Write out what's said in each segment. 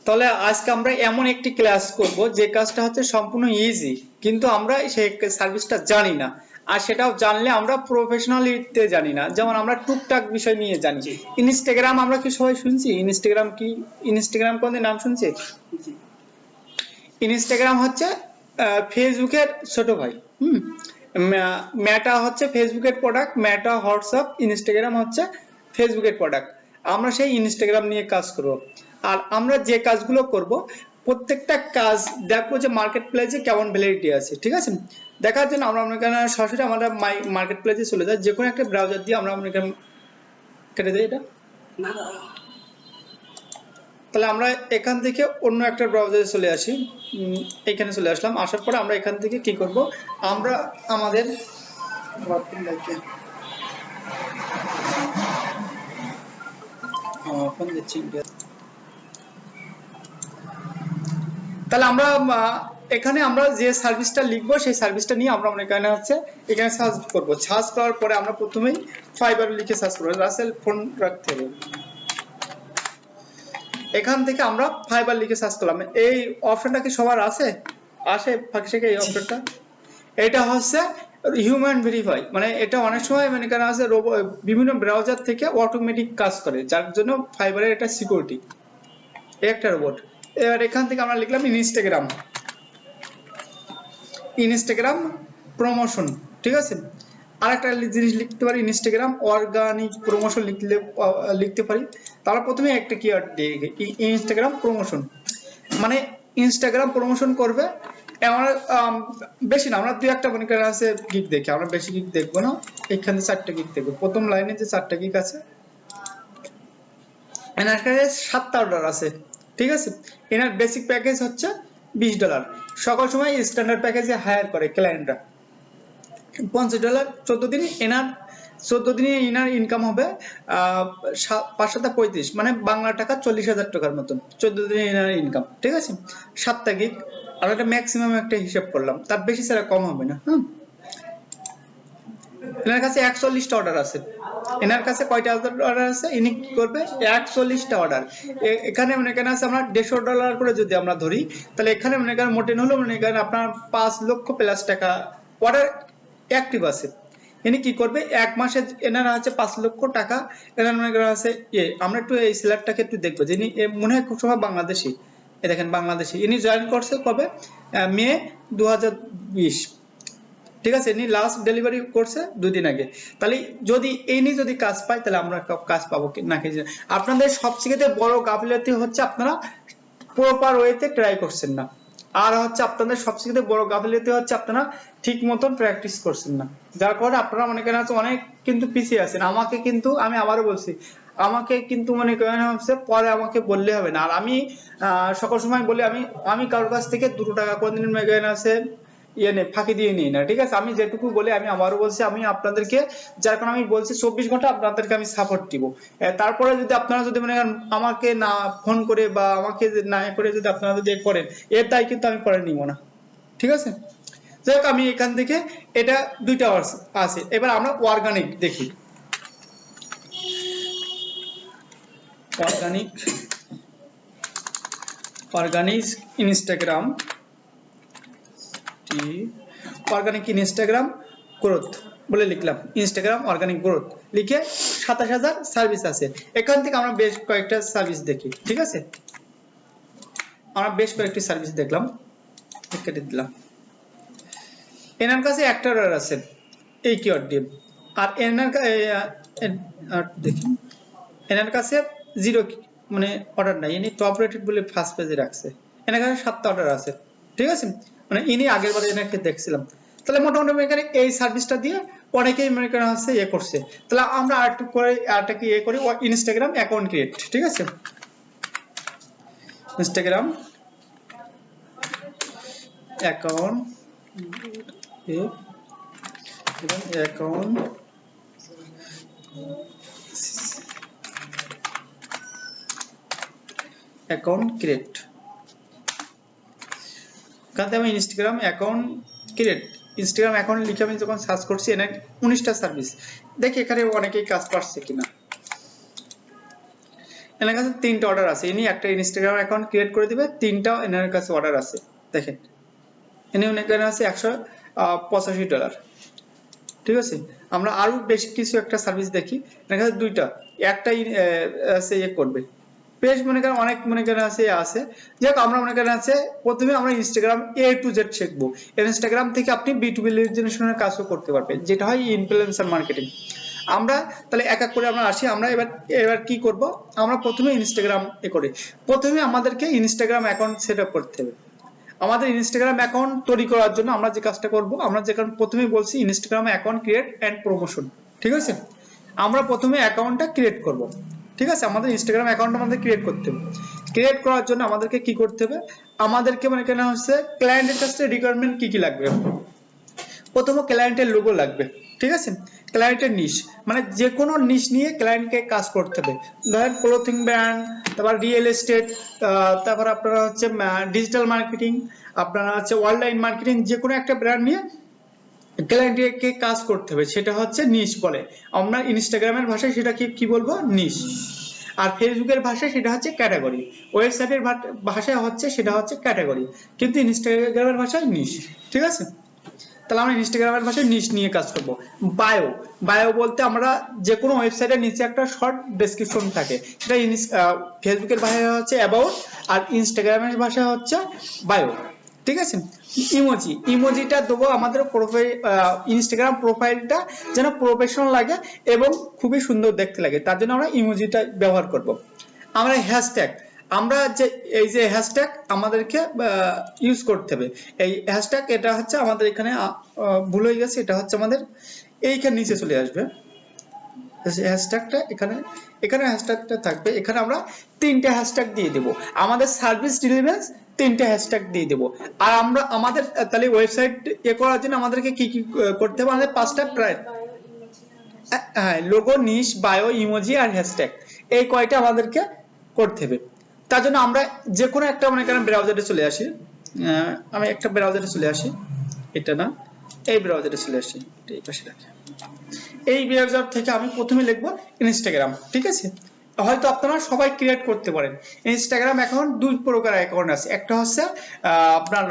তাহলে আজকে আমরা এমন একটি ক্লাস করব যে কাজটা হচ্ছে সম্পূর্ণ ইজি, কিন্তু আমরা সেই সার্ভিসটা জানি না। আর সেটাও জানলে আমরা প্রফেশনালিতে জানি না, যেমন আমরা টুকটাক বিষয় নিয়ে জানি। ইনস্টাগ্রাম আমরা কি সবাই শুনছি? ইনস্টাগ্রাম কি? ইনস্টাগ্রাম কোন নাম শুনছে? ইনস্টাগ্রাম হচ্ছে ফেসবুকের ছোট ভাই। মেটা হচ্ছে ফেসবুকের প্রোডাক্ট, মেটা হোয়াটসঅ্যাপ, ইনস্টাগ্রাম হচ্ছে ফেসবুকের প্রোডাক্ট। আমরা সেই ইনস্টাগ্রাম নিয়ে কাজ করব। আর আমরা যে কাজগুলো করব প্রত্যেকটা কাজ দেখবো যে মার্কেট প্লেসে কেমন ভ্যালিডিটি আছে, ঠিক আছে? দেখার জন্য আমরা মনে করেন সরাসরি আমরা মার্কেট প্লেসে চলে যাই, যে কোনো একটা ব্রাউজার দিয়ে আমরা মনে করেন কেটে দিই এটা। তাহলে আমরা এখান থেকে অন্য একটা ব্রাউজারে চলে আসি। এখানে চলে আসলাম, আসার পরে আমরা এখান থেকে কি করব, আমরা আমাদের তাহলে আমরা এখানে আমরা যে সার্ভিসটা লিখবো সেই সার্ভিসটা নিয়ে আমরা এখানে হচ্ছে এখানে সার্চ করব। সার্চ করার পরে আমরা প্রথমেই ফাইবার লিখে সার্চ করব, রাসেল ফোন রাখতে হবে। এখান থেকে আমরা ফাইবার লিখে সার্চ করলাম। এই অপশনটা কি সবার আছে? আসে ফাঁকে এই অপশনটা, এটা হচ্ছে হিউম্যান ভেরিফাই, মানে এটা অনেক সময় মানে কেন আছে বিভিন্ন ব্রাউজার থেকে অটোমেটিক কাজ করে, যার জন্য ফাইবারের এটা সিকিউরিটি, একটা রোবট। এবার এখান থেকে আমরা লিখলাম ইনস্টাগ্রাম, ইনস্টাগ্রাম প্রমোশন, ঠিক আছে? আরেকটা জিনিস লিখতে পারি ইনস্টাগ্রাম অর্গানিক প্রমোশন লিখতে পারি। তাহলে প্রথমে একটা কিওয়ার্ড দিয়ে ইনস্টাগ্রাম প্রমোশন, মানে ইনস্টাগ্রাম প্রমোশন করবে। আমরা বেশি না, আমরা দুই একটা মনে করেন আছে গিগ দেখি, আমরা বেশি গিগ দেখবো না। এখানে 4টা গিগ দেখবো, প্রথম লাইনে যে 4টা গিগ আছে এনার কাছে 7টা অর্ডার আছে, ঠিক আছে? এনার বেসিক প্যাকেজ হচ্ছে $20। সকল সময় স্ট্যান্ডার্ড প্যাকেজে হায়ার করে ক্লায়েন্টরা $50। 14 দিন এনার 14 দিনে ইনার ইনকাম হবে 535, মানে বাংলা টাকা 40,000 টাকার মতন 14 দিনে ইনার ইনকাম, ঠিক আছে? 7টা গিগ, আর এটা ম্যাক্সিমাম একটা হিসাব করলাম, তার বেশি ছাড়া কম হবে না। এনার কাছে 41টা অর্ডার আছে। এনার কাছে কয়টা অর্ডার আছে? ইনি কি করবে? 41টা অর্ডার। এখানে মনে করেন আছে আমরা $150 করে যদি আমরা ধরি, তাহলে এখানে মনে করেন মোটেন হলো মনে করেন আপনার 5 লক্ষ প্লাস টাকা অর্ডার অ্যাক্টিভ আছে। ইনি কি করবে? এক মাসে এনার আছে 5 লক্ষ টাকা। এনার মনে করেন আছে আমরা একটু এই সিলেক্টটাকে একটু দেখবো, যিনি মনে হয় খুব সময় বাংলাদেশি। এই দেখেন বাংলাদেশি, ইনি জয়েন করছে কবে? মে 2020, ঠিক আছে? ইনি লাস্ট ডেলিভারি করছে 2 দিন আগে। তাহলে যদি ইনি যদি কাজ পায় তাহলে আমরা কাজ পাবো নাকি? আপনাদের সবচেয়ে বড় গাফিলতি হচ্ছে আপনারা প্রপার ওয়েতে ট্রাই করছেন না, আর হচ্ছে আপনাদের সবচেয়ে বড় গাফিলতি হচ্ছে আপনারা ঠিক মতন প্র্যাকটিস করছেন না, যার কারণে আপনারা মনে করেন অনেক কিন্তু পিছিয়ে আছেন। আমাকে কিন্তু আমি আবারও বলছি, আমাকে কিন্তু মনে করেন হচ্ছে পরে আমাকে বললে হবে না। আর আমি সকল সময় বলি আমি কারোর কাছ থেকে 2 টাকা কোনদিন মনে করেন আছে ফাঁকি দিয়ে নিই না, ঠিক আছে? আমি যেটুকু বলি আমি আবারও বলছি, আমি আপনাদেরকে যার কারণে আমি বলছি 24 ঘন্টা আপনাদেরকে আমি সাপোর্ট দিব। তারপরে যদি আপনারা যদি মনে করেন আমাকে না ফোন করে বা আমাকে না করে যদি আপনারা যদি করেন, এর দায় কিন্তু আমি পরে নিব না, ঠিক আছে? যাই হোক, আমি এখান থেকে এটা 2টা আছে। এবার আমরা অর্গানিক দেখি। Organic Instagram organic Instagram growth বলে লিখলাম, ইনস্টাগ্রাম অর্গানিক গ্রোথ লিখে 27,000 সার্ভিস আছে। এখান থেকে আমরা বেশ কয়েকটা সার্ভিস দেখি, ঠিক আছে? আমরা বেশ কয়েকটি সার্ভিস দেখলাম, কেটে দিলাম। এনার কাছে একটা অর্ডার আছে এই কিওয়ার্ড দিয়ে, আর এনার দেখি এনার কাছে 0 মানে অর্ডার নাই, ইনি টপ রেটেড বলে ফার্স্ট পেজে রাখছে। এনার কাছে 7টা অর্ডার আছে, ঠিক আছে? মানে ইনি আগের বারে এনাকে দেখছিলাম। তাহলে মোটামুটি এখানে এই সার্ভিসটা দিয়ে অনেকেই মনে করেন হচ্ছে করছে। তাহলে আমরা আরেকটু করে আরেকটা কি করি, ইনস্টাগ্রাম অ্যাকাউন্ট ক্রিয়েট, ঠিক আছে? ইনস্টাগ্রাম অ্যাকাউন্ট ক্রিয়েট, কারণ আমি Instagram account create Instagram account লিখে আমি যখন সার্চ করছি এখানে 19টা সার্ভিস দেখি, এখানে অনেকেই কাজ পাচ্ছে কিনা। এনার কাছে 3টা অর্ডার আছে, ইনি একটা ইনস্টাগ্রাম অ্যাকাউন্ট ক্রিয়েট করে দিবে, 3টা এনার কাছে অর্ডার আছে। দেখেন ইনি এখানে আছে $185। ঠিক আছে, আমরা আরো বেশি কিছু একটা সার্ভিস দেখি। এখানে 2টা, একটা আছে করবে পেজ, মনে করেন অনেক মনে করেন আছে যাক, আমরা মনে করেন আছে প্রথমে আমরা ইনস্টাগ্রাম A to Z শিখবো। ইনস্টাগ্রাম থেকে আপনি B2B লিড জেনারেশনের কাজও করতে পারবেন, যেটা হয় ইনফ্লুয়েন্সার মার্কেটিং। আমরা তাহলে এক এক করে আমরা আসি। আমরা এবার কি করব, আমরা প্রথমে ইনস্টাগ্রাম করি। প্রথমে আমাদেরকে ইনস্টাগ্রাম অ্যাকাউন্ট সেট আপ করতে হবে। আমাদের ইনস্টাগ্রাম অ্যাকাউন্ট তৈরি করার জন্য আমরা যে কাজটা করব, আমরা যেখানে প্রথমেই বলছি Instagram account create and promotion. ঠিক আছে, আমরা প্রথমে অ্যাকাউন্টটা ক্রিয়েট করব। ঠিক আছে, আমাদের ইনস্টাগ্রাম অ্যাকাউন্ট আমাদের ক্রিয়েট করতে হবে। ক্রিয়েট করার জন্য আমাদেরকে কি করতে হবে, আমাদেরকে মানে কেন হচ্ছে ক্লায়েন্টের কাছে রিকোয়ারমেন্ট কি কি লাগবে। প্রথমে ক্লায়েন্টের লোগো লাগবে। ঠিক আছে, ক্লায়েন্টের নিশ, মানে যে কোনো নিশ নিয়ে ক্লায়েন্টকে কাজ করতে হবে। ধরেন ক্লোথিং ব্র্যান্ড, তারপর রিয়েল এস্টেট, তারপর আপনারা হচ্ছে ডিজিটাল মার্কেটিং, আপনারা হচ্ছে অনলাইন মার্কেটিং, যে কোনো একটা ব্র্যান্ড নিয়ে ক্লায়েন্টকে কাজ করতে হবে, সেটা হচ্ছে নিশ বলে। আমরা ইনস্টাগ্রামের ভাষায় সেটা কি বলবো, নিশ। আর ফেসবুকের ভাষায় সেটা হচ্ছে ক্যাটাগরি, ওয়েবসাইটের ভাষায় হচ্ছে সেটা হচ্ছে ক্যাটাগরি, কিন্তু ইনস্টাগ্রামের ভাষায় নিশ। ঠিক আছে, তাহলে আমরা ইনস্টাগ্রামের ভাষায় নিশ নিয়ে কাজ করব। বায়ো, বায়ো বলতে আমরা যে কোনো ওয়েবসাইটের নিচে একটা শর্ট ডেসক্রিপশন থাকে, সেটা ফেসবুকের ভাষায় হচ্ছে অ্যাবাউট, আর ইনস্টাগ্রামের ভাষায় হচ্ছে বায়ো। ঠিক আছে, ইমোজি, ইমোজিটা দেবো আমাদের প্রোফাইল, ইনস্টাগ্রাম প্রোফাইলটা যেন প্রফেশনাল লাগে এবং খুবই সুন্দর দেখতে লাগে, তার জন্য আমরা ইমোজিটা ব্যবহার করব। আমরা হ্যাশট্যাগ, আমরা যে এই যে হ্যাশট্যাগ আমাদেরকে ইউজ করতে হবে। এই হ্যাশট্যাগ এটা হচ্ছে আমাদের এখানে ভুল হয়ে গেছে, এটা হচ্ছে আমাদের এইখানে নিচে চলে আসবে হ্যাশট্যাগটা, এখানে এখানে হ্যাশট্যাগটা থাকবে। এখানে আমরা 3টে হ্যাশট্যাগ দিয়ে দেব, আমাদের সার্ভিস রিলেভেন্স 3টে হ্যাশট্যাগ দিয়ে দেব। আর আমরা আমাদের তাহলে ওয়েবসাইট করার জন্য আমাদেরকে কি কি করতে হবে, আমাদের 5টা প্রায় হ্যাঁ, লোগো, নিশ, বায়ো, ইমোজি আর হ্যাশট্যাগ, এই কয়টা আমাদেরকে করতে হবে। তার জন্য আমরা যে কোনো একটা মনে করেন ব্রাউজারে চলে আসি। আমি একটা ব্রাউজারে চলে আসি, এটা না, এই ব্রাউজারে চলে আসি, এই পাশে রাখি। এই ব্রাউজার থেকে আমি প্রথমে লিখবো ইনস্টাগ্রাম। ঠিক আছে, হয়তো আপনারা সবাই ক্রিয়েট করতে পারেন। ইনস্টাগ্রাম অ্যাকাউন্ট 2 প্রকার অ্যাকাউন্ট আছে, একটা হচ্ছে আপনার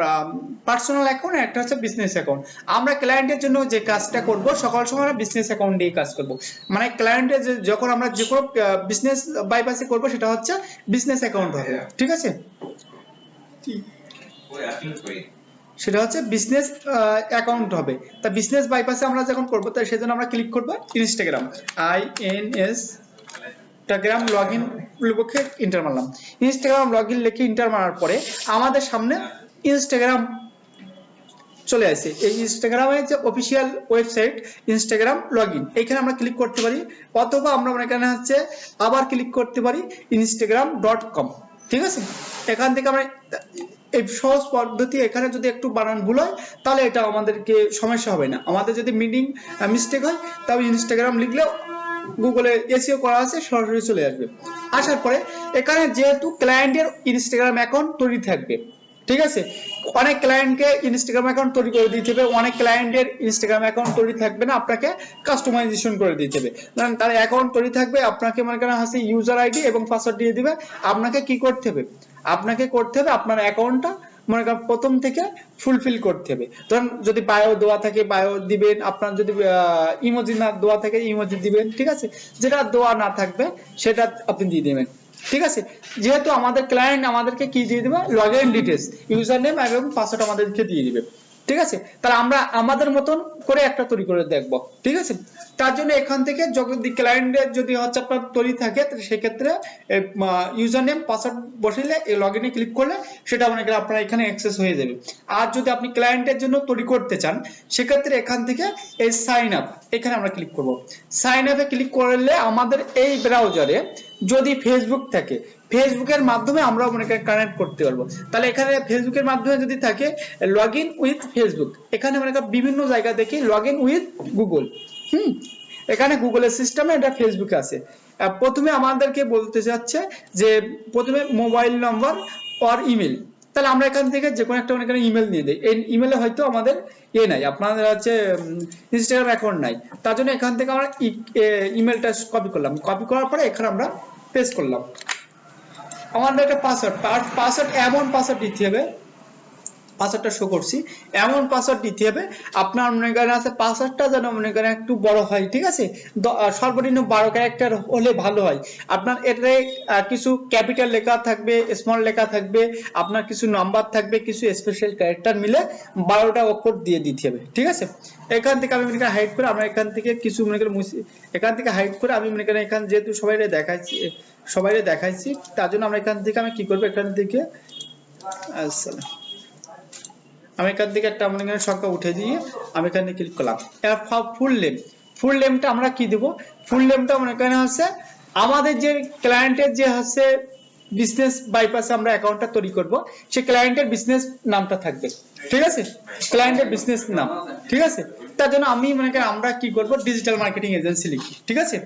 পার্সোনাল অ্যাকাউন্ট, একটা হচ্ছে বিজনেস অ্যাকাউন্ট। আমরা ক্লায়েন্টের জন্য যে কাজটা করব, সকাল সময় আমরা বিজনেস অ্যাকাউন্ট দিয়ে কাজ করব। মানে ক্লায়েন্টের যখন আমরা যে কোনো বিজনেস বাইপাসে করব, সেটা হচ্ছে বিজনেস অ্যাকাউন্ট হবে। ঠিক আছে, সেটা হচ্ছে বিজনেস অ্যাকাউন্ট হবে। তা বিজনেস বাইপাসে আমরা যখন করব, তাই সেজন্য আমরা ক্লিক করব ইনস্টাগ্রাম, ইনস্টাগ্রাম লগইন লিখে এন্টার মারলাম। ইনস্টাগ্রাম লগইন লিখে এন্টার মারার পরে আমাদের সামনে ইনস্টাগ্রাম চলে আসে। এই ইনস্টাগ্রামের যে অফিসিয়াল ওয়েবসাইট ইনস্টাগ্রাম লগইন, এখানে আমরা ক্লিক করতে পারি, অথবা আমরা এখানে হচ্ছে আবার ক্লিক করতে পারি instagram.com। ঠিক আছে, এখান থেকে আমরা এই সহজ পদ্ধতি, এখানে যদি একটু বানান ভুল হয় তাহলে এটা আমাদেরকে সমস্যা হবে না। আমাদের যদি মিনিং মিস্টেক হয় তাহলে ইনস্টাগ্রাম লিখলেও গুগলে এসইও করা আছে, সরাসরি চলে আসবে। আসার পরে এখানে যেহেতু ক্লায়েন্টের ইনস্টাগ্রাম অ্যাকাউন্ট তৈরি থাকবে, ঠিক আছে, অনেক ক্লায়েন্টকে ইনস্টাগ্রাম অ্যাকাউন্ট তৈরি করে দিতে হবে, অনেক ক্লায়েন্টের ইনস্টাগ্রাম অ্যাকাউন্ট তৈরি থাকবে না, আপনাকে কাস্টমাইজেশন করে দিতে হবে। কারণ তার অ্যাকাউন্ট তৈরি থাকবে, আপনাকে মনে করেন হচ্ছে ইউজার আইডি এবং পাসওয়ার্ড দিয়ে দিবে। আপনাকে কি করতে হবে, আপনাকে করতে হবে আপনার অ্যাকাউন্টটা মনে করেন প্রথম থেকে ফুলফিল করতে হবে। ধরুন যদি বায়ো দেওয়া থাকে বায়ো দিবেন, আপনার যদি ইমোজি না দেওয়া থাকে ইমোজি দিবেন। ঠিক আছে, যেটা দেওয়া না থাকবে সেটা আপনি দিয়ে দেবেন। ঠিক আছে, যেহেতু আমাদের ক্লায়েন্ট আমাদেরকে কি দিয়ে দিবে, লগইন ডিটেইলস, ইউজার নেম এবং পাসওয়ার্ড আমাদেরকে দিয়ে দিবে। ঠিক আছে, তাহলে আমরা আমাদের মতন করে একটা তৈরি করে দেখব। ঠিক আছে, তার জন্য এখান থেকে যদি ক্লায়েন্টের যদি হচ্ছে আপনার তৈরি থাকে, তাহলে সেক্ষেত্রে ইউজার নেম পাসওয়ার্ড বসাইলে এই লগইনে ক্লিক করলে সেটা মনে করেন আপনার এখানে অ্যাক্সেস হয়ে যাবে। আর যদি আপনি ক্লায়েন্টের জন্য তৈরি করতে চান, সেক্ষেত্রে এখান থেকে এই সাইন আপ, এখানে আমরা ক্লিক করব। সাইন আপে ক্লিক করলে আমাদের এই ব্রাউজারে যদি ফেসবুক থাকে, ফেসবুকের মাধ্যমে আমরা মনে করেন কানেক্ট করতে পারবো। তাহলে এখানে ফেসবুকের মাধ্যমে যদি থাকে লগইন উইথ ফেসবুক, এখানে মনে করেন বিভিন্ন জায়গা দেখি লগইন উইথ গুগল। এখানে গুগলের সিস্টেমে এটা ফেসবুকে আছে। প্রথমে আমাদেরকে বলতে যাচ্ছে যে প্রথমে মোবাইল নাম্বার অর ইমেল, তাহলে আমরা এখান থেকে যে কোনো একটা এখানে ইমেল নিয়ে দিই। এই ইমেলে হয়তো আমাদের নাই, আপনাদের হচ্ছে ইনস্টাগ্রাম অ্যাকাউন্ট নাই, তার জন্য এখান থেকে আমরা ইমেলটা কপি করলাম, কপি করার পরে এখানে আমরা পেস্ট করলাম। আমাদের একটা পাসওয়ার্ড এমন পাসওয়ার্ড দিতে হবে, পাসওয়ার্ডটা শো করছি, এমন পাসওয়ার্ড দিতে হবে আপনার মনে করেন আছে পাসওয়ার্ডটা যেন মনে করেন একটু বড় হয়, ঠিক আছে, সর্বনিম্ন 12 ক্যারেক্টার হলে ভালো হয়। আপনার এটাতে কিছু ক্যাপিটাল লেখা থাকবে, স্মল লেখা থাকবে, আপনার কিছু নাম্বার থাকবে, কিছু স্পেশাল ক্যারেক্টার মিলে 12টা অক্ষর দিয়ে দিতে হবে, ঠিক আছে। এখান থেকে আমি মনে করেন হাইড করে, আমরা এখান থেকে কিছু মনে করেন এখান থেকে হাইড করে আমি মনে করেন এখান যেহেতু সবাইরে দেখাইছি তার জন্য আমরা এখান থেকে আমি কি করব, এখান থেকে আসসালাম আমি এখান থেকে একটা মনে করেন সংখ্যা উঠে দিয়ে আমি এখানে ক্লিক করলাম। এবার ফুল নেমটা আমরা কি দেব, ফুল নেমটা মনে করেন হচ্ছে আমাদের যে ক্লায়েন্টের যে হচ্ছে বিজনেস বাইপাসে আমরা অ্যাকাউন্টটা তৈরি করব, সেই ক্লায়েন্টের বিজনেস নামটা থাকবে, ঠিক আছে, ক্লায়েন্টের বিজনেস নাম, ঠিক আছে। তার জন্য আমি মনে করেন আমরা কি করব, ডিজিটাল মার্কেটিং এজেন্সি লিখি, ঠিক আছে।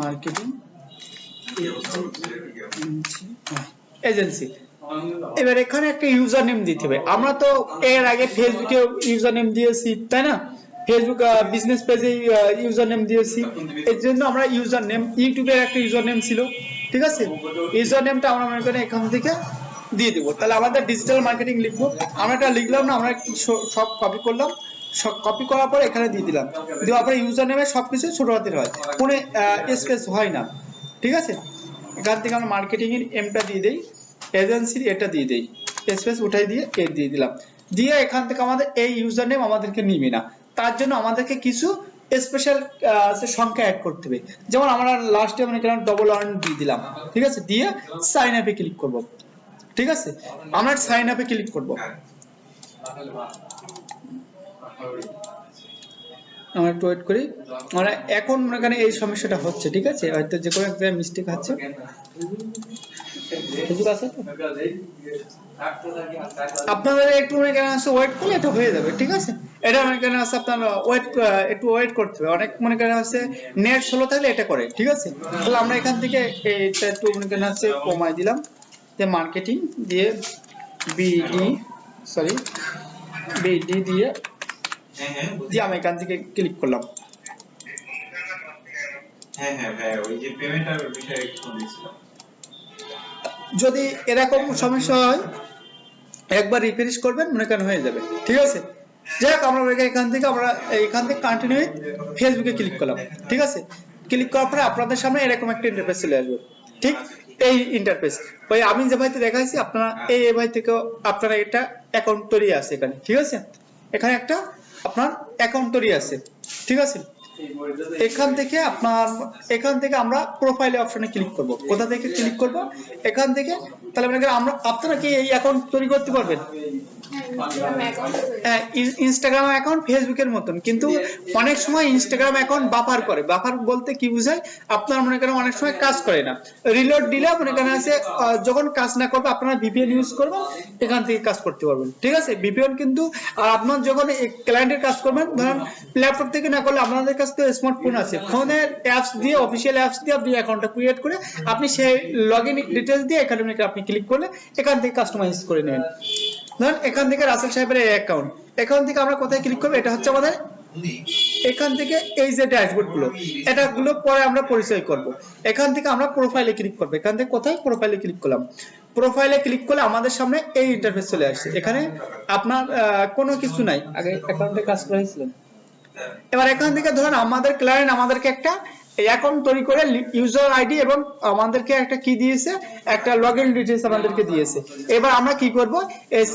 Marketing agency. এবার এখানে একটা ইউজার নেম দিতে হবে। আমরা তো এর আগে ফেসবুকে ইউজার নেম দিয়েছি, তাই না, ফেসবুক বিজনেস পেজে ইউজার নেম দিয়েছি, এর জন্য আমরা ইউজার নেম, ইউটিউবের একটা ইউজার নেম ছিল, ঠিক আছে, ইউজার নেমটা আমরা মনে করি এখান থেকে দিয়ে দেবো। তাহলে আমাদের ডিজিটাল মার্কেটিং লিখবো, আমরা এটা লিখলাম না, আমরা সব কপি করলাম, সব কপি করার পর এখানে দিয়ে দিলাম, দেওয়ার পরে ইউজার নেমে সবকিছু ছোট হাতের হয়, কোনো স্পেস হয় না, ঠিক আছে। এখান থেকে আমরা মার্কেটিং এর এমটা দিয়ে দেই, এজেন্সির এটা দিয়ে দেই, স্পেস উঠাই দিয়ে এ দিয়ে দিলাম, দিয়ে এখান থেকে আমাদের এই ইউজার নেম আমাদেরকে নিবে না, তার জন্য আমাদেরকে কিছু স্পেশাল সংখ্যা অ্যাড করতে হবে। যেমন আমরা লাস্টে মনে করেন 1 দিয়ে দিলাম, ঠিক আছে, দিয়ে সাইন আপে ক্লিক করব, ঠিক আছে, আমরা সাইন আপে ক্লিক করব। আমরা একটু ওয়েট করি, আমরা এখন মনে করেন এই সমস্যাটা হচ্ছে, ঠিক আছে, হয়তো যে কোনো একটা মিস্টেক আছে, ঠিক আছে। আপনাদের একটু মনে করেন আছে ওয়েট করলে এটা হয়ে যাবে, ঠিক আছে। এটা মনে করেন আছে আপনারা একটু ওয়েট করতে হবে, অনেক মনে করেন আছে নেট স্লো থাকলে এটা করে, ঠিক আছে। তাহলে আমরা এখান থেকে এটা একটু মনে করেন আছে কমাই দিলাম, যে মার্কেটিং দিয়ে বিডি দিয়ে আমি এখান থেকে ক্লিক করলাম। যদি এরকম সমস্যা হয় একবার রিফ্রেশ করবেন, মনে করেন হয়ে যাবে, ঠিক আছে। যাই হোক, আমরা এখান থেকে কন্টিনিউ ফেসবুকে ক্লিক করলাম, ঠিক আছে। ক্লিক করার পরে আপনাদের সামনে এরকম একটা ইন্টারফেস চলে আসবে, ঠিক এই ইন্টারফেস, ওই আমি যে ভাইতে দেখাইছি আপনারা এই ভাই থেকে আপনারা এটা অ্যাকাউন্ট তৈরি আছে এখানে, ঠিক আছে, এখানে একটা আপনার অ্যাকাউন্ট তৈরি আছে, ঠিক আছে। এখান থেকে আমরা প্রোফাইলে অপশনে ক্লিক করব। কোথা থেকে ক্লিক করব, এখান থেকে। তাহলে আপনারা কি এই অ্যাকাউন্ট তৈরি করতে পারবেন? হ্যাঁ, ইনস্টাগ্রাম অ্যাকাউন্ট ফেসবুকের মতন, কিন্তু অনেক সময় ইনস্টাগ্রাম অ্যাকাউন্ট বাফার করে। বাফার বলতে কি বোঝায়, আপনার মনে করেন অনেক সময় কাজ করে না, রিলোড দিলে মনে করেন আছে যখন কাজ না করবে আপনারা ভিপিএন ইউজ করবেন, এখান থেকে কাজ করতে পারবেন, ঠিক আছে। ভিপিএন কিন্তু আর আপনার যখন ক্লায়েন্টের কাজ করবেন, ধরেন ল্যাপটপ থেকে না করলে আপনাদের কাছে তো স্মার্টফোন আছে, ফোনের অ্যাপস দিয়ে, অফিসিয়াল অ্যাপস দিয়ে আপনি অ্যাকাউন্টটা ক্রিয়েট করে আপনি সেই লগইন ডিটেইলস দিয়ে এখানে আপনি ক্লিক করলে এখান থেকে কাস্টমাইজ করে নেবেন। ধরেন এখান থেকে রাসেল সাহেবের অ্যাকাউন্ট, এখান থেকে আমরা কোথায় ক্লিক করব, এটা হচ্ছে আমাদের এখান থেকে এই যে ড্যাশবোর্ড গুলো, এটা গুলো পরে আমরা পরিচয় করব। এখান থেকে আমরা প্রোফাইলে ক্লিক করব, এখান থেকে কোথায় প্রোফাইলে ক্লিক করলাম, প্রোফাইলে ক্লিক করলে আমাদের সামনে এই ইন্টারফেস চলে আসছে। এখানে আপনার কোনো কিছু নাই, আগে অ্যাকাউন্টে কাজ করেছিলেন। এবার এখান থেকে ধরেন আমাদের ক্লায়েন্ট আমাদেরকে একটা অ্যাকাউন্ট তৈরি করে ইউজার আইডি এবং আমাদেরকে একটা কি দিয়েছে, একটা লগইন ডিটেইলস আমাদেরকে দিয়েছে। এবার আমরা কি করব, এই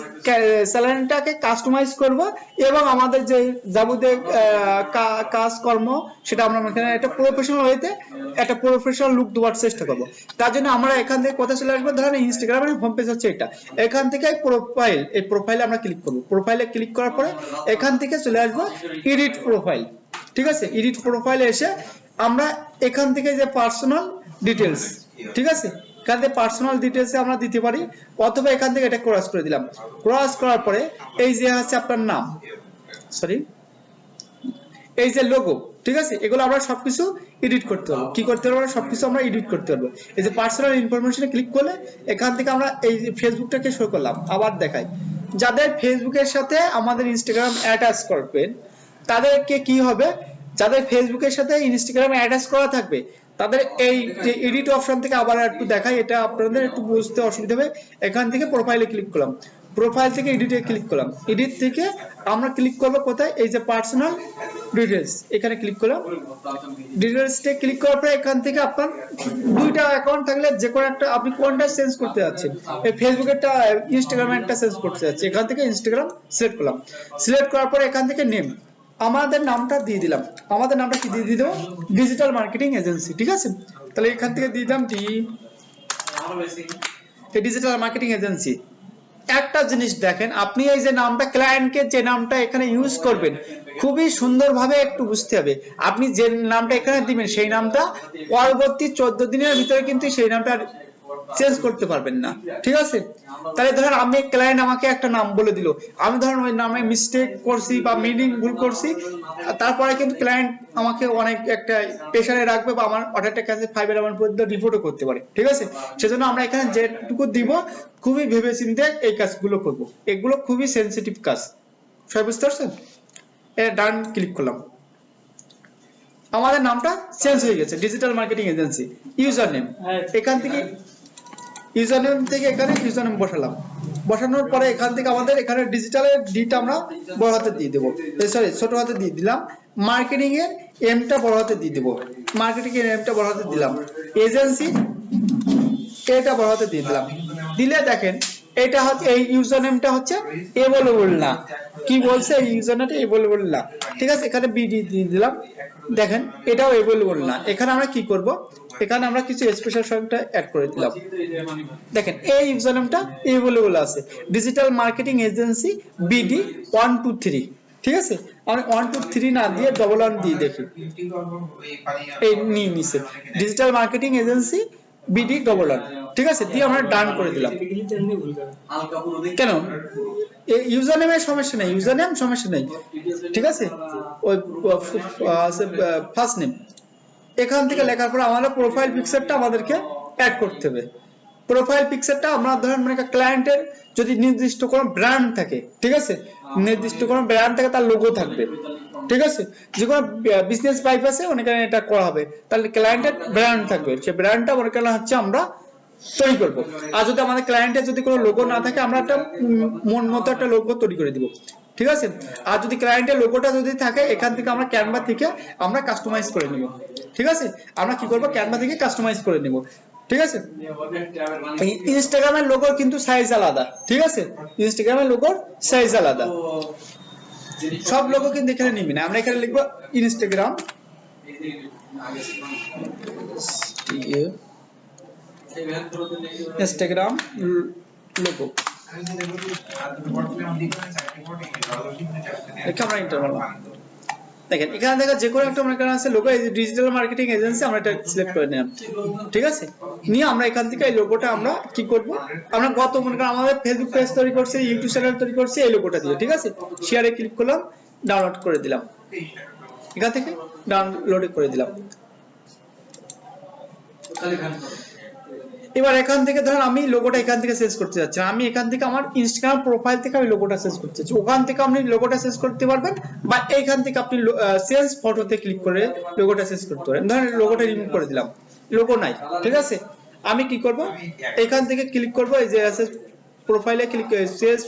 স্যালারিটাকে কাস্টমাইজ করব এবং আমাদের যে যাবতীয় কাজকর্ম সেটা আমরা এখানে একটা প্রফেশনাল ওয়েতে একটা প্রফেশনাল লুক দেওয়ার চেষ্টা করব। তার জন্য আমরা এখান থেকে কোথায় চলে আসবো, ধরেন ইনস্টাগ্রামের হোম পেজ হচ্ছে এটা, এখান থেকে এই প্রোফাইলে আমরা ক্লিক করব। প্রোফাইলে ক্লিক করার পরে এখান থেকে চলে আসবো এডিট প্রোফাইল, ঠিক আছে। এডিট প্রোফাইলে এসে আমরা এখান থেকে যে পার্সোনাল ডিটেইলস, ঠিক আছে, এখান থেকে পার্সোনাল ডিটেইলস আমরা দিতে পারি, অথবা এখান থেকে এটা ক্রস করে দিলাম। ক্রস করার পরে এই যে আছে আপনার নাম, এই যে লোগো, ঠিক আছে, এগুলো আমরা সবকিছু এডিট করতে পারবো। কি করতে পারবো, সবকিছু আমরা এডিট করতে পারবো। এই যে পার্সোনাল ইনফরমেশনে ক্লিক করলে এখান থেকে আমরা এই যে ফেসবুকটাকে শো করলাম, আবার দেখাই যাদের ফেসবুকের সাথে আমাদের ইনস্টাগ্রাম অ্যাটাচ করবেন, তাদেরকে কি হবে, যাদের ফেসবুকের সাথে ইনস্টাগ্রামে অ্যাটাচ করা থাকবে তাদের এই যে এডিট অপশন থেকে আবার একটু দেখাই, এটা আপনাদের একটু বুঝতে অসুবিধা হবে। এখান থেকে প্রোফাইলে ক্লিক করলাম, প্রোফাইল থেকে এডিটে ক্লিক করলাম, এডিট থেকে আমরা ক্লিক করব কোথায়, এই যে পার্সোনাল ডিটেইলস, এখানে ক্লিক করলাম। ডিটেইলসে ক্লিক করার পরে এখান থেকে আপনার দুইটা অ্যাকাউন্ট থাকলে যে কোনো একটা আপনি কোনটা চেঞ্জ করতে যাচ্ছেন, এই ফেসবুকেরটা ইনস্টাগ্রামেরটা চেঞ্জ করতে যাচ্ছি, এখান থেকে ইনস্টাগ্রাম সিলেক্ট করলাম। সিলেক্ট করার পরে এখান থেকে নেম, আমাদের নামটা দিয়ে দিলাম। আমাদের নামটা কি দিয়ে দেবো, ডিজিটাল মার্কেটিং এজেন্সি, ঠিক আছে। তাহলে এখান থেকে দিয়ে দিলাম ডিজিটাল মার্কেটিং এজেন্সি। একটা জিনিস দেখেন, আপনি এই যে নামটা, ক্লায়েন্টকে যে নামটা এখানে ইউজ করবেন খুবই সুন্দরভাবে একটু বুঝতে হবে। আপনি যে নামটা এখানে দিবেন সেই নামটা পরবর্তী 14 দিনের ভিতরে কিন্তু সেই নামটা চেঞ্জ করতে পারবেন না, ঠিক আছে। তাহলে ধরেন আমি ক্লায়েন্ট আমাকে একটা নাম বলে দিল, আমি ধরেন ওই নামে মিস্টেক করছি বা মিনিং ভুল করছি, তারপরে কিন্তু ক্লায়েন্ট আমাকে অনেক একটা প্রেসারে রাখবে বা আমার অর্ডারটা ক্যান্সেল 5 এর আমার পর্যন্ত রিপোর্টও করতে পারে, ঠিক আছে। সেজন্য আমরা এখানে যেটুকু দিব খুবই ভেবেচিন্তে এই কাজগুলো করব, এগুলো খুবই সেনসিটিভ কাজ, সবাই বুঝতে পারছেন। ডান ক্লিক করলাম, আমাদের নামটা চেঞ্জ হয়ে গেছে, digital marketing agency. User name, এখান থেকে ইউজার নেম থেকে এখানে ইউজার নেম বসালাম, বসানোর পরে এখান থেকে আমাদের এখানে ডিজিটালের ডিটা আমরা বড় হাতে দিয়ে দেবো, সরি ছোট হাতে দিয়ে দিলাম। মার্কেটিং এর এমটা বড় হাতে দিয়ে দেবো, মার্কেটিং এর এমটা বড় হাতে দিলাম। এজেন্সি এটা বড় হাতে দিয়ে দিলাম। দিলে দেখেন এটা হচ্ছে, এই ইউজার নেমটা হচ্ছে এভেলেবল না, কি বলছে এই ইউজার নেমটা এভেলেবল না, ঠিক আছে। এখানে বিডি দিয়ে দিলাম, দেখেন এটাও এভেলেবল না। এখানে আমরা কি করব, এখানে আমরা কিছু স্পেশাল সংখ্যা অ্যাড করে দিলাম। দেখেন এই ইউজার নেমটা এভেলেবল আছে, ডিজিটাল মার্কেটিং এজেন্সি বিডি 123, ঠিক আছে। আমি 123 না দিয়ে 11 দিয়ে দেখি, এই নিয়ে নিছে ডিজিটাল মার্কেটিং এজেন্সি বিডি 11, ঠিক আছে, দিয়ে আমরা ডান করে দিলাম। কেন, ইউজার নেমের সমস্যা নেই, ইউজার নেম সমস্যা নেই, ঠিক আছে। ওই ফার্স্ট নেম এখান থেকে লেখার পর আমাদের প্রোফাইল পিকচারটা আমাদেরকে অ্যাড করতে হবে। প্রোফাইল পিকচারটা আমরা ধরেন মানে ক্লায়েন্টের যদি নির্দিষ্ট কোনো ব্র্যান্ড থাকে, ঠিক আছে, নির্দিষ্ট কোনো ব্র্যান্ড থাকে তার লোগো থাকবে, ঠিক আছে। যে কোনো বিজনেস পারপাসে অনেক এটা করা হবে, তাহলে ক্লায়েন্টের ব্র্যান্ড থাকবে, সেই ব্র্যান্ডটা মনে করেন হচ্ছে আমরা তৈরি করব। আর যদি আমাদের ক্লায়েন্টের যদি কোনো লোগো না থাকে আমরা একটা মন মতো একটা লোগো তৈরি করে দিব, ঠিক আছে। আর যদি ক্লায়েন্টের লোগোটা যদি থাকে এখান থেকে আমরা ক্যানভা থেকে আমরা কাস্টমাইজ করে নিব, ঠিক আছে। আমরা কি করব, ক্যানভা থেকে কাস্টমাইজ করে নিব, ঠিক আছে। ইনস্টাগ্রামের লোগোর কিন্তু সাইজ আলাদা, ঠিক আছে, ইনস্টাগ্রামের লোগোর সাইজ আলাদা, সব লোগো কিন্তু এখানে নিবি না। আমরা এখানে লিখবো ইনস্টাগ্রাম ইনস্টাগ্রাম লোগো, আমরা এন্টার মারলাম। দেখেন এখানে দেখা যে কোনো একটা মনে করেন আছে লোগো, এই ডিজিটাল মার্কেটিং এজেন্সি আমরা এটা সিলেক্ট করে নিলাম, ঠিক আছে। নিয়ে আমরা এখান থেকে এই লোগোটা আমরা কি করব, আমরা গত মনে করেন আমাদের ফেসবুক পেজ তৈরি করছি, ইউটিউব চ্যানেল তৈরি করছি এই লোগোটা দিয়ে, ঠিক আছে। শেয়ারে ক্লিক করলাম, ডাউনলোড করে দিলাম, এখান থেকে ডাউনলোড করে দিলাম। এবার এখান থেকে ধরেন আমি লোগোটা এখান থেকে চেঞ্জ করতে যাচ্ছি, আমি এখান থেকে আমার ইনস্টাগ্রাম প্রোফাইল থেকে আমি লোগোটা চেঞ্জ করতে চাচ্ছি, ওখান থেকে আপনি লোগোটা চেঞ্জ করতে পারবেন, বা এইখান থেকে আপনি চেঞ্জ ফটোতে ক্লিক করে লোগোটা চেঞ্জ করতে পারেন। ধরেন লোগোটা রিমুভ করে দিলাম, লোগো নাই, ঠিক আছে। আমি কি করব, এখান থেকে ক্লিক করব, এই যে আছে প্রোফাইলে ক্লিক করে চেঞ্জ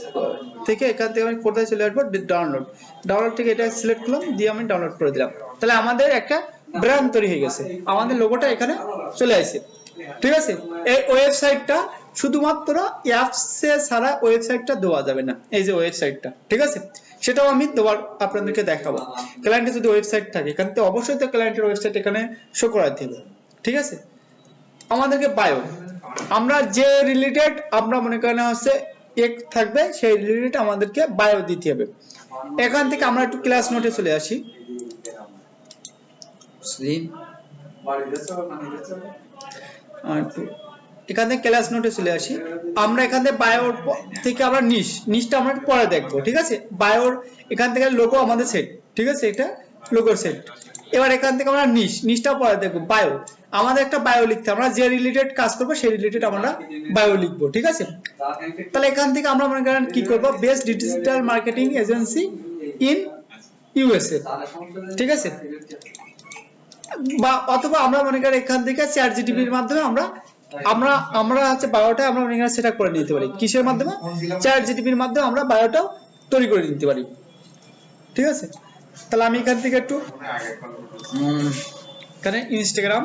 থেকে এখান থেকে আমি কোথায় চলে আসবো, ডাউনলোড, ডাউনলোড থেকে এটা সিলেক্ট করলাম, দিয়ে আমি ডাউনলোড করে দিলাম। তাহলে আমাদের একটা ব্র্যান্ড তৈরি হয়ে গেছে, আমাদের লোগোটা এখানে চলে আসছে, ঠিক আছে। এই ওয়েবসাইটটা শুধুমাত্র অ্যাপসে ছাড়া ওয়েবসাইটটা দেওয়া যাবে না, এই যে ওয়েবসাইটটা, ঠিক আছে, সেটাও আমি দেওয়ার আপনাদেরকে দেখাবো। ক্লায়েন্টের যদি ওয়েবসাইট থাকে এখানে তো অবশ্যই তো ক্লায়েন্টের ওয়েবসাইট এখানে শো করাতে হবে, ঠিক আছে। আমাদেরকে বায়ো, আমরা যে রিলেটেড আমরা মনে করেন হচ্ছে এক থাকবে সেই রিলেটেড আমাদেরকে বায়ো দিতে হবে। এখান থেকে আমরা একটু ক্লাস নোটে চলে আসি, এখান থেকে ক্লাস নোটে চলে আসি। আমরা এখান থেকে বায়োর থেকে আমরা নিশটা আমরা পরে দেখবো, ঠিক আছে। বায়োর এখান থেকে লোগো আমাদের সেট, ঠিক আছে, এটা লোগোর সেট। এবার এখান থেকে আমরা নিশটা পরে দেখবো। বায়ো, আমাদের একটা বায়ো লিখতে, আমরা যে রিলেটেড কাজ করবো সেই রিলেটেড আমরা বায়ো লিখবো, ঠিক আছে। তাহলে এখান থেকে আমরা মনে করেন কি করবো, best digital marketing agency in USA, ঠিক আছে, বা অথবা আমরা মনে করি এখান থেকে চ্যাট জিটিপির মাধ্যমে আমরা আমরা আমরা হচ্ছে বায়োটা আমরা মনে করি সেটা করে নিতে পারি। কিসের মাধ্যমে? চ্যাট জিটিপির মাধ্যমে আমরা বায়োটা তৈরি করে নিতে পারি, ঠিক আছে। তাহলে আমি এখান থেকে একটু এখানে ইনস্টাগ্রাম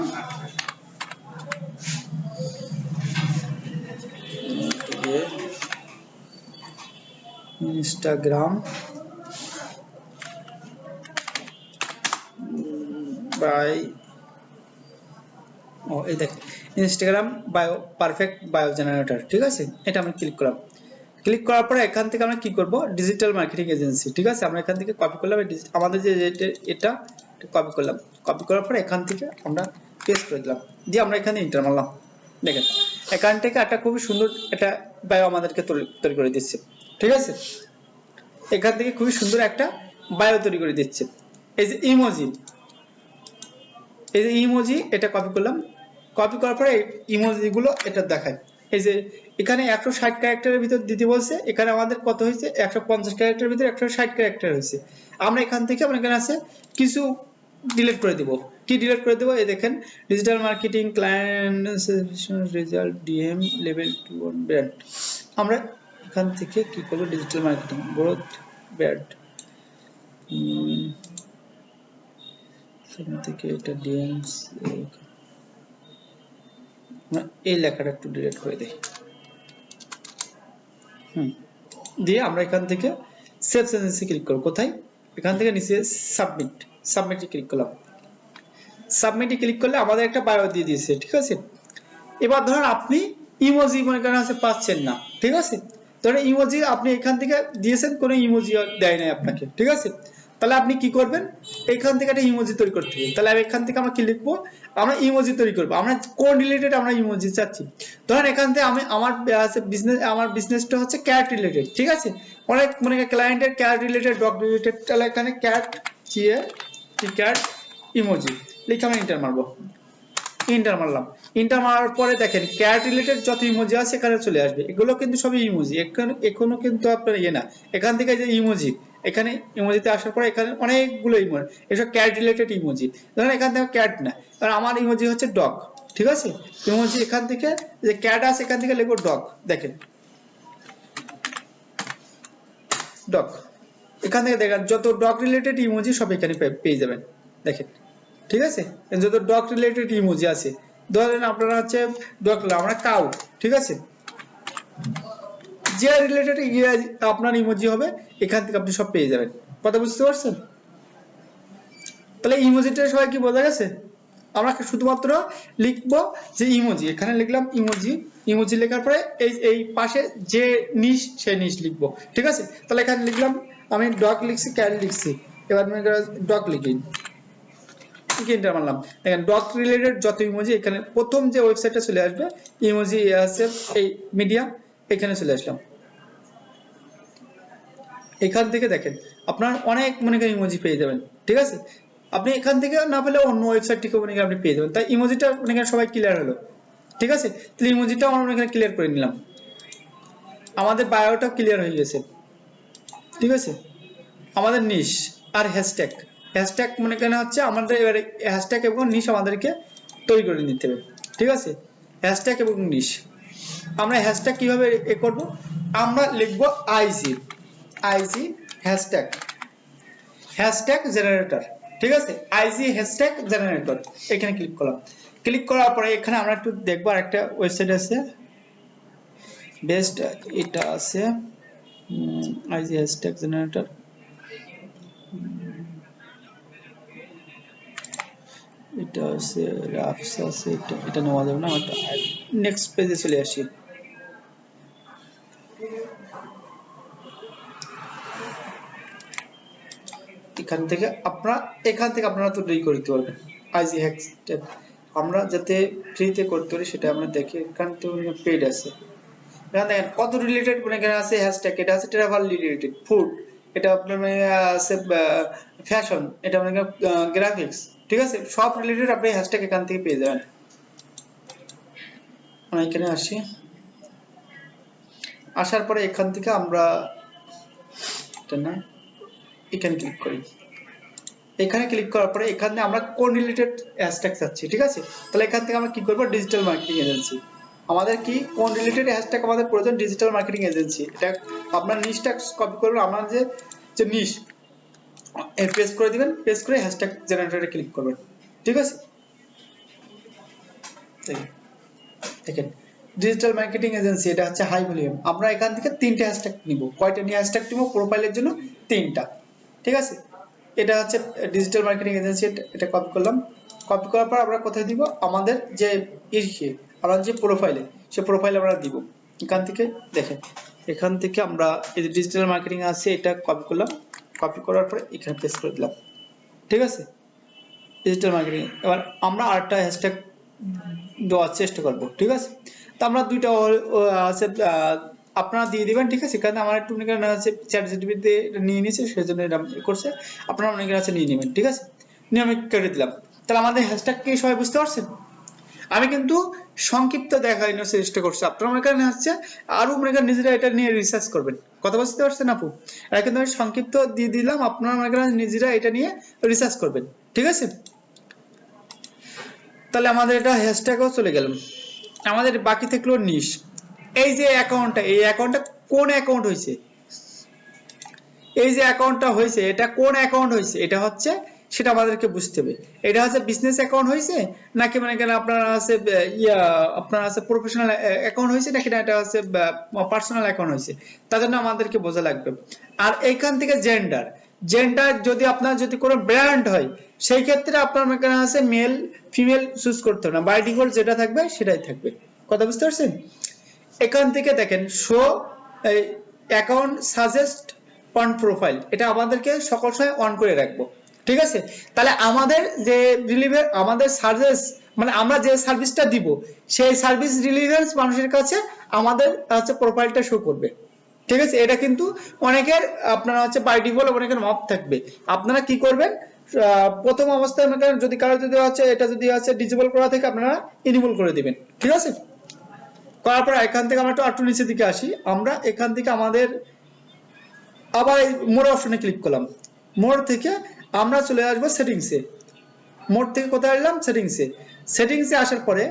বাই এই দেখ Instagram bio perfect bio generator, ঠিক আছে। এটা আমি ক্লিক করলাম। ক্লিক করার পরে এখান থেকে আমরা কি করব, ডিজিটাল মার্কেটিং এজেন্সি, ঠিক আছে। আমরা এখান থেকে কপি করলাম আমাদের যে এটা কপি করলাম। কপি করার পরে এখান থেকে আমরা পেস্ট করে দিলাম, দিয়ে আমরা এখানে এন্টার মারলাম। দেখেন এখান থেকে একটা খুব সুন্দর এটা বায়ো আমাদেরকে তৈরি করে দিচ্ছে, ঠিক আছে। এখান থেকে খুব সুন্দর একটা বায়ো তৈরি করে দিচ্ছে। এই যে ইমোজি, এই যে ইমোজি এটা কপি করলাম। কপি করার পরে ইমোজি গুলো এটা দেখায়। এই যে এখানে 160 ক্যারেক্টারের ভিতর দিতে বলছে, এখানে আমাদের কত হয়েছে 150 ক্যারেক্টারের ভিতরে 160 ক্যারেক্টার হয়েছে। আমরা এখান থেকে আমরা এখানে আছে কিছু ডিলিট করে দিব। কি ডিলিট করে দেব? এই দেখেন digital marketing client result DM level 2 brand. আমরা এখান থেকে কি করব, ডিজিটাল মার্কেটিং গ্রোথ ব্র্যান্ড সেখান থেকে এটা ডিএম এই লেখাটা একটু ডিলিট করে দেই। দিয়ে আমরা এখান থেকে সেভ সেন্টেন্সে ক্লিক করব। কোথায়? এখান থেকে নিচে সাবমিট, সাবমিটে ক্লিক করলাম। সাবমিটে ক্লিক করলে আমাদের একটা বায়ো দিয়ে দিয়েছে, ঠিক আছে। এবার ধরেন আপনি ইমোজি মনে করেন আছে পাচ্ছেন না, ঠিক আছে। ধরেন ইমোজি আপনি এখান থেকে দিয়েছেন, কোনো ইমোজি দেয় নাই আপনাকে, ঠিক আছে। তাহলে আপনি কি করবেন, এখান থেকে একটা ইমোজি তৈরি করতে হবে। তাহলে এখান থেকে আমরা কি লিখবো, আমরা ইমোজি তৈরি করব। আমরা কোন রিলেটেড আমরা ইমোজি চাচ্ছি, ধরেন এখান থেকে আমি আমার বিজনেসটা হচ্ছে ক্যাট রিলেটেড, ঠিক আছে। অনেক মানে ক্লায়েন্টের ক্যাট রিলেটেড ডগ রিলেটেড, তাহলে এখানে ক্যাট চিয়ে ক্যাট ইমোজি লিখে আমরা এন্টার মারবো। এন্টার মারলাম। এন্টার মারার পরে দেখেন ক্যাট রিলেটেড যত ইমোজি আছে এখানে চলে আসবে। এগুলো কিন্তু সবই ইমোজি, এখনো কিন্তু আপনার ইয়ে না। এখান থেকে যে ইমোজি, এখানে ইমোজিতে আসার পরে এখানে অনেকগুলো ইমোজি, এসব ক্যাট রিলেটেড ইমোজি। ধরেন এখান থেকে ক্যাট না, কারণ আমার ইমোজি হচ্ছে ডগ, ঠিক আছে। ইমোজি এখান থেকে যে ক্যাট আছে এখান থেকে লিখবো ডগ, দেখেন ডগ। এখান থেকে দেখেন যত ডগ রিলেটেড ইমোজি সব এখানে পেয়ে যাবেন, দেখেন, ঠিক আছে। যত ডগ রিলেটেড ইমোজি আছে, ধরেন আপনারা হচ্ছে ডগ, আমরা কাউ, ঠিক আছে। যে রিলেটেড আপনার ইমোজি হবে এখান থেকে আপনি সব পেয়ে যাবেন। কথা বুঝতে পারছেন? তাহলে ইমোজিটা সবাই কি বোঝা গেছে? আমরা শুধুমাত্র লিখবো যে ইমোজি, এখানে লিখলাম ইমোজি। ইমোজি লেখার পরে এই পাশে যে নিশ সেই নিশ লিখবো, ঠিক আছে। তাহলে এখানে লিখলাম আমি ডগ লিখছি, ক্যাট লিখছি, এবার আমি ডগ লিখি, এন্টার মারলাম। দেখেন ডগ রিলেটেড যত ইমোজি এখানে প্রথম যে ওয়েবসাইটটা চলে আসবে ইমোজি আছে এই মিডিয়া, এখানে চলে আসলাম। এখান থেকে দেখেন আপনার অনেক মনে করেন ইমোজি পেয়ে যাবেন, ঠিক আছে। আপনি এখান থেকে না পেলে অন্য ওয়েবসাইট থেকে মনে করেন আপনি পেয়ে যাবেন। তাই ইমোজিটা মনে করেন সবাই ক্লিয়ার হলো, ঠিক আছে। তাহলে ইমোজিটা আমরা মনে করেন ক্লিয়ার করে নিলাম, আমাদের বায়োটাও ক্লিয়ার হয়ে গেছে, ঠিক আছে। আমাদের নিশ আর হ্যাশট্যাগ, হ্যাশট্যাগ মনে করেন হচ্ছে আমাদের এবারে হ্যাশট্যাগ এবং নিশ আমাদেরকে তৈরি করে নিতে হবে, ঠিক আছে। হ্যাশট্যাগ এবং নিশ আমরা হ্যাশট্যাগ কিভাবে এ করব, আমরা লিখব IG, IG hashtag, hashtag generator, ঠিক আছে। আইজি হ্যাশট্যাগ জেনারেটর, এখানে ক্লিক করলাম। ক্লিক করার পরে এখানে আমরা একটু দেখবো একটা ওয়েবসাইট আছে বেস্ট, এটা আছে আইজি হ্যাশট্যাগ জেনারেটর, এটা আছে রাফস আছে, এটা নেওয়া যাবে না। নেক্সট পেজে চলে আসি। এখান থেকে আপনারা তৈরি করতে পারবেন আইজি হ্যাশট্যাগ। আমরা যাতে ফ্রিতে করতে পারি সেটা আমরা দেখি। এখান থেকে পেড আছে, এখানে দেখেন কত রিলেটেড মানে এখানে আছে হ্যাশট্যাগ, এটা আছে ট্রাভেল রিলেটেড, ফুড, এটা আপনার মানে আছে ফ্যাশন, এটা মানে গ্রাফিক্স, ঠিক আছে। সব রিলেটেড আপনি হ্যাশট্যাগ এখান থেকে পেয়ে যাবেন। আমরা এখানে আসি, আসার পরে এখান থেকে আমরা এটা না এখানে ক্লিক করি। এখানে ক্লিক করার পরে এখানে আমরা কোন রিলেটেড হ্যাশট্যাগ চাচ্ছি, ঠিক আছে। তাহলে এখান থেকে আমরা কি করব, ডিজিটাল মার্কেটিং এজেন্সি। আমাদের কি কোন রিলেটেড হ্যাশট্যাগ আমাদের প্রয়োজন, ডিজিটাল মার্কেটিং এজেন্সি। এটা আপনার নিশটা কপি করবেন, আমরা যে নিশ এর পেস্ট করে দিবেন, পেস্ট করে হ্যাশট্যাগ জেনারেটরে ক্লিক করবেন, ঠিক আছে। দেখেন ডিজিটাল মার্কেটিং এজেন্সি, এটা হচ্ছে হাই ভলিউম। আমরা এখান থেকে 3টে হ্যাশট্যাগ নিব। কয়টা নিয়ে হ্যাশট্যাগ নিব প্রোফাইলের জন্য? 3টা, ঠিক আছে। এটা হচ্ছে ডিজিটাল মার্কেটিং এজেন্সি, এটা কপি করলাম। কপি করার পর আমরা কোথায় দিব, আমাদের যে ইসে আমরা যে প্রোফাইলে, সে প্রোফাইলে আমরা দিব। এখান থেকে দেখেন, এখান থেকে আমরা এই যে ডিজিটাল মার্কেটিং আছে এটা কপি করলাম। কপি করার পরে এখানে পেস্ট করে দিলাম, ঠিক আছে। Digital marketing. এবার আমরা আরেকটা হ্যাশট্যাগ দেওয়ার চেষ্টা করব, ঠিক আছে। তো আমরা দুইটা আছে, আপনারা দিয়ে দিবেন, ঠিক আছে। কারণ আমার একটু মনে করেন আছে চ্যাট জিপিটিতে নিয়ে নিয়েছে, সেজন্য এটা করছে। আপনারা অনেকে আছে নিয়ে নেবেন, ঠিক আছে। নিয়ে আমি কেটে দিলাম। তাহলে আমাদের হ্যাশট্যাগ কি সবাই বুঝতে পারছেন? আমি কিন্তু সংক্ষিপ্ত দেখানোর চেষ্টা করছি, আপনারা মনে করেন হচ্ছে আরো মনে করেন নিজেরা এটা নিয়ে রিসার্চ করবেন। কথা বুঝতে পারছেন আপু? এটা কিন্তু আমি সংক্ষিপ্ত দিয়ে দিলাম, আপনারা মনে করেন নিজেরা এটা নিয়ে রিসার্চ করবেন, ঠিক আছে। তাহলে আমাদের এটা হ্যাশট্যাগও চলে গেল। আমাদের বাকি থাকলো নিশ। এই যে অ্যাকাউন্টটা, এই অ্যাকাউন্টটা কোন অ্যাকাউন্ট হয়েছে, এই যে অ্যাকাউন্টটা হয়েছে এটা কোন অ্যাকাউন্ট হয়েছে, এটা হচ্ছে সেটা আমাদেরকে বুঝতে হবে। এটা হচ্ছে বিজনেস অ্যাকাউন্ট হয়েছে নাকি মানে কেন আপনার আছে আপনার আছে প্রফেশনাল অ্যাকাউন্ট হয়েছে নাকি না এটা হচ্ছে পার্সোনাল অ্যাকাউন্ট হয়েছে, তার জন্য আমাদেরকে বোঝা লাগবে। আর এইখান থেকে জেন্ডার, জেন্ডার যদি আপনার যদি কোনো ব্র্যান্ড হয় সেই ক্ষেত্রে আপনার এখানে আছে মেল ফিমেল চুজ করতে হবে না, বাই ডিফল্ট যেটা থাকবে সেটাই থাকবে। কথা বুঝতে পারছেন? এখান থেকে দেখেন show account suggest on profile, এটা আমাদেরকে সকল সময় অন করে রাখবো, ঠিক আছে। তাহলে আমাদের যে আমাদের সার্ভিস মানে আমরা যে সার্ভিসটা দিব সেই সার্ভিস রিলিভেন্স মানুষের কাছে আমাদের হচ্ছে প্রোফাইলটা শো করবে, ঠিক আছে। এটা কিন্তু অনেকের আপনারা হচ্ছে বাই ডিফল্ট অনেকের অফ থাকবে। আপনারা কি করবেন, প্রথম অবস্থায় যদি কারো যদি হচ্ছে এটা যদি হচ্ছে ডিসেবল করা থাকে আপনারা ইনেবল করে দিবেন, ঠিক আছে। করার পর এখান থেকে আমরা একটু নিচের দিকে আসি। আমরা এখান থেকে আমাদের আবার এই মোর অপশনে ক্লিক করলাম। মোর থেকে আমরা চলে আসবো সেটিংসে। মোর থেকে কোথায় আসলাম, সেটিংসে। সেটিংসে আসার পরে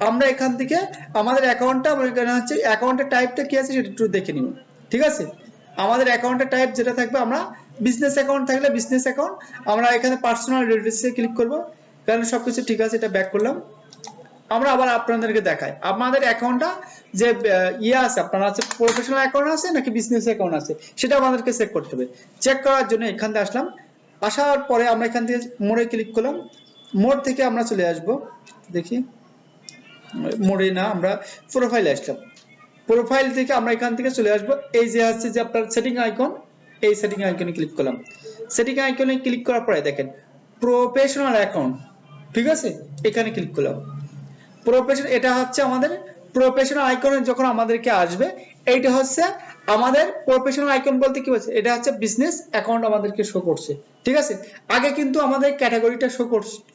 আমরা এখান থেকে আমাদের অ্যাকাউন্টটা এখানে হচ্ছে অ্যাকাউন্টের টাইপটা কি আছে সেটা একটু দেখে নিব, ঠিক আছে। আমাদের অ্যাকাউন্টের টাইপ যেটা থাকবে, আমরা বিজনেস অ্যাকাউন্ট থাকলে বিজনেস অ্যাকাউন্ট, আমরা এখানে পার্সোনাল ডিটেইলসে ক্লিক করব। কারণ সবকিছু ঠিক আছে, এটা ব্যাক করলাম। আমরা আবার আপনাদেরকে দেখাই আমাদের অ্যাকাউন্টটা যে আছে আপনার আছে প্রফেশনাল অ্যাকাউন্ট আছে নাকি বিজনেস অ্যাকাউন্ট আছে সেটা আমাদেরকে চেক করতে হবে। চেক করার জন্য এখান থেকে আসলাম। আসার পরে আমরা এখান থেকে মোড়ে ক্লিক করলাম। মোড় থেকে আমরা চলে আসব, দেখি মোড়ে না, আমরা প্রোফাইলে আসলাম। প্রোফাইল থেকে আমরা এখান থেকে চলে আসব এই যে আছে যে আপনার সেটিং আইকন, এই সেটিং আইকনে ক্লিক করলাম। সেটিং আইকনে ক্লিক করার পরে দেখেন প্রফেশনাল অ্যাকাউন্ট, ঠিক আছে, এখানে ক্লিক করলাম। প্রফেশনাল, এটা হচ্ছে আমাদের প্রফেশনাল আইকন যখন আমাদেরকে আসবে, এইটা হচ্ছে আমাদের প্রফেশনাল আইকন বলতে কি হচ্ছে, এটা হচ্ছে বিজনেস অ্যাকাউন্ট আমাদেরকে শো করছে, ঠিক আছে। আগে কিন্তু আমাদের ক্যাটাগরিটা শো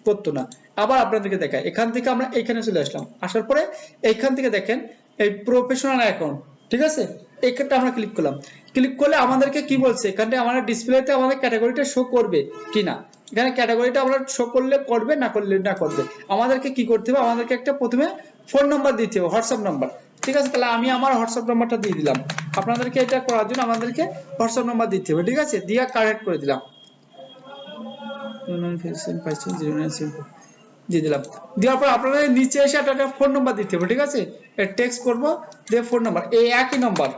করতো না। আবার আপনাদেরকে দেখায়, এখান থেকে আমরা এখানে চলে আসলাম। আসার পরে এইখান থেকে দেখেন এই প্রফেশনাল অ্যাকাউন্ট, ঠিক আছে, এইখানটা আমরা ক্লিক করলাম। ক্লিক করলে আমাদেরকে কি বলছে, এখানে আমাদের ডিসপ্লেতে আমাদের ক্যাটাগরিটা শো করবে কিনা। এখানে ক্যাটাগরিটা আমরা শো করলে করবে, না করলে না করবে। আমাদেরকে কি করতে হবে, আমাদেরকে একটা প্রথমে ফোন নাম্বার দিতে হবে, হোয়াটসঅ্যাপ নাম্বার, ঠিক আছে। তাহলে আমি আমার হোয়াটসঅ্যাপ নাম্বারটা দিয়ে দিলাম। আপনাদেরকে এটা করার জন্য আমাদেরকে হোয়াটসঅ্যাপ নাম্বার দিতে হবে, ঠিক আছে। দিয়ে কানেক্ট করে দিলাম, দিয়ে দিলাম। দেওয়ার পর আপনাদের নিচে এসে একটা ফোন নাম্বার দিতে হবে, ঠিক আছে। টেক্সট করবো, দিয়ে ফোন নাম্বার, এই একই নাম্বার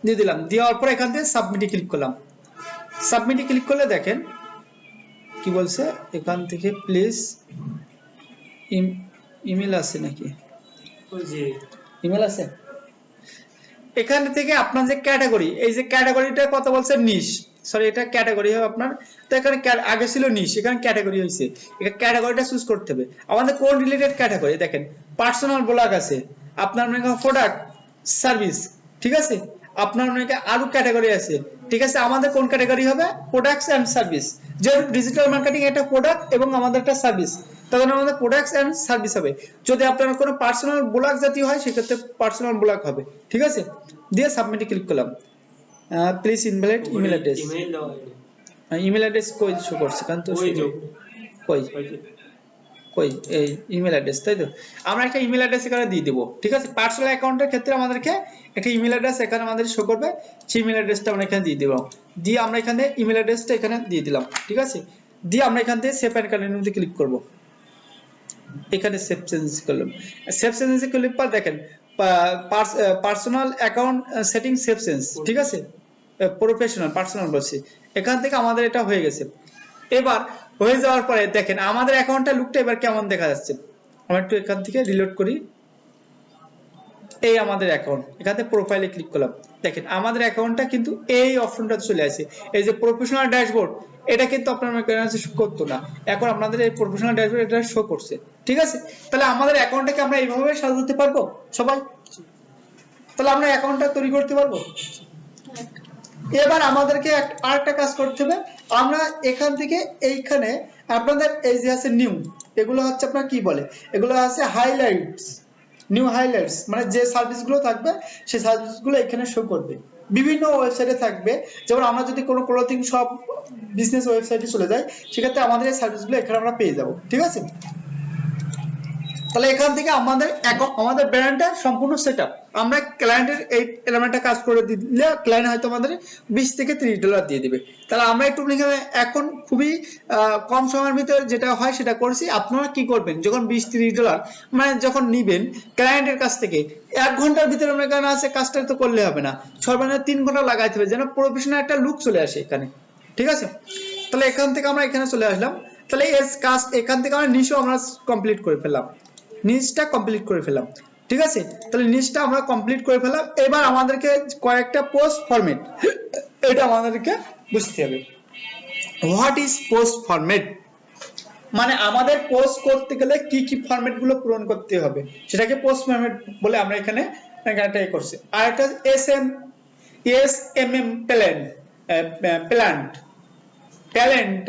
দিয়ে দিলাম। দেওয়ার পর এখান থেকে সাবমিটে ক্লিক করলাম। সাবমিটে ক্লিক করলে দেখেন কি বলছে, এখান থেকে প্লিজ ইমেল আছে নাকি, ইমেল আছে। এখান থেকে আপনার যে ক্যাটাগরি, এই যে ক্যাটাগরিটা কত বলছে, নিশ, সরি এটা ক্যাটাগরি হবে আপনার। তো এখানে আগে ছিল নিশ, এখানে ক্যাটাগরি হয়েছে। এখানে ক্যাটাগরিটা চুজ করতে হবে। আমাদের কোন রিলেটেড ক্যাটাগরি, দেখেন পার্সোনাল ব্লগ আছে, আপনার প্রোডাক্ট সার্ভিস, ঠিক আছে, আপনার আরো ক্যাটাগরি আছে, ঠিক আছে। আমাদের কোন ক্যাটাগরি হবে, প্রোডাক্টস এন্ড সার্ভিস। যেহেতু ডিজিটাল মার্কেটিং একটা প্রোডাক্ট এবং আমাদের একটা সার্ভিস, তার জন্য আমাদের প্রোডাক্টস এন্ড সার্ভিস হবে। যদি আপনার কোনো পার্সোনাল ব্লগ জাতীয় হয় সেক্ষেত্রে পার্সোনাল ব্লগ হবে, ঠিক আছে। দিয়ে সাবমিটে ক্লিক করলাম। Please invalid email address, email address কই শো করছে কারণ তো কই কই এই ইমেল অ্যাড্রেস, তাই তো? আমরা একটা ইমেল অ্যাড্রেস এখানে দিয়ে দেব, ঠিক আছে? পার্সোনাল অ্যাকাউন্টের ক্ষেত্রে আমাদেরকে একটা ইমেল অ্যাড্রেস এখানে আমাদের শো করবে, সেই ইমেল অ্যাড্রেসটা আমরা এখানে দিয়ে দেব। দিয়ে আমরা এখানে ইমেল অ্যাড্রেসটা এখানে দিয়ে দিলাম, ঠিক আছে? দিয়ে আমরা এখান থেকে সেভ অ্যান্ড কন্টিনিউতে ক্লিক করব। এখানে সেভ চেঞ্জ করলাম, সেভ চেঞ্জে ক্লিক পর দেখেন personal account setting save change, ঠিক আছে? প্রফেশনাল পার্সোনাল বলছি, এখান থেকে আমাদের এটা হয়ে গেছে। এবার হয়ে যাওয়ার পরে দেখেন আমাদের অ্যাকাউন্টটা লুকটা এবার কেমন দেখা যাচ্ছে। আমরা একটু এখান থেকে রিলোড করি, এই আমাদের অ্যাকাউন্ট, এখান থেকে প্রোফাইলে ক্লিক করলাম, দেখেন আমাদের অ্যাকাউন্টটা কিন্তু এই অপশনটা চলে আসে, এই যে প্রফেশনাল ড্যাশবোর্ড, এটা কিন্তু আপনার কাছে শো করতো না, এখন আপনাদের এই প্রফেশনাল ড্যাশবোর্ড এটা শো করছে, ঠিক আছে? তাহলে আমাদের অ্যাকাউন্টটাকে আমরা এইভাবে সাজাতে পারবো সবাই? তাহলে আমরা অ্যাকাউন্টটা তৈরি করতে পারবো। এবার আমাদেরকে আরেকটা কাজ করতে হবে, আমরা এখান থেকে এইখানে আপনাদের এই যে আছে নিউ, এগুলো হচ্ছে আপনার কি বলে, এগুলো আছে হাইলাইটস, নিউ হাইলাইটস, মানে যে সার্ভিসগুলো থাকবে সেই সার্ভিসগুলো এখানে শো করবে, বিভিন্ন ওয়েবসাইটে থাকবে। যেমন আমরা যদি কোনো ক্লোথিং শপ বিজনেস ওয়েবসাইটে চলে যাই, সেক্ষেত্রে আমাদের এই সার্ভিসগুলো এখানে আমরা পেয়ে যাব, ঠিক আছে? তাহলে এখান থেকে আমাদের ব্র্যান্ডটা সম্পূর্ণ সেটআপ, আমরা ক্লায়েন্টের এই এলিমেন্টটা কাজ করে দিলে ক্লায়েন্ট হয়তো আমাদের 20 থেকে $30 দিয়ে দিবে। তাহলে আমরা একটু এখন খুবই কম সময়ের ভিতরে যেটা হয় সেটা করছি। আপনারা কি করবেন, যখন $20-30 মানে যখন নিবেন ক্লায়েন্টের কাছ থেকে, 1 ঘন্টার ভিতরে আমরা এখানে আছে কাজটা তো করলে হবে না, সর্বনিম্ন 3 ঘন্টা লাগাইতে হবে, যেন প্রফেশনাল একটা লুক চলে আসে এখানে, ঠিক আছে? তাহলে এখান থেকে আমরা এখানে চলে আসলাম, তাহলে এই কাজ এখান থেকে আমরা নিচও আমরা কমপ্লিট করে ফেললাম, নিচটা কমপ্লিট করে ফেললাম, ঠিক আছে? তাহলে নিচটা আমরা কমপ্লিট করে ফেললাম। এবার আমাদেরকে কয়েকটা পোস্ট ফরম্যাট, এটা আমাদেরকে বুঝতে হবে। হোয়াট ইজ পোস্ট ফরম্যাট, মানে আমাদের পোস্ট করতে গেলে কি কি ফরম্যাট গুলো পূরণ করতে হবে, সেটাকে পোস্ট ফরম্যাট বলে আমরা এখানে এটাই করছি। আর একটা এসএমএম প্ল্যান্ট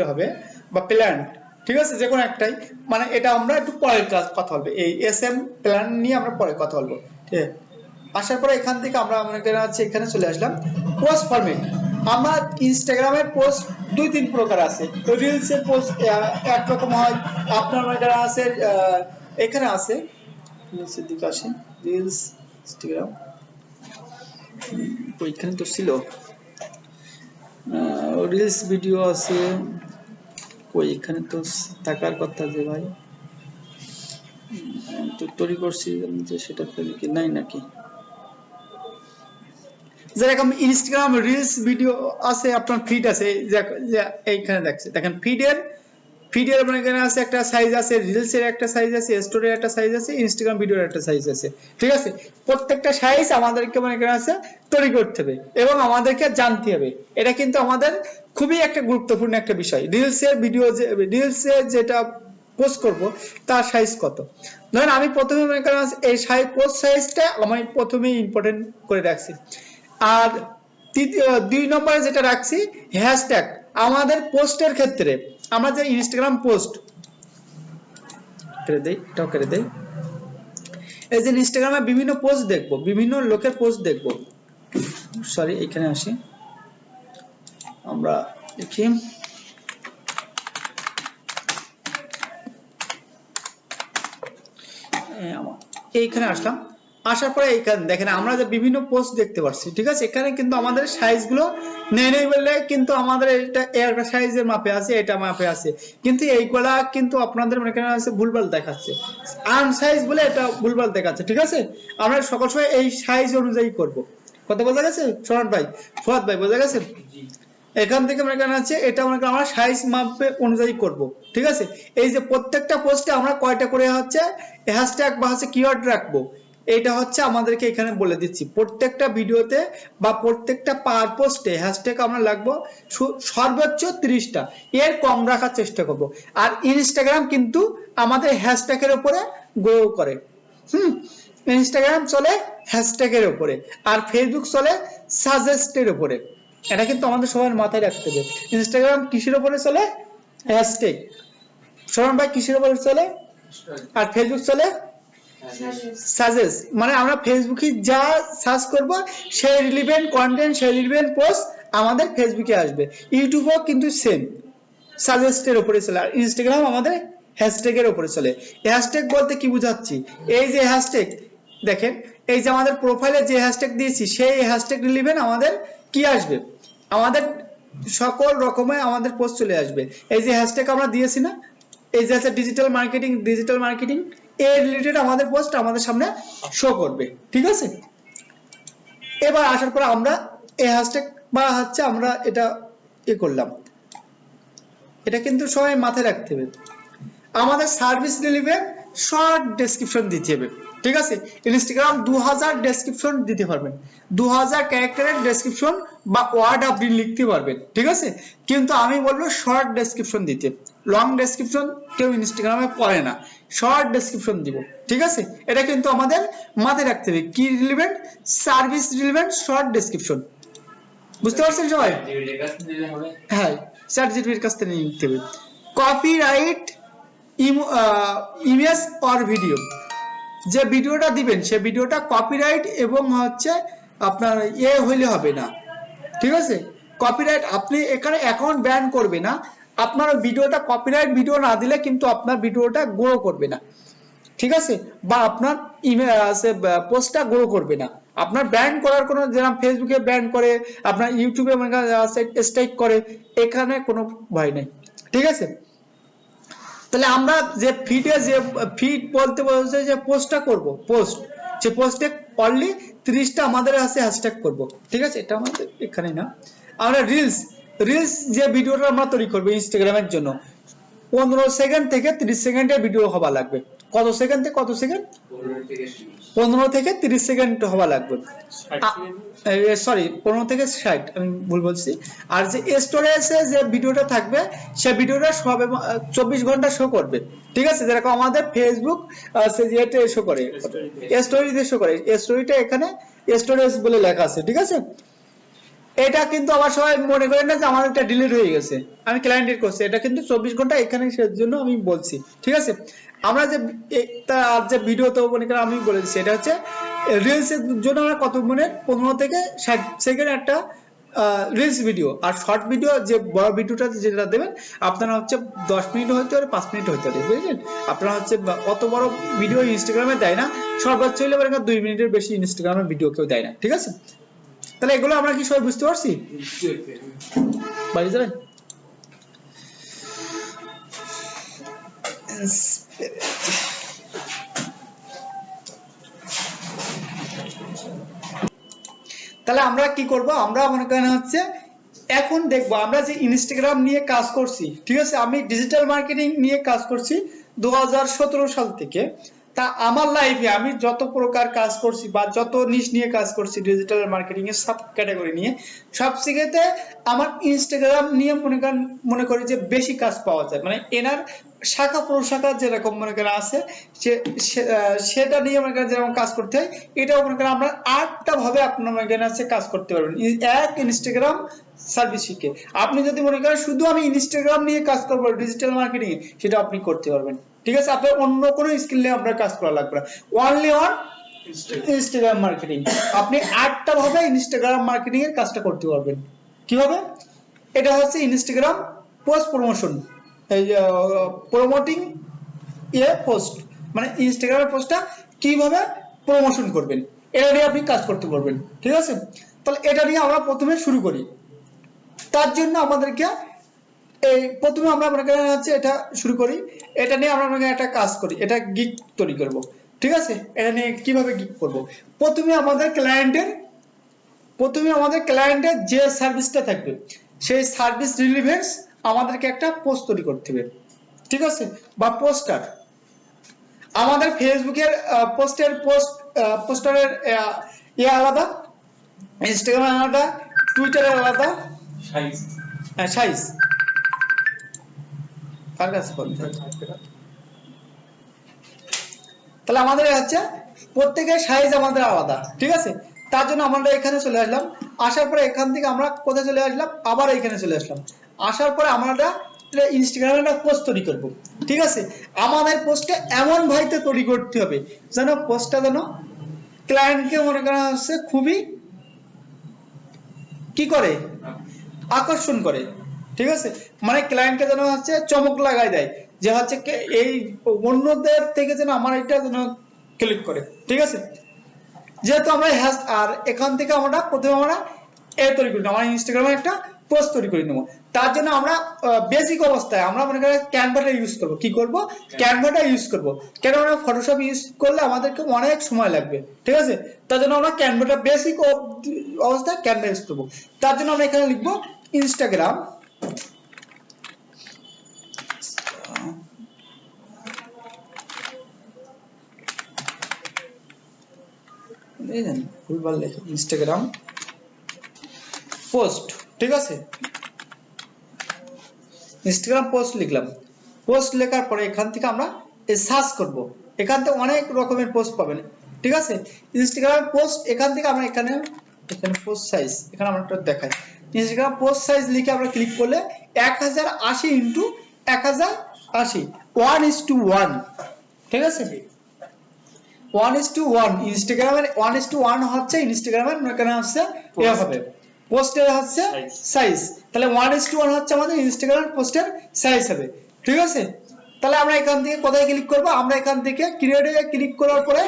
হবে বা প্ল্যান্ট, ঠিক আছে? যে কোনো একটাই, মানে এটা আমরা একটু পরে কথা বলবো, এই এসএম প্ল্যান নিয়ে আমরা পরে কথা বলবো, ঠিক আছে? আসার পরে এখান থেকে আমরা এখানে চলে আসলাম পোস্ট ফরম্যাট। আমরা ইনস্টাগ্রামের পোস্ট 2-3 প্রকার আছে, রিলস এর পোস্ট একরকম হয়, আপনার আছে এখানে আছে নিচের দিকে আসে রিলস, ইনস্টাগ্রাম ওইখানে তো ছিল রিলস ভিডিও আছে, কই এখানে তো থাকার কথা যে ভাই তো তৈরি করছি যে সেটা কি নাই নাকি, যেরকম ইনস্টাগ্রাম রিলস ভিডিও আছে, আপনার ফিড আছে, এইখানে দেখেন ফিডের মানে এখানে আছে একটা সাইজ আছে, রিলস এর একটা সাইজ আছে, স্টোরির একটা সাইজ আছে, ইনস্টাগ্রাম ভিডিওর একটা সাইজ আছে, ঠিক আছে? প্রত্যেকটা সাইজ আমাদেরকে মানে এখানে আছে তৈরি করতে হবে এবং আমাদেরকে জানতে হবে। এটা কিন্তু আমাদের খুবই একটা গুরুত্বপূর্ণ একটা বিষয়। রিলস এর ভিডিও রিলস এর যেটা পোস্ট করব তার সাইজ কত, ধরেন আমি প্রথমে মনে করেন এই পোস্ট সাইজটা আমি প্রথমেই ইম্পর্টেন্ট করে রাখছি। আর 2 নম্বরে যেটা রাখছি হ্যাশট্যাগ, আমাদের পোস্টের ক্ষেত্রে আমরা যে ইনস্টাগ্রাম পোস্ট করে দেই, এটাও করে দেই, এই যে ইনস্টাগ্রামে বিভিন্ন পোস্ট দেখবো, বিভিন্ন লোকের পোস্ট দেখবো, সরি এখানে আসি, আমরা দেখি এইখানে আসলাম, আসার পরে এইখানে দেখেন আমরা যে বিভিন্ন পোস্ট দেখতে পাচ্ছি, ঠিক আছে? এখানে কিন্তু আমাদের সাইজ গুলো নেই বললে কিন্তু আমাদের এটা একটা সাইজের মাপে আছে, এটা মাপে আছে, কিন্তু এইগুলা কিন্তু আপনাদের এখানে আছে ভুলভাল দেখাচ্ছে, আনসাইজ বলে এটা ভুলভাল দেখাচ্ছে, ঠিক আছে? আমরা সকল সময় এই সাইজ অনুযায়ী করব। কথা বোঝা গেছে সোনার ভাই, ফুয়াদ ভাই, বোঝা গেছে? এখান থেকে এখানে আছে এটা আমরা সাইজ মাপে অনুযায়ী করব, ঠিক আছে? এই যে প্রত্যেকটা পোস্টে আমরা কয়টা করে হচ্ছে হ্যাশট্যাগ বা হচ্ছে কিওয়ার্ড রাখবো, এটা হচ্ছে আমাদেরকে এখানে বলে দিচ্ছি। প্রত্যেকটা ভিডিওতে বা প্রত্যেকটা পার পোস্টে হ্যাশট্যাগ আমরা লাগবো সর্বোচ্চ 30টা, এর কম রাখার চেষ্টা করব। আর ইনস্টাগ্রাম কিন্তু আমাদের হ্যাশট্যাগের উপরে গ্রো করে, ইনস্টাগ্রাম চলে হ্যাশট্যাগের উপরে, আর ফেসবুক চলে সাজেস্টের উপরে। এটা কিন্তু আমাদের সবার মাথায় রাখতে হবে। ইনস্টাগ্রাম কিসের উপরে চলে? হ্যাশট্যাগ। শরণ ভাই কিসের উপরে চলে? আর ফেসবুক চলে সাজেস্ট, মানে আমরা ফেসবুকে যা সার্চ করব সেই রিলেভেন্ট কন্টেন্ট, সেই রিলেভেন্ট পোস্ট আমাদের ফেসবুকে আসবে। ইউটিউবও কিন্তু সেম সাজেস্টের উপরে চলে, আর ইনস্টাগ্রাম আমাদের হ্যাশট্যাগের উপরে চলে। হ্যাশট্যাগ বলতে কি বুঝাচ্ছি, এই যে হ্যাশট্যাগ দেখেন, এই যে আমাদের প্রোফাইলে যে হ্যাশট্যাগ দিয়েছি সেই হ্যাশট্যাগ রিলেভেন্ট আমাদের কি আসবে, আমাদের সকল রকমের আমাদের পোস্ট চলে আসবে। এই যে হ্যাশট্যাগ আমরা দিয়েছি না, এই যে আছে ডিজিটাল মার্কেটিং এর রিলেটেড আমাদের পোস্ট আমাদের সামনে শো করবে, ঠিক আছে। এবার আসার পর আমরা এই হ্যাশট্যাগ বা হচ্ছে আমরা এটা করলাম, এটা কিন্তু সবাই মাথায় রাখতে হবে। আমাদের সার্ভিস রিলেভেন্ট শর্ট ডেসক্রিপশন দিতে হবে, ঠিক আছে। ইনস্টাগ্রাম 2000 ডেসক্রিপশন দিতে পারবেন, 2000 ক্যারেক্টারের ডেসক্রিপশন বা ওয়ার্ড আপনি লিখতে পারবেন, ঠিক আছে। কিন্তু আমি বলবো শর্ট ডেসক্রিপশন দিতে, লং ডেসক্রিপশন কেউ ইনস্টাগ্রামে পড়ে না, শর্ট ডেসক্রিপশন দিব, ঠিক আছে। এটা কিন্তু আমাদের মাথায় রাখতে হবে, কি relevant, service relevant short description. বুঝতে পারছেন সবাই? হ্যাঁ, চ্যাট জিপিটির কাছ থেকে নিতে হবে। কপিরাইট ইমেজ অর ভিডিও, যে ভিডিওটা দিবেন সে ভিডিওটা কপিরাইট এবং হচ্ছে আপনার হইলে হবে না, ঠিক আছে। কপিরাইট আপনি এখানে অ্যাকাউন্ট ব্যান করবে না, আপনার ভিডিওটা কপিরাইট ভিডিও না দিলে কিন্তু আপনার ভিডিওটা গ্রো করবে না, ঠিক আছে, বা আপনার পোস্টটা গ্রো করবে না। আপনার ব্যান করার কোনো, যেরকম ফেসবুকে ব্যান করে, আপনার ইউটিউবে স্ট্রাইক করে, এখানে কোনো ভয় নেই, ঠিক আছে। তাহলে আমরা যে ফিড বলতে বলছে যে পোস্টটা করব, পোস্ট, যে পোস্টে অনলি 30টা আমাদের আছে হ্যাশট্যাগ করব, ঠিক আছে। এটা আমাদের এখানে না। আমরা রিলস যে ভিডিওটা আমরা তৈরি করব ইনস্টাগ্রামের জন্য, 15 সেকেন্ড থেকে 30 সেকেন্ডের ভিডিও হওয়া লাগবে। কত সেকেন্ড থেকে কত সেকেন্ড? 15 থেকে 30 সেকেন্ড হওয়া লাগবে, সরি 15 থেকে 60, আমি ভুল বলছি। আর যে স্টোরেজে যে ভিডিওটা থাকবে সেই ভিডিওটা সবে 24 ঘন্টা শো করবে, ঠিক আছে। যেরকম আমাদের ফেসবুক যেটা শো করে, স্টোরিতে শো করে, স্টোরিটা এখানে স্টোরেজ বলে লেখা আছে, ঠিক আছে। এটা কিন্তু আবার সবাই মনে করেন না যে আমার এটা ডিলিট হয়ে গেছে, আমি ক্লায়েন্টের করছি, এটা কিন্তু 24 ঘন্টা এখানে, সেজন্য আমি বলছি, ঠিক আছে। আমরা যে যে ভিডিও তো মনে করেন আমি বলে দিচ্ছি, এটা হচ্ছে রিলস এর জন্য আমরা কত মিনিট, 15 থেকে 60 সেকেন্ড একটা রিলস ভিডিও। আর শর্ট ভিডিও যে বড় ভিডিওটা যেটা দেবেন আপনারা হচ্ছে 10 মিনিট হতে পারে, 5 মিনিট হতে পারে, বুঝলেন। আপনারা হচ্ছে অত বড় ভিডিও ইনস্টাগ্রামে দেয় না, সর্বোচ্চ হলে 2 মিনিটের বেশি ইনস্টাগ্রামে ভিডিও কেউ দেয় না, ঠিক আছে। তাহলে এগুলো আমরা কি সবাই বুঝতে পারছি? বাড়ি যাবেন? তাহলে আমরা কি করব, আমরা মনে করেন হচ্ছে এখন দেখবো আমরা যে ইনস্টাগ্রাম নিয়ে কাজ করছি, ঠিক আছে। আমি ডিজিটাল মার্কেটিং নিয়ে কাজ করছি 2017 সাল থেকে। তা আমার লাইফে আমি যত প্রকার কাজ করছি বা যত নিশ নিয়ে কাজ করছি ডিজিটাল মার্কেটিং এর সব ক্যাটাগরি নিয়ে, সব জায়গাতে আমার ইনস্টাগ্রাম নিয়ে মনে করি যে বেশি কাজ পাওয়া যায়। মানে এনার শাখা প্রশাখা যেরকম মনে করেন আছে, সেটা নিয়ে মনে করেন যেরকম কাজ করতে হয়, এটাও মনে করেন আমরা 8টা ভাবে আপনার মনে করেন আছে কাজ করতে পারবেন এক ইনস্টাগ্রাম সার্ভিস শিখে। আপনি যদি মনে করেন শুধু আমি ইনস্টাগ্রাম নিয়ে কাজ করবো ডিজিটাল মার্কেটিং, সেটা আপনি করতে পারবেন, ঠিক আছে। আপনার অন্য কোনো স্কিল নিয়ে আপনার কাজ করা লাগবে না, অনলি অন ইনস্টাগ্রাম মার্কেটিং। আপনি 8টা ভাবে ইনস্টাগ্রাম মার্কেটিং এর কাজটা করতে পারবেন। কিভাবে? এটা হচ্ছে ইনস্টাগ্রাম পোস্ট প্রমোশন, এই প্রমোটিং পোস্ট, মানে ইনস্টাগ্রামের পোস্টটা কিভাবে প্রমোশন করবেন, এটা নিয়ে আপনি কাজ করতে পারবেন, ঠিক আছে। তাহলে এটা নিয়ে আমরা প্রথমে শুরু করি। তার জন্য আমাদেরকে এই প্রথমে আমরা মনে করেন হচ্ছে এটা শুরু করি, এটা নিয়ে আমরা মনে করেন একটা কাজ করি, এটা গিগ তৈরি করব, ঠিক আছে। এটা নিয়ে কিভাবে গিগ করব, প্রথমে আমাদের ক্লায়েন্টের যে সার্ভিসটা থাকবে সেই সার্ভিস রিলেভেন্স আমাদেরকে একটা পোস্ট তৈরি করতে হবে, ঠিক আছে, বা পোস্টার। আমাদের ফেসবুকের পোস্টারের আলাদা, ইনস্টাগ্রামের আলাদা, টুইটারের আলাদা সাইজ। তাহলে আমাদের হচ্ছে প্রত্যেকের সাইজ আমাদের আলাদা, ঠিক আছে। তার জন্য আমরা এখানে চলে আসলাম, আসার পরে এখান থেকে আমরা কোথায় চলে আসলাম, আবার এখানে চলে আসলাম। আসার পরে আমরা ইনস্টাগ্রামে একটা পোস্ট তৈরি করব, ঠিক আছে। আমাদের পোস্টটা এমন ভাইতে তৈরি করতে হবে যেন পোস্টটা যেন ক্লায়েন্টকে মনে করা হচ্ছে খুবই কি করে আকর্ষণ করে, ঠিক আছে, মানে ক্লায়েন্টকে যেন হচ্ছে চমক লাগাই দেয় যে হচ্ছে এই অন্যদের থেকে যেন আমার এটা যেন ক্লিক করে, ঠিক আছে। যেহেতু আমরা আর এখান থেকে আমরা প্রথমে আমরা তৈরি করি, আমরা ইনস্টাগ্রামে একটা পোস্ট তৈরি করে নেবো। তার জন্য আমরা বেসিক অবস্থায় আমরা মনে করি ক্যানভাটা ইউজ করব। কি করব? ক্যানভাটা ইউজ করব। কেন? আমরা ফটোশপ ইউজ করলে আমাদেরকে অনেক সময় লাগবে, ঠিক আছে। তার জন্য আমরা ক্যানভাটা বেসিক অবস্থায় ক্যানভা ইউজ করব। তার জন্য আমরা এখানে লিখবো ইনস্টাগ্রাম ভুলভাল লেখা, ইনস্টাগ্রাম পোস্ট, ঠিক আছে। ইনস্টাগ্রাম পোস্ট লিখলাম। পোস্ট লেখার পরে এখান থেকে আমরা সার্চ করব। এখান থেকে অনেক রকমের পোস্ট পাবেন, ঠিক আছে। ইনস্টাগ্রাম পোস্ট এখান থেকে আমরা এখানে পোস্ট সাইজ এখানে আমরা একটা দেখাই। ইনস্টাগ্রাম পোস্ট সাইজ লিখে আমরা ক্লিক করলে 1080 ইনটু 1080 1:1, ঠিক আছে। 1:1 ইনস্টাগ্রামের 1:1 হচ্ছে ইনস্টাগ্রামের এখানে হচ্ছে এ হবে পোস্টের হচ্ছে সাইজ। তাহলে 1:1 হচ্ছে আমাদের ইনস্টাগ্রাম পোস্টের সাইজ হবে, ঠিক আছে। তাহলে আমরা এখান থেকে কোথায় ক্লিক করব? আমরা এখান থেকে ক্রিয়েটে ক্লিক করার পরে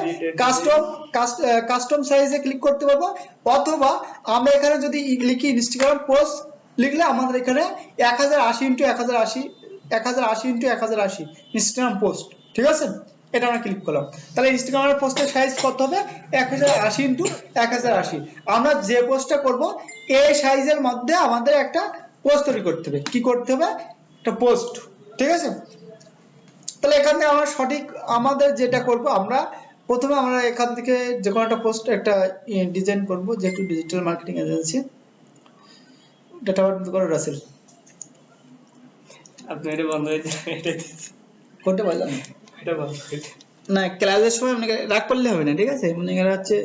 কাস্টম সাইজে ক্লিক করতে পারবো, অথবা আমরা এখানে যদি লিখি ইনস্টাগ্রাম পোস্ট লিখলে আমাদের এখানে 1080 ইনটু 1080 ইনটু 1080 ইনস্টাগ্রাম পোস্ট, ঠিক আছে। এটা আমরা ক্লিক করলাম। তাহলে ইনস্টাগ্রামের পোস্টের সাইজ কত হবে? 1080 ইনটু 1080। আমরা যে পোস্টটা করব এই সাইজের মধ্যে আমাদের একটা পোস্ট তৈরি করতে হবে। কি করতে হবে? একটা পোস্ট, ঠিক আছে। তাহলে এখান থেকে আমরা সঠিক আমাদের যেটা করব, আমরা প্রথমে আমরা এখান থেকে যে কোনো একটা পোস্ট একটা ডিজাইন করব, যেহেতু ডিজিটাল মার্কেটিং এজেন্সি। ডাটা বন্ধ করো রাসেল, আপনি এটা বন্ধ হয়ে এটা কোনটা বললাম এটা বন্ধ করে না, ক্লাসের সময় মনে রাগ করলে হবে না, ঠিক আছে। মনে করা হচ্ছে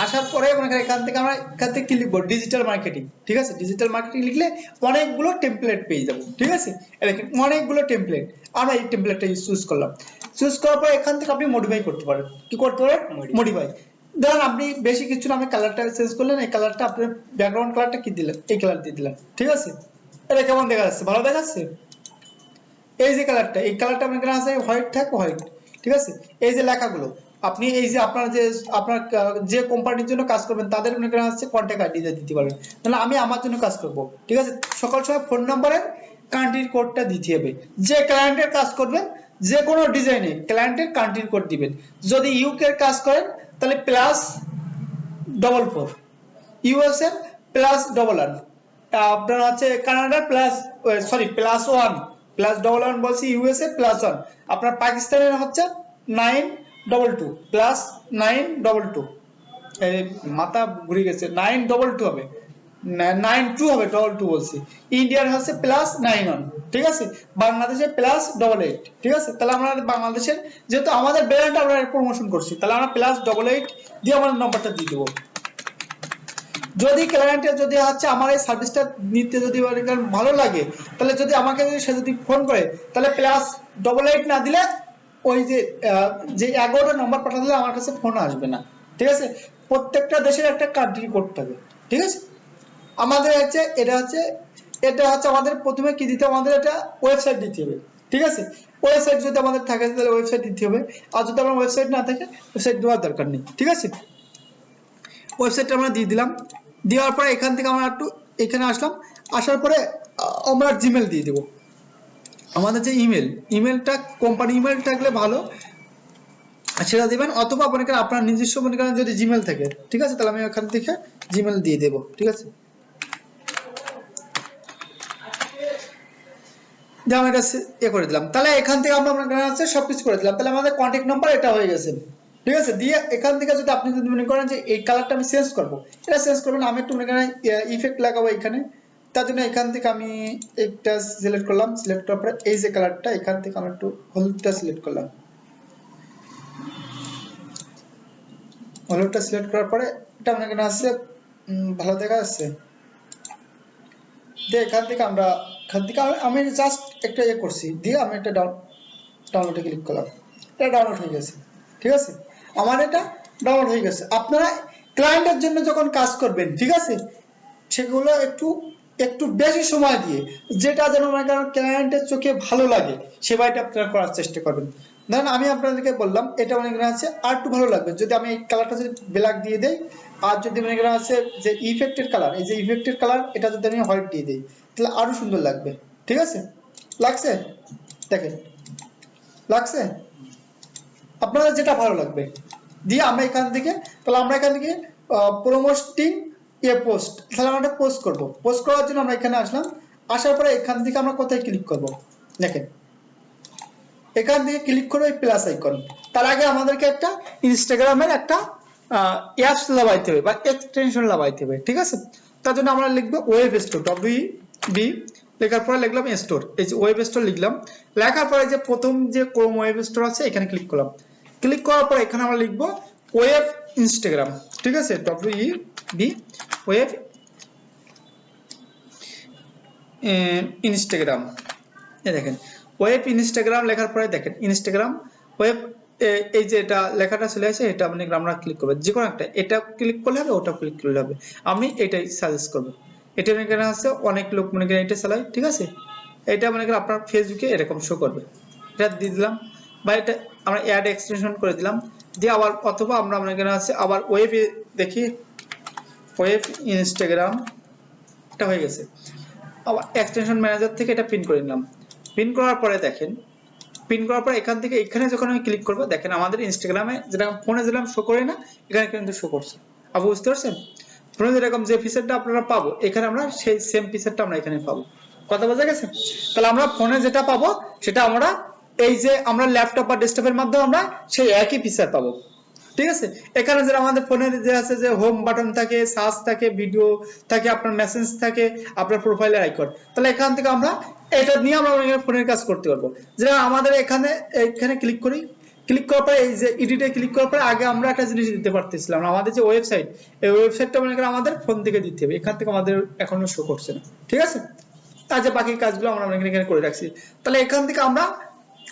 আসার পরে মনে করেন এখান থেকে আমরা এখান থেকে কি লিখবো? ডিজিটাল মার্কেটিং, ঠিক আছে। ডিজিটাল মার্কেটিং লিখলে অনেকগুলো টেমপ্লেট পেয়ে যাবো, ঠিক আছে। দেখেন অনেকগুলো টেমপ্লেট, আমরা এই টেমপ্লেটটা চুজ করলাম। চুজ করার পর এখান থেকে আপনি মডিফাই করতে পারেন। কি করতে পারেন? মডিফাই। ধরেন আপনি বেশি কিছু না, আমি কালারটা চেঞ্জ করলেন, এই কালারটা আপনার ব্যাকগ্রাউন্ড কালারটা কি দিলেন? এই কালার দিয়ে দিলাম, ঠিক আছে। এটা কেমন দেখা যাচ্ছে? ভালো দেখাচ্ছে? এই যে কালারটা, এই কালারটা আপনার এখানে আছে হোয়াইট থাক, হোয়াইট, ঠিক আছে। এই যে লেখাগুলো আপনি এই যে আপনার যে কোম্পানির জন্য কাজ করবেন তাদের মনে করেন হচ্ছে কন্ট্যাক্ট আইডি দিতে পারবেন। তাহলে আমি আমার জন্য কাজ করব, ঠিক আছে। সকাল সময় ফোন নাম্বারের কান্ট্রির কোডটা দিতে হবে। যে ক্লায়েন্টের কাজ করবেন যে কোনো ডিজাইনে ক্লায়েন্টের কান্ট্রির কোড দিবেন। যদি ইউকে এর কাজ করেন তাহলে +44, ইউএসএ +11, আপনার হচ্ছে কানাডা +1, +11 বলছি, ইউএসএ +1, আপনার পাকিস্তানের হচ্ছে 922 +922, এই মাথা ঘুরে গেছে, 922 হবে, 92 হবে, 22 বলছি। ইন্ডিয়ার হচ্ছে +91, ঠিক আছে। বাংলাদেশের +88, ঠিক আছে। তাহলে আমরা বাংলাদেশের যেহেতু আমাদের ব্র্যান্ড আমরা প্রমোশন করছি, তাহলে আমরা +88 দিয়ে আমাদের নম্বরটা দিয়ে দেবো। যদি ক্লায়েন্টের যদি হচ্ছে আমার এই সার্ভিসটা নিতে যদি ভালো লাগে, তাহলে যদি আমাকে সে যদি ফোন করে, তাহলে +88 না দিলে ওই যে 11টা নম্বর পাঠা দিলে আমার কাছে ফোন আসবে না, ঠিক আছে। প্রত্যেকটা দেশের একটা কান্ট্রি কোড থাকে, ঠিক আছে। আমাদের হচ্ছে এটা হচ্ছে আমাদের প্রথমে কি দিতে হবে? আমাদের একটা ওয়েবসাইট দিতে হবে, ঠিক আছে। ওয়েবসাইট যদি আমাদের থাকে তাহলে ওয়েবসাইট দিতে হবে, আর যদি আমার ওয়েবসাইট না থাকে ওয়েবসাইট দেওয়ার দরকার নেই, ঠিক আছে। ওয়েবসাইটটা আমরা দিয়ে দিলাম। দেওয়ার পরে এখান থেকে আমরা একটু এখানে আসলাম। আসার পরে আমরা জিমেল দিয়ে দেব। আমাদের যে ইমেলটা কোম্পানি ইমেল থাকলে ভালো, সেটা দিবেন, অথবা আপনার নিজস্ব মনে করেন যদি জিমেল থাকে, ঠিক আছে। তাহলে আমি এখান থেকে জিমেল দিয়ে দেব, ঠিক আছে। আমি এটা করে দিলাম। তাহলে এখান থেকে আমরা মনে করেন সবকিছু করে দিলাম। তাহলে আমাদের কন্ট্যাক্ট নাম্বার এটা হয়ে গেছে, ঠিক আছে। দিয়ে এখান থেকে যদি আপনি যদি মনে করেন যে এই কালারটা আমি চেঞ্জ করবো, এটা চেঞ্জ করবেন। আমি একটু মনে করেন ইফেক্ট লাগাবো এখানে, তার জন্য এখান থেকে আমি একটা সিলেক্ট করলাম। সিলেক্ট করার পরে এই যে কালারটা এখান থেকে আমি একটু হলুদটা সিলেক্ট করলাম। হলুদটা সিলেক্ট করার পরে এটা মনে করেন আসছে ভালো দেখা যাচ্ছে। দিয়ে এখান থেকে আমি জাস্ট একটা করছি, দিয়ে আমি একটা ডাউনলোডে ক্লিক করলাম। এটা ডাউনলোড হয়ে গেছে, ঠিক আছে। আমার এটা ডাউনলোড হয়ে গেছে। আপনারা ক্লায়েন্টের জন্য যখন কাজ করবেন, ঠিক আছে, সেগুলো একটু একটু বেশি সময় দিয়ে, যেটা যেন মনে করেন ক্লায়েন্টের চোখে ভালো লাগে সেটাই আপনারা করার চেষ্টা করবেন। ধরেন আমি আপনাদেরকে বললাম এটা মনে করেন আছে আর একটু ভালো লাগবে যদি আমি এই কালারটা যদি ব্ল্যাক দিয়ে দেই, আর যদি মনে করেন আছে যে ইফেক্টের কালার, এই যে ইফেক্টের কালার এটা যদি আমি হোয়াইট দিয়ে দিই তাহলে আরো সুন্দর লাগবে। ঠিক আছে, লাগছে? দেখেন লাগছে? আপনাদের যেটা ভালো লাগবে দিয়ে আমরা এখান থেকে, তাহলে আমরা এখান থেকে প্রমোটিং এ পোস্ট, তাহলে আমরা পোস্ট করব। পোস্ট করার জন্য আমরা এখানে আসলাম, আসার পরে এখান থেকে আমরা কোথায় ক্লিক করব, দেখেন এখান থেকে ক্লিক করে প্লাস আইকন। তার আগে আমাদেরকে একটা ইনস্টাগ্রামের একটা অ্যাপস লাগাইতে হবে বা এক্সটেনশন লাগাইতে হবে। ঠিক আছে, তার জন্য আমরা লিখবো ওয়েব স্টোর, WB লেখার পরে লিখলাম স্টোর, এই যে ওয়েব স্টোর লিখলাম। লেখার পরে যে প্রথম যে ক্রোম ওয়েব স্টোর আছে এখানে ক্লিক করলাম। ক্লিক করার পরে এখানে আমরা লিখবো ওয়েব ইনস্টাগ্রাম। ঠিক আছে, WEB ওয়েব ইনস্টাগ্রাম। এই দেখেন ওয়েব ইনস্টাগ্রাম লেখার পরে দেখেন ইনস্টাগ্রাম ওয়েব, এই যে এটা লেখাটা চলে আসে, এটা মানে আমরা ক্লিক করবো যে কোনো একটা, এটা ক্লিক করলে হবে ওটা ক্লিক করলে হবে। আমি এটাই সাজেস্ট করবো। এটা মনে করেন আছে অনেক লোক মনে করেন এটা চালায়। ঠিক আছে, এটা মনে করেন আপনার ফেসবুকে এরকম শো করবে, এটা দিয়ে দিলাম বা এটা আমরা অ্যাড এক্সটেনশন করে দিলাম দিয়ে আবার, অথবা আমরা মনে করেন আছে আবার ওয়েবে দেখি ওয়েব ইনস্টাগ্রাম, এটা হয়ে গেছে। আবার এক্সটেনশন ম্যানেজার থেকে এটা পিন করে নিলাম। পিন করার পরে দেখেন, পিন করার পর এখান থেকে এখানে যখন আমি ক্লিক করব দেখেন আমাদের ইনস্টাগ্রামে যেটা ফোনে দিলাম শো করে না, এখানে কিন্তু শো করছে। আপনি বুঝতে পারছেন? ফোনে যেরকম যে ফিচারটা আপনারা পাবো এখানে আমরা সেই সেম ফিচারটা আমরা এখানে পাবো। কথা বোঝা গেছে? তাহলে আমরা ফোনে যেটা পাবো সেটা আমরা এই যে আমরা ল্যাপটপ বা ডেস্কটপের মাধ্যমে আমরা সেই একই ফিচার পাবো। ঠিক আছে, এখানে যে আমাদের ফোনে যে আছে যে হোম বাটন থাকে, সার্চ থাকে, ভিডিও থাকে, আপনার মেসেজ থাকে, আপনার প্রোফাইলের আইকন, তাহলে এখান থেকে আমরা এটা নিয়ে আমরা ফোনের কাজ করতে পারবো। যেটা আমাদের এখানে এখানে ক্লিক করি, ক্লিক করার পরে এই যে এডিটে ক্লিক করার পরে আগে আমরা একটা জিনিস দিতে পারতেছিলাম, আমাদের যে ওয়েবসাইট, এই ওয়েবসাইটটা মনে করেন আমাদের ফোন থেকে দিতে হবে, এখান থেকে আমাদের এখনো শো করছে না। ঠিক আছে, তার যে বাকি কাজগুলো আমরা এখানে করে রাখছি। তাহলে এখান থেকে আমরা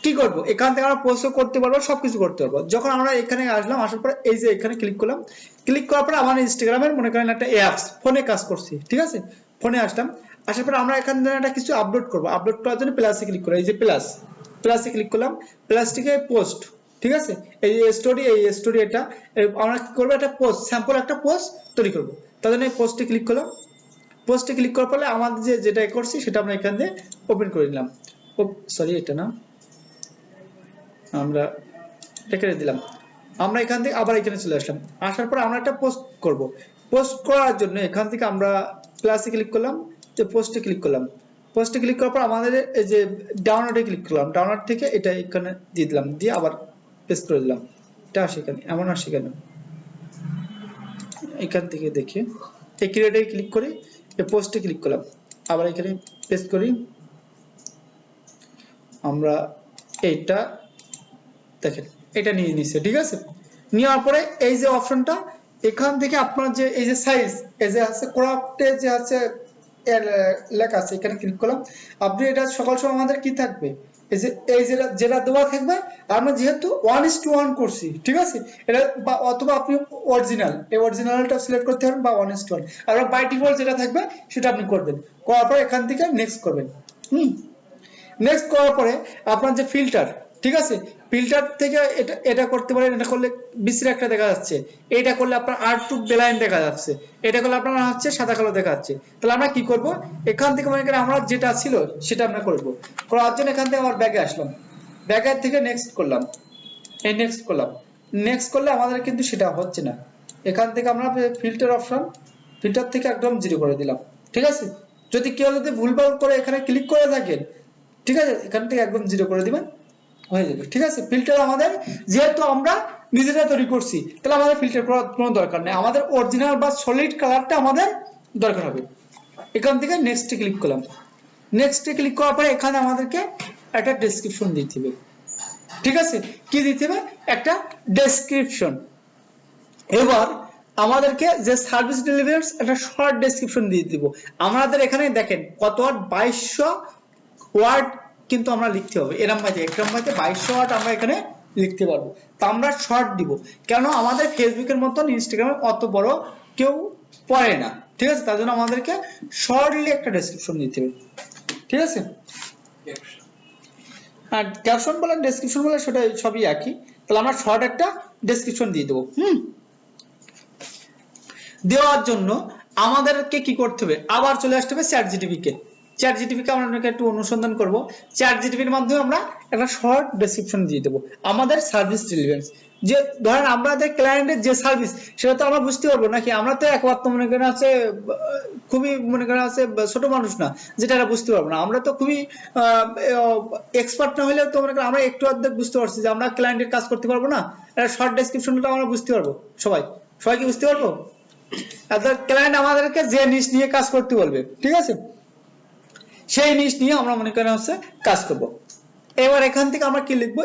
কি করব, এখান থেকে আমরা পোস্টও করতে পারবো, সবকিছু করতে পারবো। যখন আমরা এখানে আসলাম, আসার পরে এই যে এখানে ক্লিক করলাম, ক্লিক করার পরে আমার ইনস্টাগ্রামের মনে করেন একটা অ্যাপস ফোনে কাজ করছি। ঠিক আছে, ফোনে আসলাম, আসার পরে আমরা এখান থেকে একটা কিছু আপলোড করব। আপলোড করার জন্য প্লাসে ক্লিক করলাম, এই যে প্লাসে ক্লিক করলাম, প্লাস থেকে পোস্ট। ঠিক আছে, এই স্টোরি, এই স্টোরি এটা আমরা কি করবো, একটা পোস্ট, স্যাম্পল একটা পোস্ট তৈরি করব। তার জন্য এই পোস্টে ক্লিক করলাম। পোস্টে ক্লিক করার পরে আমাদের যেটা করছি সেটা আমরা এখান থেকে ওপেন করে নিলাম। সরি, এটা না, আমরা রেখে দিলাম। আমরা এখান থেকে আবার এখানে চলে আসলাম, আসার পর আমরা একটা পোস্ট করব। পোস্ট করার জন্য এখান থেকে আমরা প্লাসে ক্লিক করলাম, যে পোস্টে ক্লিক করলাম। পোস্টে ক্লিক করার পর আমাদের এই যে ডাউনলোডে ক্লিক করলাম, ডাউনলোড থেকে এটা এখানে দিয়ে দিলাম, দিয়ে আবার পেস্ট করে দিলাম। এটা আসে কেন, এমন আসে কেন, এখান থেকে দেখে এই ক্রিয়েটে ক্লিক করি, এই পোস্টে ক্লিক করলাম, আবার এখানে পেস্ট করি। আমরা এইটা দেখেন এটা নিয়ে নিচ্ছে। ঠিক আছে, নেওয়ার পরে এই যে অপশনটা এখান থেকে আপনার যে এই যে সাইজ, এই যে আছে ক্রপটে যে আছে লেখা আছে, এখানে ক্লিক করলাম। আপনি এটা সকাল সময় আমাদের কি থাকবে, এই যে যেটা দেওয়া থাকবে, আমরা যেহেতু 1:1 করছি। ঠিক আছে, এটা বা অথবা আপনি অরিজিনাল, এই অরিজিনালটা সিলেক্ট করতে পারেন বা 1:1, আর বাই ডিফল্ট যেটা থাকবে সেটা আপনি করবেন। করার পরে এখান থেকে নেক্সট করবেন। নেক্সট করার পরে আপনার যে ফিল্টার, ঠিক আছে, ফিল্টার থেকে এটা করতে পারেন। এটা করলে বিশ্রী একটা দেখা যাচ্ছে, এটা করলে আপনার আর্টটুক বেলাইন দেখা যাচ্ছে, এটা করলে আপনার হচ্ছে সাদা কালো দেখা যাচ্ছে। তাহলে আমরা কি করব, এখান থেকে মনে করেন আমরা যেটা ছিল সেটা আমরা করব। করার জন্য এখান থেকে আমার ব্যাগে আসলাম, ব্যাগের থেকে নেক্সট করলাম, এই নেক্সট করলাম। নেক্সট করলে আমাদের কিন্তু সেটা হচ্ছে না। এখান থেকে আমরা ফিল্টার অপশন, ফিল্টার থেকে একদম 0 করে দিলাম। ঠিক আছে, যদি কেউ যদি ভুলভাল করে এখানে ক্লিক করে থাকেন, ঠিক আছে, এখান থেকে একদম 0 করে দিবেন, হয়ে যাবে। ঠিক আছে, ফিল্টার আমাদের যেহেতু আমরা নিজেরা তৈরি করছি, তাহলে আমাদের ফিল্টার করার কোনো দরকার নেই, আমাদের অরিজিনাল বা সলিড কালারটা আমাদের দরকার হবে। এখান থেকে নেক্সটে ক্লিক করলাম। নেক্সটে ক্লিক করার পরে এখানে আমাদেরকে একটা ডেসক্রিপশন দিতে হবে। ঠিক আছে, কি দিতে হবে, একটা ডেসক্রিপশন। এবার আমাদেরকে যে সার্ভিস ডেলিভারির একটা শর্ট ডেসক্রিপশন দিয়ে দিব। আমাদের এখানে দেখেন কত ওয়ার্ড, 2200 ওয়ার্ড কিন্তু আমরা লিখতে হবে। এরকম ভাবে 2200 ওয়ার্ড আমরা এখানে লিখতে পারবো। তা আমরা শর্ট দিব, কেন আমাদের ফেসবুকের মতন ইনস্টাগ্রামে অত বড় কেউ পড়ে না, ঠিক আছে, তার জন্য আমাদেরকে শর্টলি একটা ডেসক্রিপশন দিতে হবে, ঠিক আছে। আর ক্যাপশন বলেন ডেসক্রিপশন বলেন সেটা সবই একই, তাহলে আমরা শর্ট একটা ডেসক্রিপশন দিয়ে দেবো। দেওয়ার জন্য আমাদেরকে কি করতে হবে, আবার চলে আসতে হবে চ্যাট জিটিপি কে। চ্যাট জিটিপি কে আমরা একটু অনুসন্ধান করব, চ্যাট জিটিপির মাধ্যমে আমরা একটা শর্ট ডেসক্রিপশন দিয়ে দেবো আমাদের সার্ভিস রিলেভেন্স। যে ধরেন আমাদের ক্লায়েন্টের যে সার্ভিস সেটা তো আমরা বুঝতে পারবো নাকি, আমরা তো একবার তো মনে করেন আছে খুবই মনে করেন আছে ছোট মানুষ না, যেটা আমরা বুঝতে পারবো না। আমরা তো খুবই এক্সপার্ট না হলেও তো মনে করেন আমরা একটু অর্ধেক বুঝতে পারছি যে আমরা ক্লায়েন্টের কাজ করতে পারবো না, একটা শর্ট ডেসক্রিপশনটা আমরা বুঝতে পারবো। সবাই কি বুঝতে পারবো? ক্লায়েন্ট আমাদেরকে যে নিশ নিয়ে কাজ করতে বলবে, ঠিক আছে, সেই নিশ নিয়ে আমরা মনে করেন হচ্ছে কাজ করব। এবার এখান থেকে আমরা কি লিখবো,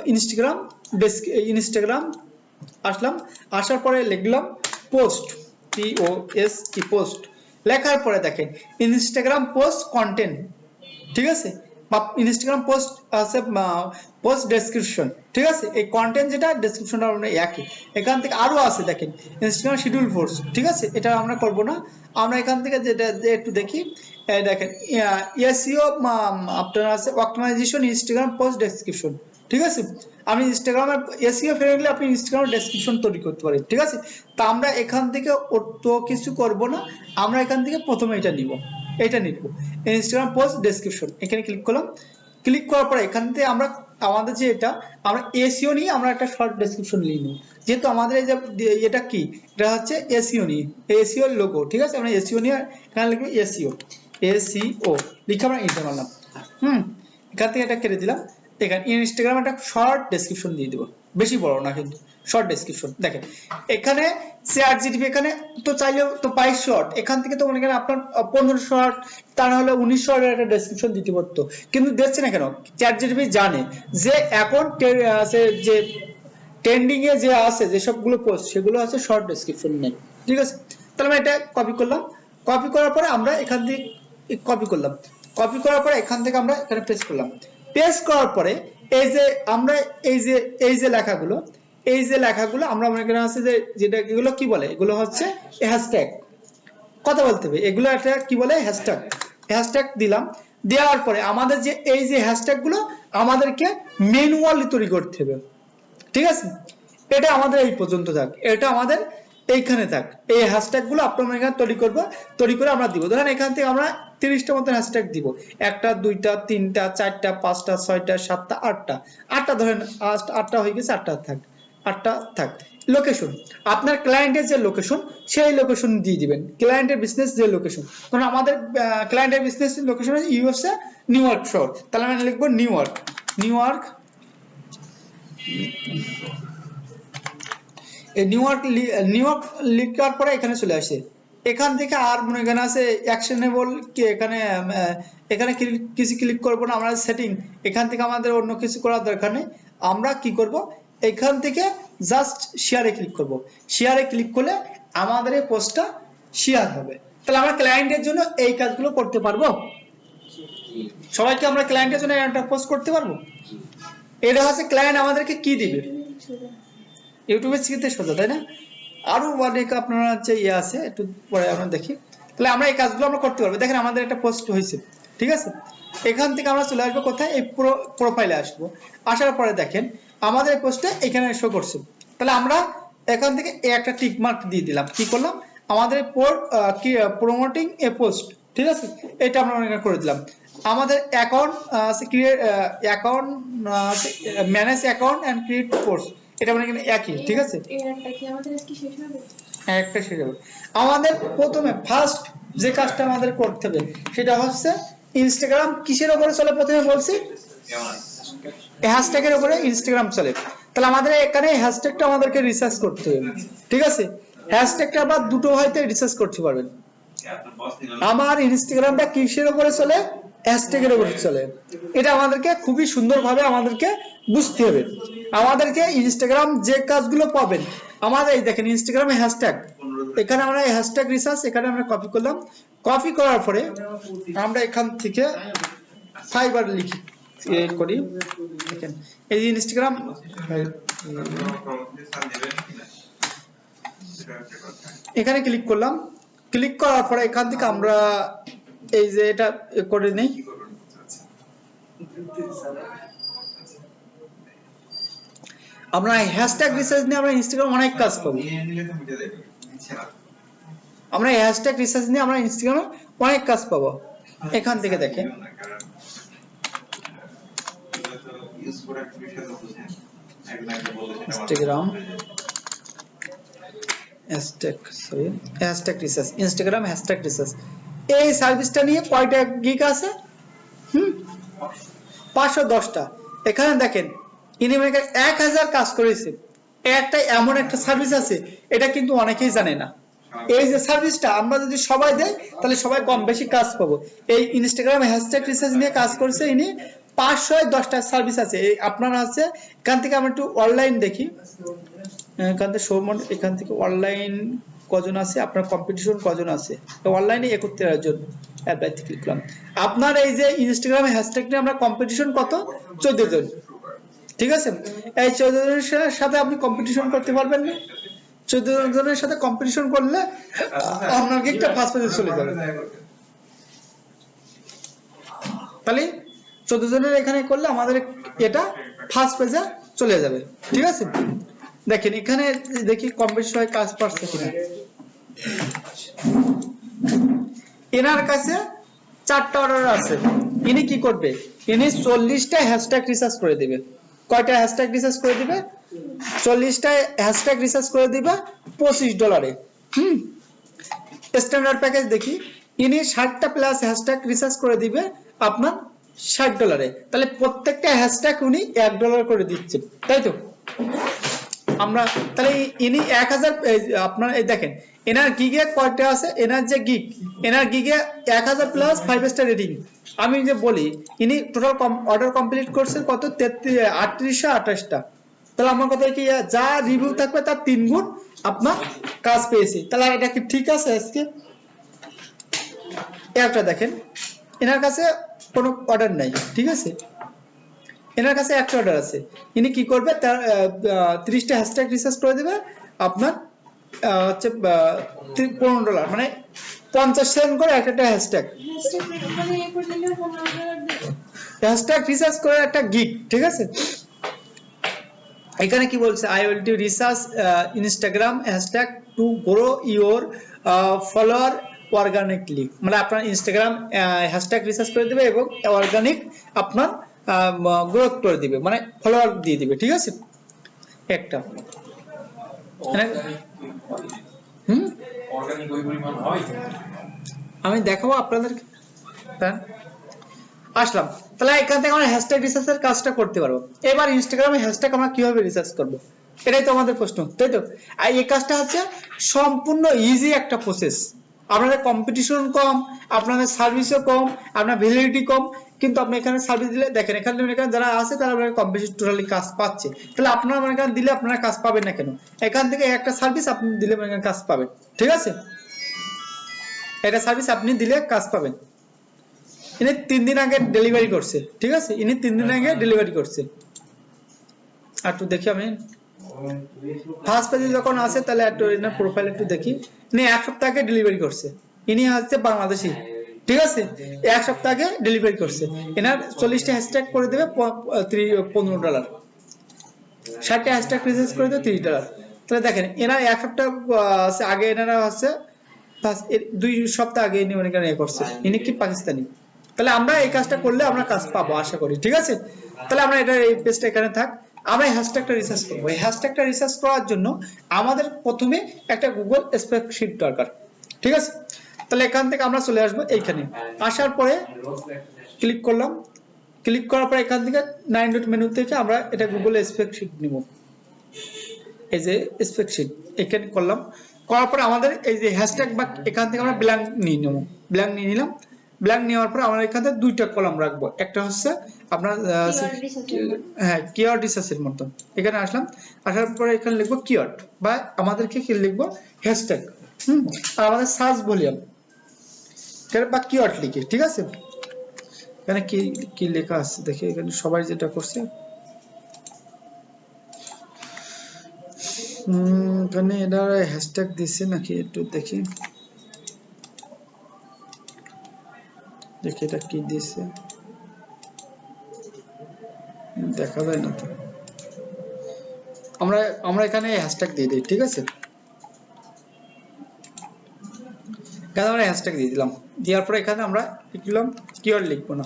ইনস্টাগ্রাম আসলাম, আসার পরে লিখলাম পোস্ট, POST পোস্ট। লেখার পরে দেখেন ইনস্টাগ্রাম পোস্ট কন্টেন্ট, ঠিক আছে, বা ইনস্টাগ্রাম পোস্ট আছে পোস্ট ডেসক্রিপশন, ঠিক আছে। এই কন্টেন্ট যেটা ডেসক্রিপশনটা আমরা একই। এখান থেকে আরো আছে দেখেন ইনস্টাগ্রাম শিডিউল ফোর্স, ঠিক আছে, এটা আমরা করব না। আমরা এখান থেকে যেটা একটু দেখি, দেখেন এসইও আপনার আছে অপটিমাইজেশন ইনস্টাগ্রাম পোস্ট ডেসক্রিপশন, ঠিক আছে। আমি ইনস্টাগ্রামের এসইও ফ্রেন্ডলি আপনি ইনস্টাগ্রামের ডেসক্রিপশন তৈরি করতে পারেন, ঠিক আছে। তা আমরা এখান থেকে অত কিছু করব না, আমরা এখান থেকে প্রথমে এটা নিব, এটা নিব ইনস্টাগ্রাম পোস্ট ডেসক্রিপশন। এখানে ক্লিক করলাম, ক্লিক করার পরে এখান থেকে আমরা আমাদের যে এটা আমরা এসইও নিয়ে আমরা একটা শর্ট ডেসক্রিপশন লিখে নিব, যেহেতু আমাদের এই যে এটা কি, এটা হচ্ছে এসইও নিয়ে, এসইও লোগো, ঠিক আছে। আমরা এসইও নিয়ে এখানে লিখব এসইও লিখে আমরা এন্টার মারলাম। এখান থেকে এটা কেটে দিলাম। এখানে ইনস্টাগ্রাম একটা শর্ট ডেসক্রিপশন দিয়ে দেবো, বেশি বড় না কিন্তু শর্ট ডেসক্রিপশন। দেখেন এখানে চ্যাট জিটিপি এখানে তো চাইলেও তো 22 শর্ট, এখান থেকে তো মনে করেন আপনার 15 শর্ট, তা না হলে 19 শর্টের একটা ডেসক্রিপশন দিতে পারতো, কিন্তু দেখছে না কেন, চ্যাট জিটিপি জানে যে এখন যে ট্রেন্ডিং এ যে আছে যে সবগুলো পোস্ট সেগুলো আছে শর্ট ডেসক্রিপশন নেই, ঠিক আছে। তাহলে আমরা এটা কপি করলাম, কপি করার পরে আমরা এখান থেকে কপি করলাম, কপি করার পরে এখান থেকে আমরা এখানে পেস্ট করলাম। পেস্ট করার পরে এই যে আমরা এই যে লেখাগুলো আমরা মনে করেন আছে যে যেটা এগুলো কি বলে, এগুলো হচ্ছে হ্যাশট্যাগ, কথা বলতে হবে, এগুলো একটা কি বলে হ্যাশট্যাগ দিলাম। দেওয়ার পরে আমাদের যে এই যে হ্যাশট্যাগ গুলো আমাদেরকে ম্যানুয়ালি তৈরি করতে হবে, ঠিক আছে। এটা আমাদের এই পর্যন্ত থাক, এটা আমাদের এইখানে থাক। এই হ্যাশট্যাগ গুলো আপনারা এখানে তৈরি করে আমরা দিব। ধরেন এখান থেকে আমরা 30টা মতো হ্যাশট্যাগ দিব, 1টা 2টা 3টা 4টা 5টা 6টা 7টা 8টা ধরেন 8টা হয়ে গেছে, 8টা থাক। লোকেশন, আপনার ক্লায়েন্টের যে লোকেশন সেই লোকেশন দিয়ে দিবেন, ক্লায়েন্টের বিজনেস যে লোকেশন, কারণ আমাদের ক্লায়েন্টের বিজনেস লোকেশন হচ্ছে ইউএসএ নিউ ইয়র্ক শহর, তাহলে আমরা লিখবো নিউ ইয়র্ক। এই নিউ ইয়র্ক লিখার পরে এখানে চলে আসে। এখান থেকে আর মনে করেন আছে অ্যাকশনেবল কি, এখানে কিছু ক্লিক করব না, আমরা সেটিং, এখান থেকে আমাদের অন্য কিছু করার দরকার নেই। আমরা কি করব, এখান থেকে জাস্ট শেয়ারে ক্লিক করব। শেয়ারে ক্লিক করলে আমাদের এই পোস্টটা শেয়ার হবে। তাহলে আমরা ক্লায়েন্টের জন্য এই কাজগুলো করতে পারবো, সবাইকে আমরা ক্লায়েন্টের জন্য একটা পোস্ট করতে পারবো। এটা হচ্ছে ক্লায়েন্ট আমাদেরকে কি দিবে, ইউটিউবের শিখতে সোজা, তাই না? আরো অনেক আপনারা হচ্ছে আছে, একটু পরে আমরা দেখি। তাহলে আমরা এই কাজগুলো আমরা করতে পারবো। দেখেন আমাদের একটা পোস্ট হয়েছে, ঠিক আছে। এখান থেকে আমরা চলে আসবো কোথায়, এই প্রোফাইলে আসবো। আসার পরে দেখেন আমাদের এই পোস্টটা এখানে শো করছে। তাহলে আমরা এখান থেকে একটা টিক মার্ক দিয়ে দিলাম, কি করলাম, আমাদের প্রমোটিং এ পোস্ট, ঠিক আছে, এটা আমরা এখানে করে দিলাম। আমাদের account manage account and create post, এটা মানে এখানে একই, ঠিক আছে। একটা কি আমাদের আজকে শেষ হবে? হ্যাঁ, একটা শেষ হবে। আমাদের প্রথমে ফার্স্ট যে কাজটা আমাদের করতে হবে সেটা হচ্ছে ইনস্টাগ্রাম কিসের উপরে চলে, প্রথমে বলছি হ্যাশট্যাগের উপরে ইনস্টাগ্রাম চলে। তাহলে আমাদের এখানে হ্যাশট্যাগটা আমাদেরকে রিসার্চ করতে হবে, ঠিক আছে। হ্যাশট্যাগটা আবার দুটো হয়তো রিসার্চ করতে পারবেন। আমার ইনস্টাগ্রামটা কিসের উপরে চলে, হ্যাশট্যাগের উপরে চলে, এটা আমাদেরকে খুবই সুন্দরভাবে আমাদেরকে বুঝতে হবে। আমাদেরকে ইনস্টাগ্রাম যে কাজগুলো পাবেন, আমাদের এই দেখেন ইনস্টাগ্রামে হ্যাশট্যাগ, এখানে আমরা হ্যাশট্যাগ রিসার্চ এখানে আমরা কপি করলাম। কপি করার পরে আমরা এখান থেকে ফাইবার লিখি করি, দেখেন এই ইনস্টাগ্রাম এখানে ক্লিক করলাম, ক্লিক করার পরে এখান থেকে আমরা এই যে এটা করে নেই, আমরা হ্যাশট্যাগ রিসার্চ নিয়ে আমরা ইনস্টাগ্রাম অনেক কাজ পাবো। আমরা হ্যাশট্যাগ রিসার্চ নিয়ে আমরা ইনস্টাগ্রামে অনেক কাজ পাবো। এখান থেকে দেখেন Instagram hashtag research, Instagram hashtag research, এই সার্ভিসটা নিয়ে কয়টা গিগ আছে? 510টা। এখানে দেখেন ইনি 1000 কাজ করেছে। একটা এমন একটা সার্ভিস আছে, এটা কিন্তু অনেকেই জানে না। এই যে সার্ভিসটা আমরা যদি সবাই দেই তাহলে সবাই কম বেশি কাজ পাবো। এই ইনস্টাগ্রাম হ্যাশট্যাগ রিসার্চ নিয়ে কাজ করছে ইনি, 510টা সার্ভিস আছে। এই আপনারা আছে, এখান থেকে আমরা একটু অনলাইন দেখি, এখান থেকে এখান থেকে অনলাইন কজন আছে, আপনার কম্পিটিশন কজন আছে। অনলাইনে 71 জন, অ্যাপ্লাইতে ক্লিক করলাম। আপনার এই যে ইনস্টাগ্রাম হ্যাশট্যাগ নিয়ে আমরা কম্পিটিশন কত? 14 জন। ঠিক আছে, এই 14 জনের সাথে আপনি কম্পিটিশন করতে পারবেন না? 14 জনের সাথে কম্পিটিশন করলে আপনার গিগটা ফার্স্ট পেজে চলে যাবে। তাহলে 14 জনের এখানে করলে আমাদের এটা ফার্স্ট পেজে চলে যাবে। ঠিক আছে, দেখেন এখানে দেখি কম বেশি হয় কাজ পারছে কিনা। এনার কাছে 4টা অর্ডার আছে। ইনি কি করবে? ইনি 40টা হ্যাশট্যাগ রিসার্চ করে দিবে। কয়টা হ্যাশট্যাগ রিসার্চ করে দিবে? 40টা হ্যাশট্যাগ রিসার্চ করে দিবে $25। স্ট্যান্ডার্ড প্যাকেজ দেখি, ইনি 60টা প্লাস হ্যাশট্যাগ রিসার্চ করে দিবে আপনার $60। তাহলে প্রত্যেকটা হ্যাশট্যাগ উনি $1 করে দিচ্ছে, তাই তো? আমরা তাহলে ইনি 1000, আপনার এই দেখেন এনার গিগে কয়টা আছে, এনার যে গিগ, এনার গিগে 1000 প্লাস 5 স্টার রেটিং। আমি যে বলি ইনি টোটাল অর্ডার কমপ্লিট করছে কত? 3828টা। তাহলে আমার কথা কি, যা রিভিউ থাকবে তার 3 গুণ আপনার কাজ পেয়েছি। তাহলে এটা কি ঠিক আছে? আজকে একটা দেখেন এনার কাছে কোনো অর্ডার নাই, ঠিক আছে, এনার কাছে একটা অর্ডার আছে। ইনি কি করবে? তার 30টা হ্যাশট্যাগ রিসার্চ করে দেবে আপনার হচ্ছে $15, মানে 50 সেন্ট করে একটা হ্যাশট্যাগ। হ্যাশট্যাগ রিসার্চ করে একটা গিগ, ঠিক আছে। এখানে কি বলছে? I will to research Instagram hashtag to grow your follower organically, মানে আপনার ইনস্টাগ্রাম হ্যাশট্যাগ রিসার্চ করে দিবে এবং অর্গানিক আপনার গ্রোথ করে দিবে, মানে ফলোয়ার দিয়ে দিবে। ঠিক আছে, একটা আমি দেখাবো আপনাদেরকে। আসলাম, তাহলে এখান থেকে আমরা হ্যাশট্যাগ রিসার্চের কাজটা করতে পারবো। এবার ইনস্টাগ্রামে হ্যাশট্যাগ আমরা কিভাবে রিসার্চ করব, এটাই তো আমাদের প্রশ্ন, তাই তো? আর এই কাজটা হচ্ছে সম্পূর্ণ ইজি একটা প্রসেস। আপনাদের কম্পিটিশন কম, আপনাদের সার্ভিসও কম, আপনার ভ্যালিডিটি কম, কিন্তু আপনি এখানে সার্ভিস দিলে দেখেন এখানে যারা আছে তারা কম বেশি টোটালি কাজ পাচ্ছে। তাহলে আপনারা এখানে দিলে আপনারা কাজ পাবেন না কেন? এখান থেকে একটা সার্ভিস আপনি দিলে কাজ পাবেন। ঠিক আছে, এটা সার্ভিস আপনি দিলে কাজ পাবেন। ইনি 3 দিন আগে ডেলিভারি করছে, ঠিক আছে, ইনি 3 দিন আগে ডেলিভারি করছে। আর একটু দেখি আমি ফার্স্ট পেজে যখন আসে তাহলে একটু এনার প্রোফাইল একটু দেখি। ইনি 1 সপ্তাহ আগে ডেলিভারি করছে, ইনি হচ্ছে বাংলাদেশি, ঠিক আছে, 1 সপ্তাহ আগে ডেলিভারি করছে। এনার 40টা হ্যাশট্যাগ করে দেবে $15, 60টা হ্যাশট্যাগ রিসার্চ করে দেবে $30। তাহলে দেখেন এনার 1 সপ্তাহ আগে এনারা হচ্ছে 2 সপ্তাহ আগে ইনি অনেক করছে। ইনি কি পাকিস্তানি? তাহলে আমরা এই কাজটা করলে আমরা কাজ পাবো আশা করি। ঠিক আছে, তাহলে আমরা এটা এই পেজটা এখানে থাক, আমরা হ্যাশট্যাগটা রিসার্চ করব। এই হ্যাশট্যাগটা রিসার্চ করার জন্য আমাদের প্রথমে একটা গুগল স্প্রেডশিট দরকার। ঠিক আছে, তাহলে এখান থেকে আমরা চলে আসবো এইখানে। আসার পরে ক্লিক করলাম, ক্লিক করার পরে এখান থেকে 9 ডট মেনু থেকে আমরা এটা গুগল স্প্রেডশিট নিব। এই যে স্প্রেডশিট এখানে করলাম, করার পরে আমাদের এই যে হ্যাশট্যাগ বা এখান থেকে আমরা ব্ল্যাঙ্ক নিয়ে নেব। ব্ল্যাঙ্ক নিয়ে নিলাম, ব্ল্যাঙ্ক নেওয়ার পরে আমরা এখানে 2টা কলাম রাখবো। একটা হচ্ছে আপনার হ্যাঁ কিওয়ার্ড রিসার্চের মতো। এখানে আসলাম, আসার পরে এখানে লিখবো কিওয়ার্ড, বা আমাদেরকে কি লিখবো? হ্যাশট্যাগ। আর আমাদের সার্চ ভলিউম বা কিওয়ার্ড লিখি। ঠিক আছে, এখানে কি কি লেখা আছে দেখি, এখানে সবাই যেটা করছে এখানে এটা হ্যাশট্যাগ দিছে নাকি একটু দেখি দেখি এটা কি দিছে দেখা যায় না তো আমরা আমরা এখানে হ্যাশট্যাগ দিয়ে দিই ঠিক আছে এখানে আমরা হ্যাশট্যাগ দিয়ে দিলাম দেওয়ার পরে এখানে আমরা লিখলাম কিওয়ার্ড লিখবো না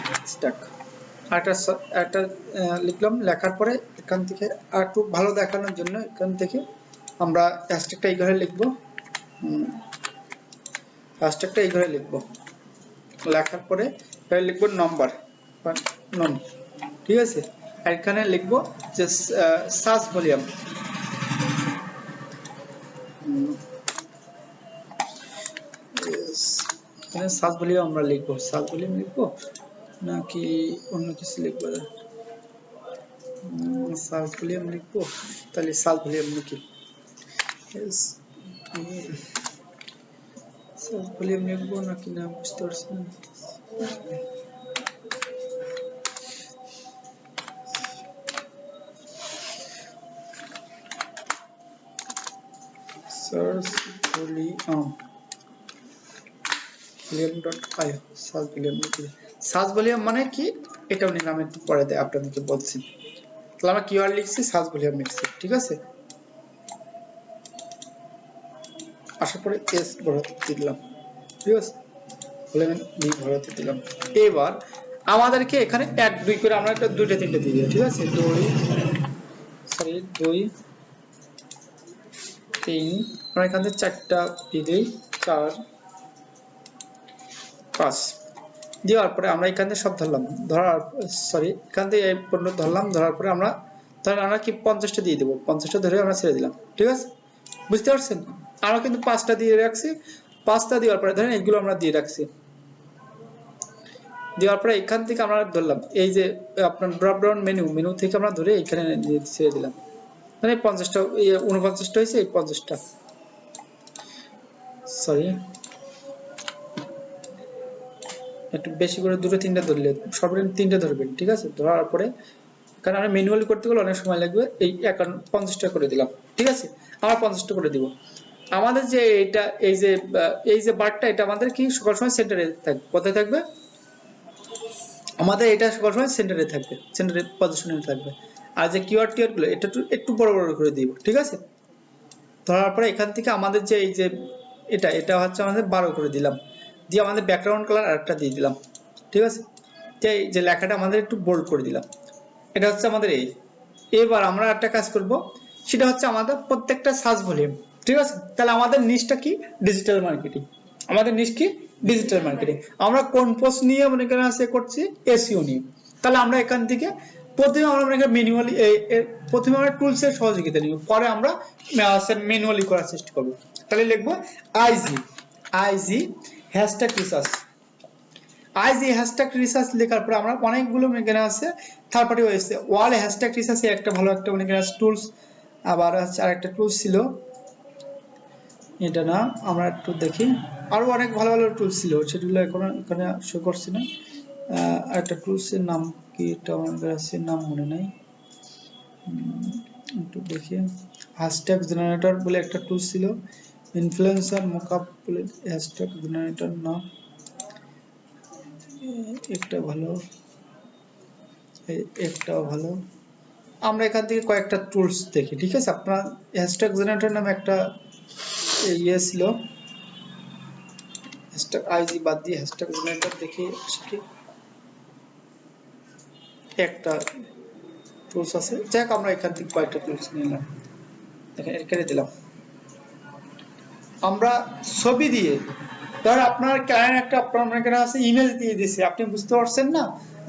হ্যাশট্যাগ একটা লিখলাম লেখার পরে এখান থেকে আর একটু ভালো দেখানোর জন্য এখান থেকে আমরা হ্যাশট্যাগটা এই ঘরে লিখবো হ্যাশট্যাগটা এই ঘরে লিখবো লেখার পরে এখানে লিখবো নাম্বার নন ঠিক আছে আর এখানে লিখবো যে সার্চ ভলিউম এখানে সার্চ ভলিউম আমরা লিখবো সার্চ ভলিউম লিখবো নাকি অন্য কিছু লিখবো সার্চ ভলিউম লিখবো তাহলে সার্চ ভলিউম লিখি সার্চ ভলিউম লিখবো নাকি না বুঝতে পারছি না সার্চ ভলিউম ভলিউম.io সার্চ ভলিউম লিখি সার্চ ভলিউম মানে কি এটা উনি নামে একটু পরে দেয় আপনাদেরকে বলছি তাহলে আমরা কিওয়ার্ড লিখছি সার্চ ভলিউম লিখছি ঠিক আছে আসার পরে এস ভরাতে দিলাম ঠিক আছে ভলিউম বি ভরাতে দিলাম এবার আমাদেরকে এখানে 1 2 করে আমরা একটা দুইটা তিনটা দিয়ে দিই ঠিক আছে 2 3 আমরা এখানে চারটা দিয়ে দেই 4 5 দেওয়ার পরে আমরা এখানে সব ধরলাম ধরার এখান থেকে এই পর্যন্ত ধরলাম ধরার পরে আমরা তাহলে আমরা কি 50টা দিয়ে দেব 50টা ধরে আমরা ছেড়ে দিলাম ঠিক আছে বুঝতে পারছেন আমরা কিন্তু 5টা দিয়ে রাখছি 5টা দেওয়ার পরে ধরেন এগুলো আমরা দিয়ে রাখছি দেওয়ার পরে এখান থেকে আমরা ধরলাম এই যে আপনার ড্রপ ডাউন মেনু থেকে আমরা ধরে এখানে ছেড়ে দিলাম মানে 50টা 49টা হয়েছে এই 50টা একটু বেশি করে দুটো তিনটা ধরলে সর্বনিম্ন 3টা ধরবেন ঠিক আছে ধরার পরে কারণ আমরা ম্যানুয়ালি করতে গেলে অনেক সময় লাগবে এই 50টা করে দিলাম ঠিক আছে আমরা 50টা করে দিব আমাদের যে এটা এই যে বারটা এটা আমাদের কি সকাল সময় সেন্টারে থাকবে কোথায় থাকবে আমাদের এটা সকাল সময় সেন্টারে থাকবে সেন্টারে পজিশনে থাকবে আর যে কিওয়ার্ড গুলো এটা একটু বড় বড় করে দিব ঠিক আছে ধরার পরে এখান থেকে আমাদের যে এই যে এটা হচ্ছে আমাদের 12 করে দিলাম দিয়ে আমাদের ব্যাকগ্রাউন্ড কালার আরেকটা দিয়ে দিলাম ঠিক আছে যে লেখাটা আমাদের একটু বোল্ড করে দিলাম এটা হচ্ছে আমাদের এবার আমরা একটা কাজ করব সেটা হচ্ছে আমাদের প্রত্যেকটা সার্চ ভলিউম ঠিক আছে তাহলে আমাদের নিশটা কি ডিজিটাল মার্কেটিং আমাদের নিশ কি ডিজিটাল মার্কেটিং আমরা কোন পোস্ট নিয়ে মনে করেন আছে করছি এসইও নিয়ে তাহলে আমরা এখান থেকে প্রথমে আমরা মনে করেন ম্যানুয়ালি প্রথমে আমরা টুলস এর সহযোগিতা নিব পরে আমরা ম্যানুয়ালি করার চেষ্টা করব তাহলে লিখব আইজি হ্যাশট্যাগ রিসার্চ লেখার পর আমরা অনেকগুলো এখানে আছে থার্ড পার্টি ওয়েবসাইট ওয়াল হ্যাশট্যাগ রিসার্চ একটা ভালো একটা এখানে টুলস আবার আছে আরেকটা টুলস ছিল এটা না আমরা একটু দেখি আরো অনেক ভালো ভালো টুলস ছিল সেগুলো এখন এখানে শো করছি না আরেকটা টুলস এর নাম কি এটা আমার কাছে নাম মনে নাই একটু দেখি হ্যাশট্যাগ জেনারেটর বলে একটা টুলস ছিল ইনফ্লুয়েন্সার মকআপ বলে হ্যাশট্যাগ জেনারেটর না একটাও ভালো আমরা এখান থেকে কয়েকটা টুলস দেখি ঠিক আছে আপনার হ্যাশট্যাগ জেনারেটর নামে একটা ছিল হ্যাশট্যাগ আইজি বাদ দিয়ে হ্যাশট্যাগ জেনারেটর দেখি কি একটা টুলস আছে যাক আমরা এখান থেকে কয়েকটা টুলস নিলাম দেখেন এখানে দিলাম আমরা ছবি দিয়ে ধর আপনার ক্লায়েন্ট একটা আপনার মনে করেন আছে ইমেজ দিয়ে দিয়েছে আপনি বুঝতে পারছেন না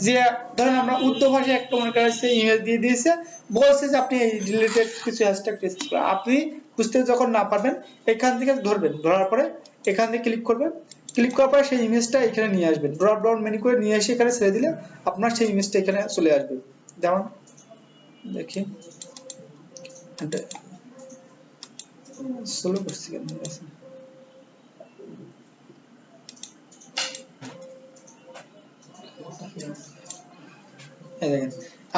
যে ধরেন আমরা উর্দু ভাষায় একটা মনে করেন ইমেজ দিয়ে দিয়েছে বলছে যে আপনি এই রিলেটেড কিছু হ্যাশট্যাগ টেস্ট করেন আপনি বুঝতে যখন না পারবেন এখান থেকে ধরবেন ধরার পরে এখান থেকে ক্লিক করবেন ক্লিক করার পরে সেই ইমেজটা এখানে নিয়ে আসবেন ড্রপ ডাউন মেনু করে নিয়ে এসে এখানে ছেড়ে দিলে আপনার সেই ইমেজটা এখানে চলে আসবে যেমন দেখি এটা স্লো করছি কেন এই দেখেন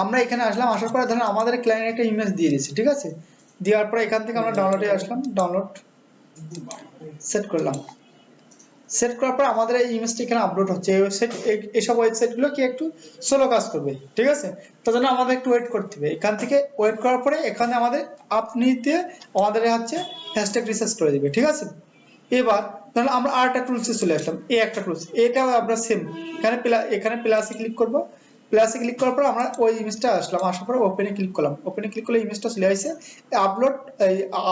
আমরা এখানে আসলাম, আসার পরে ধরেন আমাদের ক্লায়েন্ট একটা ইমেজ দিয়ে দিয়েছে, ঠিক আছে, দেওয়ার পরে এখান থেকে আমরা ডাউনলোডে আসলাম, ডাউনলোড সেট করলাম, সেট করার পর আমাদের এই ইমেজটা এখানে আপলোড হচ্ছে। এই ওয়েবসাইট, এইসব ওয়েবসাইটগুলো কি একটু স্লো কাজ করবে, ঠিক আছে, তার জন্য আমাদের একটু ওয়েট করতে হবে। এখান থেকে ওয়েট করার পরে এখানে আমাদের আপনিতে আমাদের হচ্ছে হ্যাশট্যাগ রিসার্চ করে দিবে, ঠিক আছে। এবার তাহলে আমরা আর একটা টুলসে চলে আসলাম, এই একটা টুলস, এটাও আমরা সেম এখানে প্লাসে ক্লিক করব, প্লাসে ক্লিক করার পর আমরা ওই ইমেজটা আসলাম, আসার পর ওপেনে ক্লিক করলাম, ওপেনে ক্লিক করলে ইমেজটা চলে আসছে।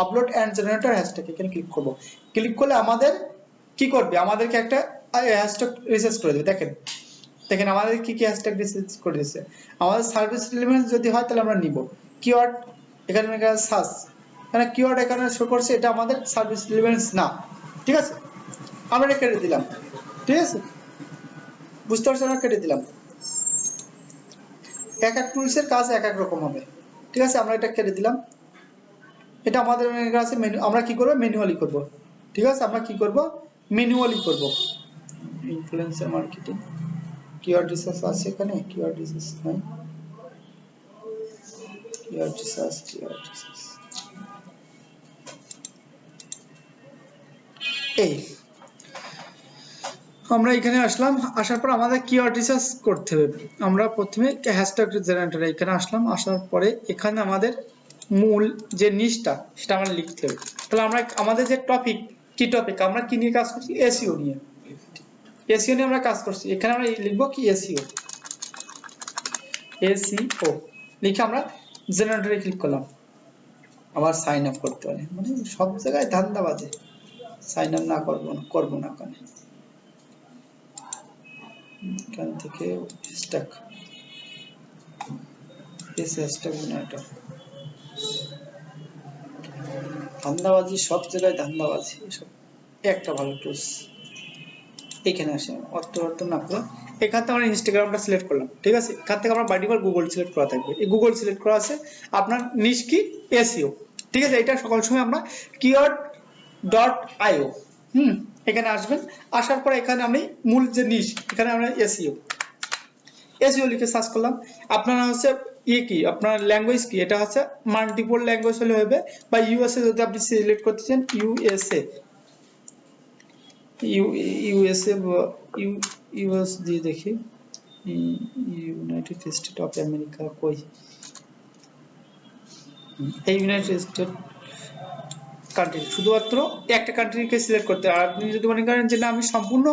আপলোড এন্ড জেনারেটর হ্যাশট্যাগ এখানে ক্লিক করব, ক্লিক করলে আমাদের কি করবে, আমাদেরকে একটা হ্যাশট্যাগ রিসার্চ করে দেবে। দেখেন দেখেন আমাদের কি কি হ্যাশট্যাগ রিসার্চ করে দিয়েছে। আমাদের সার্ভিস রিলেভেন্স যদি হয় তাহলে আমরা নিব কিওয়ার্ড, এখানে সার্চ, এখানে কিওয়ার্ড এখানে শো করছে, এটা আমাদের সার্ভিস রিলেভেন্স না, ঠিক আছে, আমরা এটা কেটে দিলাম, ঠিক আছে, বুঝতে পারছেন, আমরা কেটে দিলাম। এক এক টুলসের কাজ এক এক রকম হবে, ঠিক আছে, আমরা এটা কেটে দিলাম। এটা আমাদের কাছে মেনু, আমরা কি করব, ম্যানুয়ালি করব, ঠিক আছে, আমরা কি করব, ম্যানুয়ালি করব। ইনফ্লুয়েন্সার মার্কেটিং কিওয়ার্ড রিসার্চ আছে, এখানে কিওয়ার্ড রিসার্চ নাই, কিওয়ার্ড রিসার্চ এই আমরা এখানে আসলাম, আসার পর আমাদের কিওয়ার্ড রিসার্চ করতে হবে। আমরা প্রথমে হ্যাশট্যাগ জেনারেটর এখানে আসলাম, আসার পরে এখানে আমাদের মূল যে নিশটা সেটা আমরা লিখতে হবে। তাহলে আমরা আমাদের যে টপিক, কি টপিক, আমরা কি নিয়ে কাজ করছি, এসইও নিয়ে, এসইও নিয়ে আমরা কাজ করছি। এখানে আমরা লিখবো কি, এসইও, লিখে আমরা জেনারেটরে ক্লিক করলাম। আবার সাইন আপ করতে হবে, মানে সব জায়গায় ধান্দাবাজে, সাইন আপ না করবো না কেন, এখান থেকে হ্যাশট্যাগ জেনারেটর, ধান্দাবাজি সব জায়গায় ধান্দাবাজি, এসব একটা ভালো টুলস। এখানে আসে অত না করে এখান থেকে আমরা ইনস্টাগ্রামটা সিলেক্ট করলাম, ঠিক আছে, এখান থেকে আমরা বাই ডিফল্ট গুগল সিলেক্ট করা থাকবে, এই গুগল সিলেক্ট করা আছে, আপনার নিশ কি, এসইও, ঠিক আছে। এটা সকল সময় আমরা keyword.io এখানে আসবেন, আসার পর এখানে আমি মূল যে নিশ, এখানে আমরা এসইও লিখে সার্চ করলাম। আপনারা হচ্ছে কি, আপনার ল্যাঙ্গুয়েজ কি, এটা হচ্ছে মাল্টিপল ল্যাঙ্গুয়েজ হলে হবে, বা ইউএসএ যদি আপনি সিলেক্ট করতে চান, ইউএস দিয়ে দেখি, ইউনাইটেড স্টেট অফ আমেরিকা কই, এই ইউনাইটেড স্টেট কান্ট্রি, শুধুমাত্র একটা কান্ট্রিকে সিলেক্ট করতে। আর আপনি যদি মনে করেন যে না আমি সম্পূর্ণ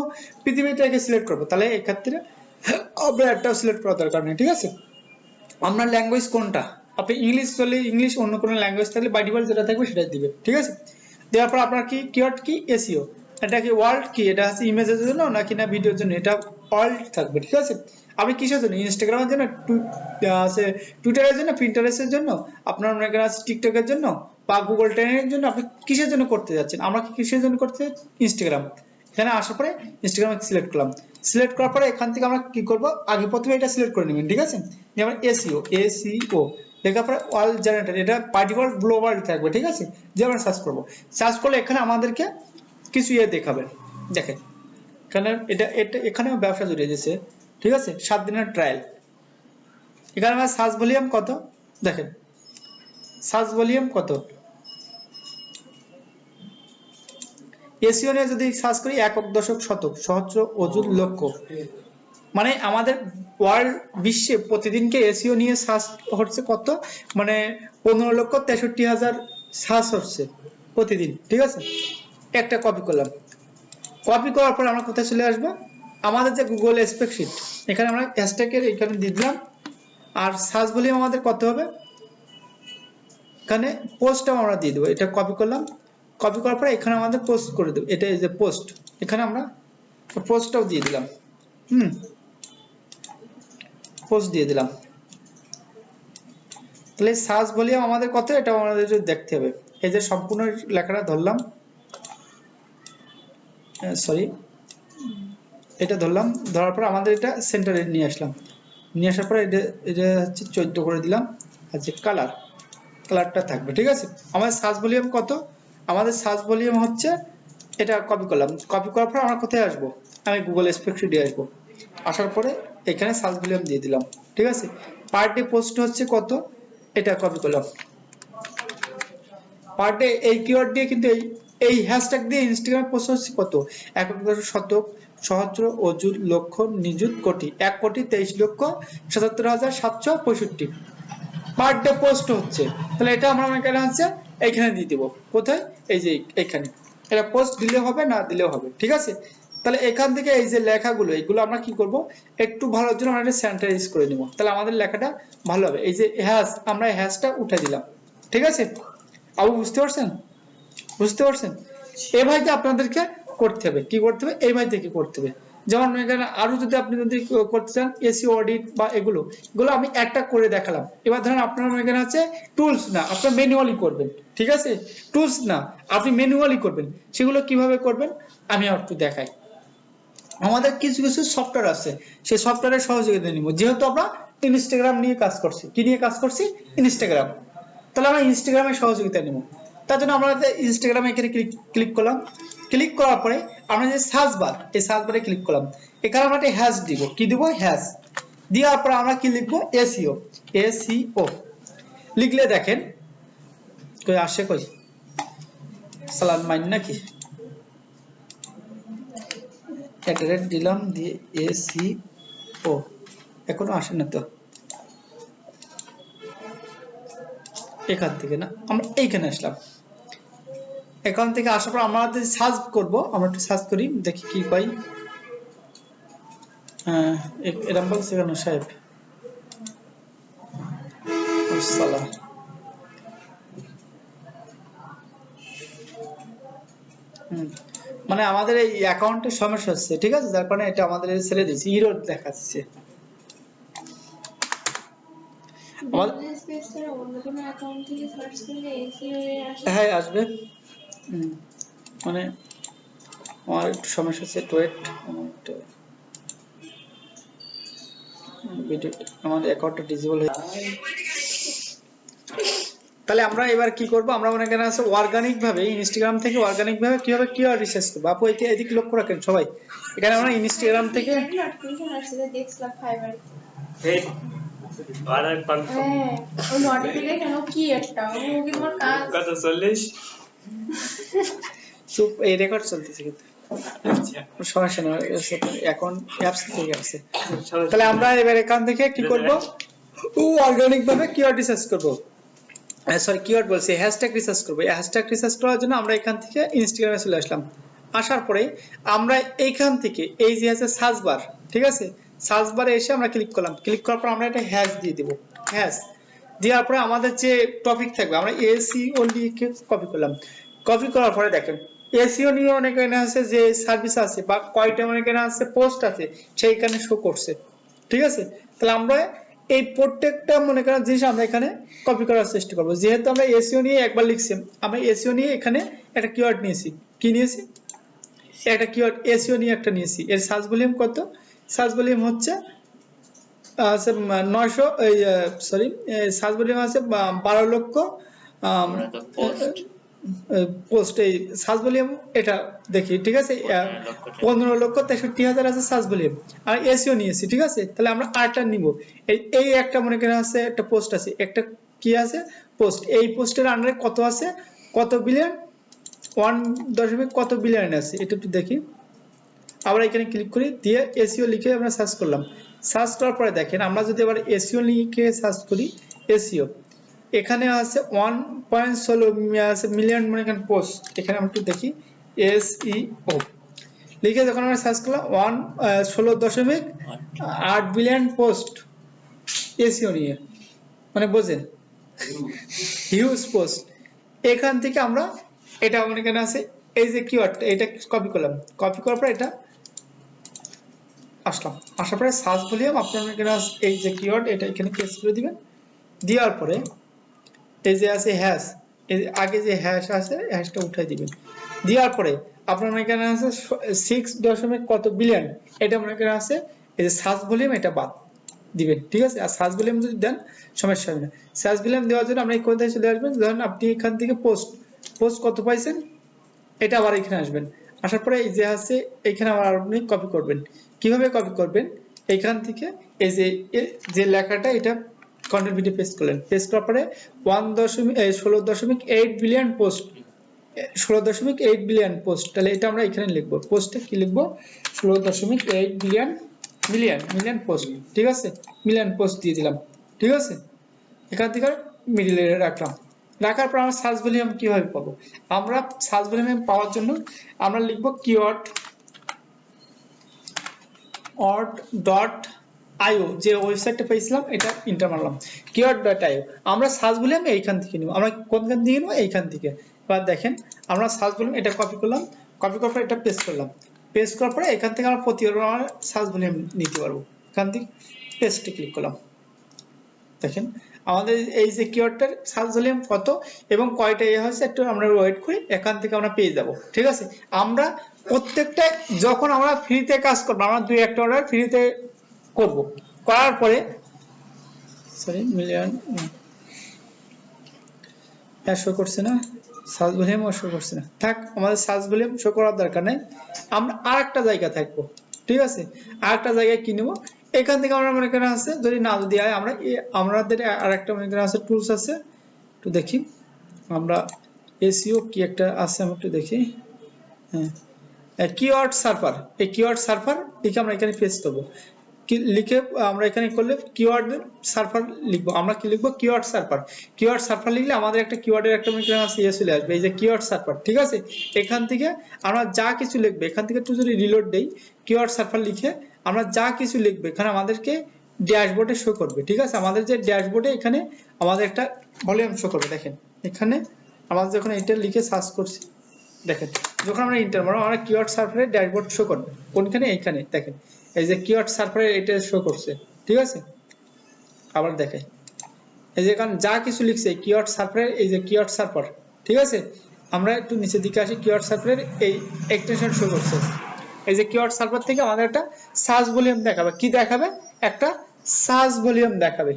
পৃথিবীটাকে সিলেক্ট করবো, তাহলে এই ক্ষেত্রে আপনার একটাও সিলেক্ট করার দরকার নেই, ঠিক আছে। আপনার ল্যাঙ্গুয়েজ কোনটা, আপনি ইংলিশ চলে ইংলিশ, অন্য কোনো ল্যাঙ্গুয়েজ থাকলে বাই ডিফল্ট যেটা থাকবে সেটাই দিবে, ঠিক আছে। দেওয়ার পর আপনার কি কিওয়ার্ড কি, এসইও, এটা কি ওয়ার্ল্ড কি, এটা হচ্ছে ইমেজের জন্য নাকি না ভিডিওর জন্য, এটা ওয়ার্ল্ড থাকবে, ঠিক আছে। আপনি কিসের জন্য, ইনস্টাগ্রামের জন্য, টুইটারের জন্য, পিন্টারেস্টের জন্য, আপনার মনে করেন টিকটকের জন্য, বা গুগল ট্রেনের জন্য, আপনি কিসের জন্য করতে যাচ্ছেন, আমরা কি কিসের জন্য করতে, ইনস্টাগ্রাম। এখানে আসার পরে ইনস্টাগ্রাম সিলেক্ট করলাম, সিলেক্ট করার পরে এখান থেকে আমরা কি করব, আগে প্রথমে এটা সিলেক্ট করে নেবেন, ঠিক আছে, যেমন এসইও লেখার পরে ওয়ার্ল্ড জেনারেটর, এটা বাই ডিফল্ট গ্লোবাল থাকবে, ঠিক আছে। যে আমরা সার্চ করব, সার্চ করলে এখানে আমাদেরকে কিছু দেখাবে, দেখেন এখানে এখানে ব্যবসা জড়িয়ে দিয়েছে, ঠিক আছে, 7 দিনের ট্রায়াল। এখানে আমার সার্চ ভলিউম কত, দেখেন সার্চ ভলিউম কত, এসইও নিয়ে যদি সার্চ করি, একক দশক শতক সহস্র অযুত লক্ষ, মানে আমাদের ওয়ার্ল্ড বিশ্বে প্রতিদিনকে এসইও নিয়ে সার্চ হচ্ছে কত, মানে 15,63,000 সার্চ হচ্ছে প্রতিদিন, ঠিক আছে। একটা কপি করলাম, কপি করার পর আমরা কোথায় চলে আসবো, আমাদের যে গুগল স্প্রেডশিট, এখানে আমরা হ্যাশট্যাগের এখানে দিয়ে দিলাম। আর সার্চ ভলিউম আমাদের কত হবে, এখানে পোস্টটাও আমরা দিয়ে দেবো, এটা কপি করলাম, কপি করার পরে এখানে আমাদের পোস্ট করে দেবো, এটা এই যে পোস্ট, এখানে আমরা পোস্টটাও দিয়ে দিলাম, পোস্ট দিয়ে দিলাম। তাহলে সার্চ ভলিউম আমাদের কত, এটা আমাদের দেখতে হবে। এই যে সম্পূর্ণ লেখাটা ধরলাম, সরি এটা ধরলাম, ধরার পর আমাদের এটা সেন্টারে নিয়ে আসলাম, নিয়ে আসার পরে এটা হচ্ছে 14 করে দিলাম, আর যে কালারটা থাকবে, ঠিক আছে। আমাদের সার্চ ভলিউম কত, আমাদের সার্চ ভলিউম হচ্ছে, এটা কপি করলাম, কপি করার পর আমরা কোথায় আসবো, আমি গুগল স্প্রেডশিটে আসবো, আসার পরে এখানে সার্চ ভলিউম দিয়ে দিলাম, ঠিক আছে, পার ডে পোস্ট হচ্ছে কত, এটা কপি করলাম। পার ডে এই কিওয়ার্ড দিয়ে কিন্তু এই হ্যাশট্যাগ দিয়ে ইনস্টাগ্রাম পোস্ট হচ্ছে কত, একক শতক সহস্র অযুত লক্ষ নিযুত কোটি, 1,23,77,765 পার ডে পোস্ট হচ্ছে। তাহলে এটা আমরা এখানে হচ্ছে এইখানে দিয়ে দিব, কোথায়, এই যে এখানে। এটা পোস্ট দিলে হবে, না দিলেও হবে, ঠিক আছে। তাহলে এখান থেকে এই যে লেখাগুলো, এগুলো আমরা কি করব, একটু ভালোর জন্য আমরা এটা স্যানিটাইজ করে নিব, তাহলে আমাদের লেখাটা ভালো হবে। এই যে হ্যাশ, আমরা হ্যাশটা উঠে দিলাম, ঠিক আছে। আবু বুঝতে পারছেন, বুঝতে পারছেন? এভাবে আপনাদেরকে করতে হবে, কি করতে হবে, এইভাবে থেকে করতে হবে। যেমন এখানে আরো যদি আপনি যদি করতে চান এসইও অডিট বা এগুলো আমি একটা করে দেখালাম। এবার ধরেন আপনার এখানে আছে টুলস, না আপনার ম্যানুয়ালি করবেন, ঠিক আছে, টুলস না আপনি ম্যানুয়ালি করবেন। সেগুলো কিভাবে করবেন আমি একটু দেখাই। আমাদের কিছু কিছু সফটওয়্যার আছে, সেই সফটওয়্যারের সহযোগিতা নিব। যেহেতু আমরা ইনস্টাগ্রাম নিয়ে কাজ করছি, কি নিয়ে কাজ করছি, ইনস্টাগ্রাম, তাহলে আমরা ইনস্টাগ্রামের সহযোগিতা নিব। তার জন্য আমরা ইনস্টাগ্রামে এখানে ক্লিক করলাম। ক্লিক করার পরে আমরা যে সার্চ বার, এই সার্চ বারে ক্লিক করলাম। এখানে আমরা একটা হ্যাশ দিব, কি দিব, হ্যাশ দেওয়ার পর আমরা কি লিখবো, এসইও। এসইও লিখলে দেখেন কই আসে, কই সালাদ মাইন নাকি, অ্যাড্রেস দিলাম দিয়ে এসইও, এখনো আসে না তো। এখান থেকে না, আমরা এইখানে আসলাম। এখান থেকে আসার পর আমরা সার্চ করব, আমরা একটু সার্চ করি দেখি কি পাই। এরকম বলছে কেন সাহেব, সালা মানে আমাদের এই অ্যাকাউন্টে সমস্যা হচ্ছে, ঠিক আছে, যার কারণে এটা আমাদের ছেড়ে দিয়েছি, এরর দেখাচ্ছে। বিজনেস পেজ ছাড়া অন্য কোনো অ্যাকাউন্ট থেকে সার্চ করলে এসইও এর আসে? হ্যাঁ আসবে। মানে আমার একটু সমস্যা হচ্ছে, ওয়েট ভিডিও, আমাদের অ্যাকাউন্টটা ডিসেবল হয়ে। তাহলে আমরা এবার কি করব, আমরা মনে করেন আছে অর্গানিক ভাবে ইনস্টাগ্রাম থেকে অর্গানিক ভাবে কিভাবে কিওয়ার্ড রিসার্চ করব। আপু এদিকে লক্ষ্য রাখেন সবাই, এখানে আমরা ইনস্টাগ্রাম থেকে নোটিফিকেশন আসছে দেখছিলাম ফাইবার। এই আর এক কনফার্ম হ্যাঁ, ওই নোটিফিকেশন কি একটা, ও কি তোমার কাজ? কত 40 চুপ, এই রেকর্ড চলতেছে কিন্তু আচ্ছা সমস্যা নেই, এখন অ্যাপস থেকে আসছে। তাহলে আমরা এবার এখান থেকে কি করব, অর্গানিক ভাবে কিওয়ার্ড রিসার্চ করব, সরি কিওয়ার্ড বলছি, হ্যাশট্যাগ রিসার্চ করব। এই হ্যাশট্যাগ রিসার্চ করার জন্য আমরা এখান থেকে ইনস্টাগ্রামে চলে আসলাম। আসার পরে আমরা এইখান থেকে এই যে আছে সার্চ বার, ঠিক আছে, সার্চ বারে এসে আমরা ক্লিক করলাম। ক্লিক করার পর আমরা একটা হ্যাশ দিয়ে দেব, হ্যাশ দেওয়ার পরে আমাদের যে টপিক থাকবে আমরা এসইও লিখে কপি করলাম। কপি করার পরে দেখেন এসইও নিয়ে অনেক এখানে আছে যে সার্ভিস আছে বা কয়টা অনেক এখানে আছে পোস্ট আছে, সেইখানে শো করছে, ঠিক আছে। তাহলে আমরা এই প্রত্যেকটা মনে করেন জিনিস আমরা এখানে কপি করার চেষ্টা করব। যেহেতু আমরা এসইও নিয়ে একবার লিখছি, আমরা এসইও নিয়ে এখানে একটা কিওয়ার্ড নিয়েছি, কি নিয়েছি, একটা কিওয়ার্ড এসইও নিয়ে একটা নিয়েছি। এর সার্চ ভলিউম কত, সার্চ ভলিউম হচ্ছে 900, সরি সার্চ ভলিউম আছে 12 লক্ষ পোস্ট। এই সার্চ ভলিউম এটা দেখি, ঠিক আছে, 15,63,000 আছে সার্চ ভলিউম, আর এসইও নিয়েছি, ঠিক আছে। তাহলে আমরা আরটা নিব, এই একটা মনে করেন আছে একটা পোস্ট আছে, একটা কি আছে পোস্ট, এই পোস্টের আন্ডারে কত আছে, কত বিলিয়ন, 1 কত বিলিয়ন আছে, এটা একটু দেখি। আবার এখানে ক্লিক করি, দিয়ে এসইও লিখে আমরা সার্চ করলাম। সার্চ করার পরে দেখেন আমরা যদি আবার এসইও লিখে সার্চ করি, এসইও এখানে আছে 1.16 মিলিয়ন মানে এখানে পোস্ট, এখানে আমরা একটু দেখি এসইও লিখে যখন আমরা সার্চ করলাম 16.8 বিলিয়ন পোস্ট এসইও নিয়ে, মানে বোঝেন হিউজ পোস্ট। এখান থেকে আমরা এটা মনে এখানে আছে এই যে কিওয়ার্ড, এটা কপি করলাম, কপি করার পর এটা আসলাম, আসার পরে সার্চ ভলিউম আপনার এখানে এই যে কিওয়ার্ড এটা এখানে পেস্ট করে দিবেন। দেওয়ার পরে এই যে আছে হ্যাশ, এই আগে যে হ্যাশ আছে হ্যাশটা উঠাই দিবেন। দেওয়ার পরে আপনার এখানে আছে 6 কত বিলিয়ন, এটা মনে এখানে আছে এই যে সার্চ ভলিউম, এটা বাদ দিবেন, ঠিক আছে। আর সার্চ ভলিউম যদি দেন সমস্যা হবে না। সার্চ ভলিউম দেওয়ার জন্য আপনি কোথায় চলে আসবেন, ধরেন আপনি এখান থেকে পোস্ট কত পাইছেন, এটা আবার এখানে আসবেন। আসার পরে এই যে আছে এখানে আবার আপনি কপি করবেন। কিভাবে কপি করবেন, এইখান থেকে এই যে লেখাটা এটা কন্টেন্ট ভিডিও পেস্ট করলেন, পেস্ট করার পরে 16.8 বিলিয়ন পোস্ট, 16.8 বিলিয়ন পোস্ট, তাহলে এটা আমরা এখানে লিখবো, পোস্টে কি লিখবো 16.8 মিলিয়ন পোস্ট, ঠিক আছে, মিলিয়ন পোস্ট দিয়ে দিলাম, ঠিক আছে। এখান থেকে মিডিলে রাখলাম, রাখার পর আমরা সার্চ ভলিউম কিভাবে পাবো, আমরা সার্চ ভলিউম পাওয়ার জন্য আমরা লিখবো কিওয়ার্ড .io, যে ওয়েবসাইটটা পেয়েছিলাম এটা এন্টার মারলাম, keyword.io। আমরা সার্চ ভলিউম এইখান থেকে নিব, আমরা কোনখান থেকে নিব, এইখান থেকে। এবার দেখেন আমরা সার্চ ভলিউম এটা কপি করলাম, কপি করার পর এটা পেস্ট করলাম, পেস্ট করার পরে এখান থেকে আমরা প্রতিবার আমরা সার্চ ভলিউম নিতে পারবো, এখান থেকে পেস্টে ক্লিক করলাম। দেখেন আমাদের এই যে কিওয়ার্ডটার সার্চ ভলিউম কত এবং কয়টা হয়েছে একটু আমরা ওয়েট করি, এখান থেকে আমরা পেয়ে যাব, ঠিক আছে। আমরা প্রত্যেকটা যখন আমরা ফ্রিতে কাজ করব, আমরা 2-1টা অর্ডার ফ্রিতে করব, করার পরে সরি মিলিয়ন শো করছে না, সার্চ ভলিউম শো করছে না, থাক আমাদের সার্চ ভলিউম শো করার দরকার নেই। আমরা আরেকটা জায়গা থাকবো, ঠিক আছে, আরেকটা জায়গায় কি নেব, এখান থেকে আমরা মনে করেন আছে যদি না যদি হয় আমরা আমাদের আরেকটা মনে করেন আছে টুলস আছে, একটু দেখি আমরা এসইও কি একটা আছে আমি একটু দেখি, হ্যাঁ কিওয়ার্ড সার্ভার, এই কিওয়ার্ড সার্ভার লিখে আমরা এখানে পেস্ট করব, লিখে আমরা এখানে করলে কিওয়ার্ড সার্ভার লিখবো, আমরা কি লিখবো কিওয়ার্ড সার্ভার, কিওয়ার্ড সার্ভার লিখলে আমাদের একটা কিওয়ার্ডের একটা মনে করেন আছে চলে আসবে, এই যে কিওয়ার্ড সার্ভার, ঠিক আছে। এখান থেকে আমরা যা কিছু লিখবে, এখান থেকে একটু যদি রিলোড দেই, কিওয়ার্ড সার্ভার লিখে আমরা যা কিছু লিখবে এখানে আমাদেরকে ড্যাশবোর্ডে শো করবে, ঠিক আছে। আমাদের যে ড্যাশবোর্ডে এখানে আমাদের একটা ভলিউম শো করবে, দেখেন এখানে আমাদের যখন এটা লিখে সার্চ করছি, দেখেন যখন আমরা এন্টার মারব আমরা কিওয়ার্ড সার্ভারে ড্যাশবোর্ড শো করবে, কোনখানে এইখানে দেখেন এই যে কিওয়ার্ড সার্ভারে এটা শো করছে, ঠিক আছে। আবার দেখাই এই যে কারণ যা কিছু লিখছে কিওয়ার্ড সার্ভারের, এই যে কিওয়ার্ড সার্ভার, ঠিক আছে। আমরা একটু নিচের দিকে আসি, কিওয়ার্ড সার্ভারের এই এক্সটেনশন শো করছে, এই যে কিওয়ার্ড সার্ভার থেকে আমাদের একটা সার্চ ভলিউম দেখাবে, কি দেখাবে, একটা সার্চ ভলিউম দেখাবে।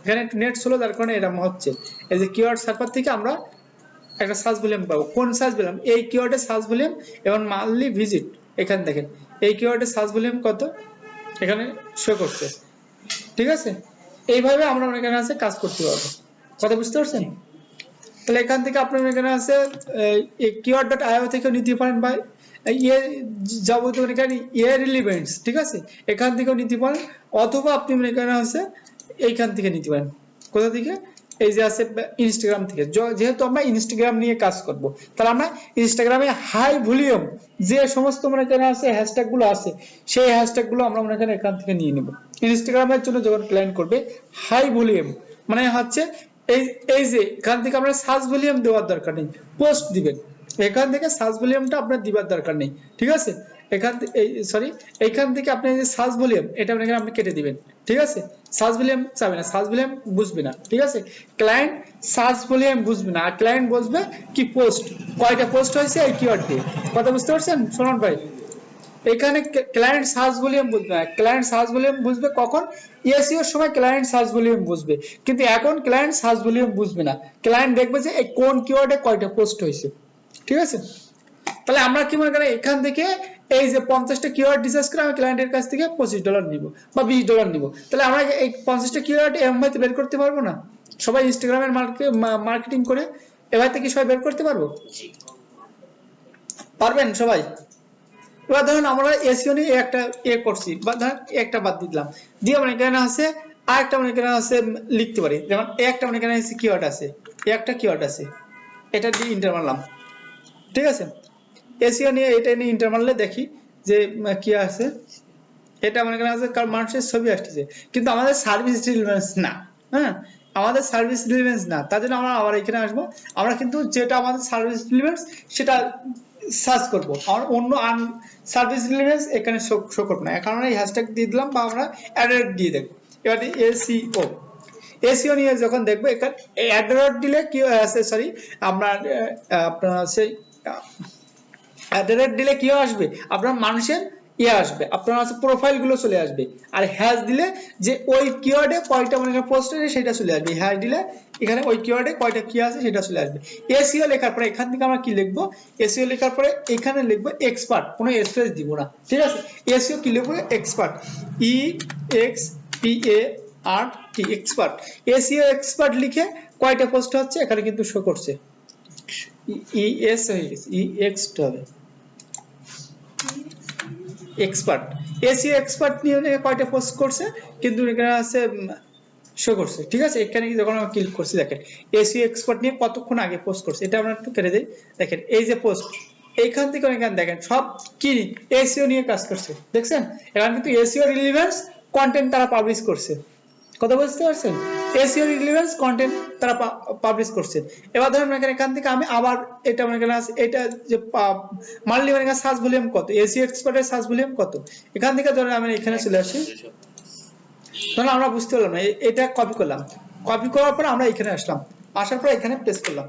এখানে একটু নেট স্লো যার কারণে এরকম হচ্ছে। এই যে কিওয়ার্ড সার্ভার থেকে আমরা একটা সার্চ ভলিউম পাবো, কোন সার্চ ভলিউম, এই কিওয়ার্ডের সার্চ ভলিউম এবং মান্থলি ভিজিট, এখানে দেখেন এই কিওয়ার্ডের সার্চ ভলিউম কত এখানে শো করছে, ঠিক আছে। এইভাবে আমরা এখানে আছে কাজ করতে পারবো, কথা বুঝতে পারছেন। তাহলে এখান থেকে আপনার এখানে আছে এই keyword.io থেকে নিতে পারেন, বা যাবতীয় এখানে রিলেভেন্টস, ঠিক আছে, এখান থেকেও নিতে পারেন, অথবা আপনি এখানে আছে এইখান থেকে নিতে পারেন, কোথা থেকে, এই যে আছে ইনস্টাগ্রাম থেকে, যেহেতু আমরা ইনস্টাগ্রাম নিয়ে কাজ করব, তাহলে আমরা ইনস্টাগ্রামে হাই ভলিউম যে সমস্ত মনে করেন আছে হ্যাশট্যাগ গুলো আছে, সেই হ্যাশট্যাগ গুলো আমরা মনে করেন এখান থেকে নিয়ে নেব। ইনস্টাগ্রামের জন্য যখন ক্লায়েন্ট করবে হাই ভলিউম মানে হচ্ছে এই যে এখান থেকে আমরা সার্চ ভলিউম দেওয়ার দরকার নেই, পোস্ট দিবেন, এখান থেকে সার্চ ভলিউমটা আপনার দিবার দরকার নেই, ঠিক আছে। এইখান থেকে আপনি যে সার্চ ভলিউম এটা আপনি কেটে দিবেন, ঠিক আছে। সার্চ ভলিউম চাবে না, সার্চ ভলিউম বুঝবে না, ঠিক আছে। ক্লায়েন্ট সার্চ ভলিউম বুঝবে না, আর ক্লায়েন্ট বুঝবে কি পোস্ট, কয়টা পোস্ট হয়েছে এই কিওয়ার্ড দিয়ে, কথা বুঝতে পারছেন সোনন ভাই। এখানে ক্লায়েন্ট সার্চ ভলিউম বুঝবে না, ক্লায়েন্ট সার্চ ভলিউম বুঝবে কখন, এসইও এর সময় ক্লায়েন্ট সার্চ ভলিউম বুঝবে, কিন্তু এখন ক্লায়েন্ট সার্চ ভলিউম বুঝবে না, ক্লায়েন্ট দেখবে যে এই কোন কিওয়ার্ডে কয়টা পোস্ট হয়েছে, ঠিক আছে। তাহলে আমরা কি মনে করি এখান থেকে এই যে 50টা কিওয়ার্ড রিসার্চ করে আমি ক্লায়েন্টের কাছ থেকে $25 নিব বা $20 নিব, তাহলে আমরা এই 50টা কিওয়ার্ড এমভাবে বের করতে পারবো না? সবাই ইনস্টাগ্রামের মার্কেটিং করে এভাবে থেকে সবাই বের করতে পারবো, পারবেন সবাই? এবার ধরুন আমরা এসইও নিয়ে একটা করছি, বা ধরুন একটা বাদ দিলাম, দিয়ে আমরা এখানে আছে আরেকটা মনে করেন আছে লিখতে পারি, যেমন একটা মনে করেন আছে কিওয়ার্ড আছে, একটা কিওয়ার্ড আছে, এটা দিয়ে ইন্টার মারলাম, ঠিক আছে। এসইও নিয়ে এটা নিয়ে ইন্টার মারলে দেখি যে কি আছে, এটা মনে করেন আছে কারণ মানুষের ছবি আসতেছে, কিন্তু আমাদের সার্ভিস রিলেভেন্স না, হ্যাঁ আমাদের সার্ভিস রিলেভেন্স না, তার জন্য আমরা আবার এখানে আসবো, আমরা কিন্তু যেটা আমাদের সার্ভিস রিলেভেন্স সেটা সার্চ করবো, আর অন্য সার্ভিস রিলেভেন্স এখানে শো করবো না, এখন আমরা এই হ্যাশট্যাগ দিয়ে দিলাম বা আমরা অ্যাড দিয়ে দেখবো। এবার এসইও নিয়ে যখন দেখবো এখানে অ্যাড দিলে কি আছে, সরি আমরা আপনার সেই অ্যাড দিলে কি আসবে, আপনার মানুষের আসবে, আপনার আছে প্রোফাইল গুলো চলে আসবে। আর হ্যাশ দিলে যে ওই কিওয়ার্ডে কয়টা মানে পোস্ট আছে সেটা চলে আসবে, হ্যাশ দিলে এখানে ওই কিওয়ার্ডে কয়টা কি আছে সেটা চলে আসবে। এসইও লেখার পরে এখান থেকে আমরা কি লিখবো, এসইও লেখার পরে এখানে লিখবো এক্সপার্ট, কোনো স্পেস দিব না, ঠিক আছে। এসইও কি লিখবো, expert, EXPART, expert. SEO expert লিখে কয়টা পোস্ট হচ্ছে এখানে কিন্তু শো করছে, ES হয়ে গেছে, EX হবে এক্সপার্ট। এসইও এক্সপার্ট নিয়ে কয়টা পোস্ট করছে কিন্তু এখানে আছে শো করছে, ঠিক আছে। এখানে যখন আমরা ক্লিক করছি দেখেন এসইও এক্সপার্ট নিয়ে কতক্ষণ আগে পোস্ট করছে, এটা আমরা একটু কেটে দেই। দেখেন এই যে পোস্ট, এইখান থেকে এখানে দেখেন সব কি এসইও নিয়ে কাজ করছে, দেখছেন। এখানে কিন্তু এসইও রিলেভেন্স কন্টেন্ট তারা পাবলিশ করছে, কথা বুঝতে পারছেন। এসইও রিলেভেন্স কন্টেন্ট তারা পাবলিশ করছে। এবার ধরেন এখান থেকে আমি আবার এটা মনে করেন এটা যে মানলি মানে সার্চ ভলিউম কত, এসইও এক্সপার্টের সার্চ ভলিউম কত, এখান থেকে ধরেন আমি এখানে চলে আসি, ধরুন আমরা বুঝতে পারলাম না, এটা কপি করলাম, কপি করার পরে আমরা এখানে আসলাম, আসার পরে এখানে পেস্ট করলাম।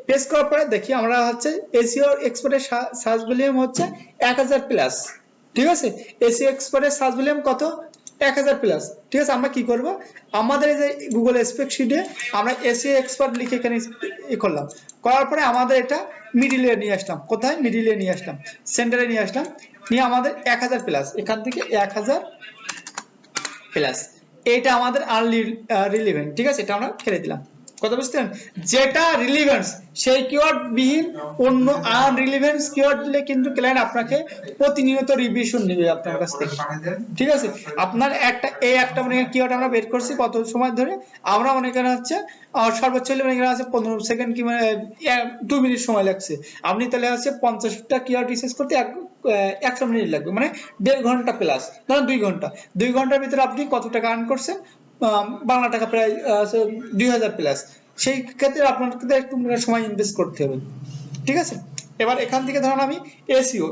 পেস্ট করার পরে দেখি আমরা হচ্ছে এসইও এক্সপার্টের সার্চ ভলিউম হচ্ছে 1000 প্লাস, ঠিক আছে। এসইও এক্সপার্টের সার্চ ভলিউম কত, 1000 প্লাস, ঠিক আছে। আমরা কি করব, আমাদের এই যে গুগল স্প্রেডশিটে আমরা এসইও এক্সপার্ট লিখে এখানে করলাম, করার পরে আমাদের এটা মিডিলে নিয়ে আসলাম, কোথায় মিডিলে নিয়ে আসলাম, সেন্টারে নিয়ে আসলাম, নিয়ে আমাদের 1000 প্লাস, এখান থেকে 1000 প্লাস, এটা আমাদের রিলেভেন্ট, ঠিক আছে, এটা আমরা ফেলে দিলাম, কথা বুঝছেন। যেটা রিলেভেন্স সেই কিওয়ার্ড বিহীন অন্য আনরিলেভেন্স কিওয়ার্ড দিলে কিন্তু ক্লায়েন্ট আপনাকে প্রতিনিয়ত রিভিশন নেবে আপনার কাছ থেকে, ঠিক আছে। আপনার একটা মানে কিওয়ার্ড আমরা বের করছি কত সময় ধরে, আমরা মনে করেন হচ্ছে সর্বোচ্চ মানে আছে 15 সেকেন্ড কি মানে 2 মিনিট সময় লাগছে, আপনি তাহলে হচ্ছে 50টা কিওয়ার্ড রিসার্চ করতে 100 মিনিট লাগবে, মানে 1.5 ঘন্টা প্লাস, ধরেন 2 ঘন্টার ভিতরে আপনি কত টাকা আর্ন করছেন, বাংলা টাকা প্রায় 2000 প্লাস। সেই ক্ষেত্রে আপনাকে একটু সময় ইনভেস্ট করতে হবে, ঠিক আছে। এবার এখান থেকে ধরুন আমি এসইও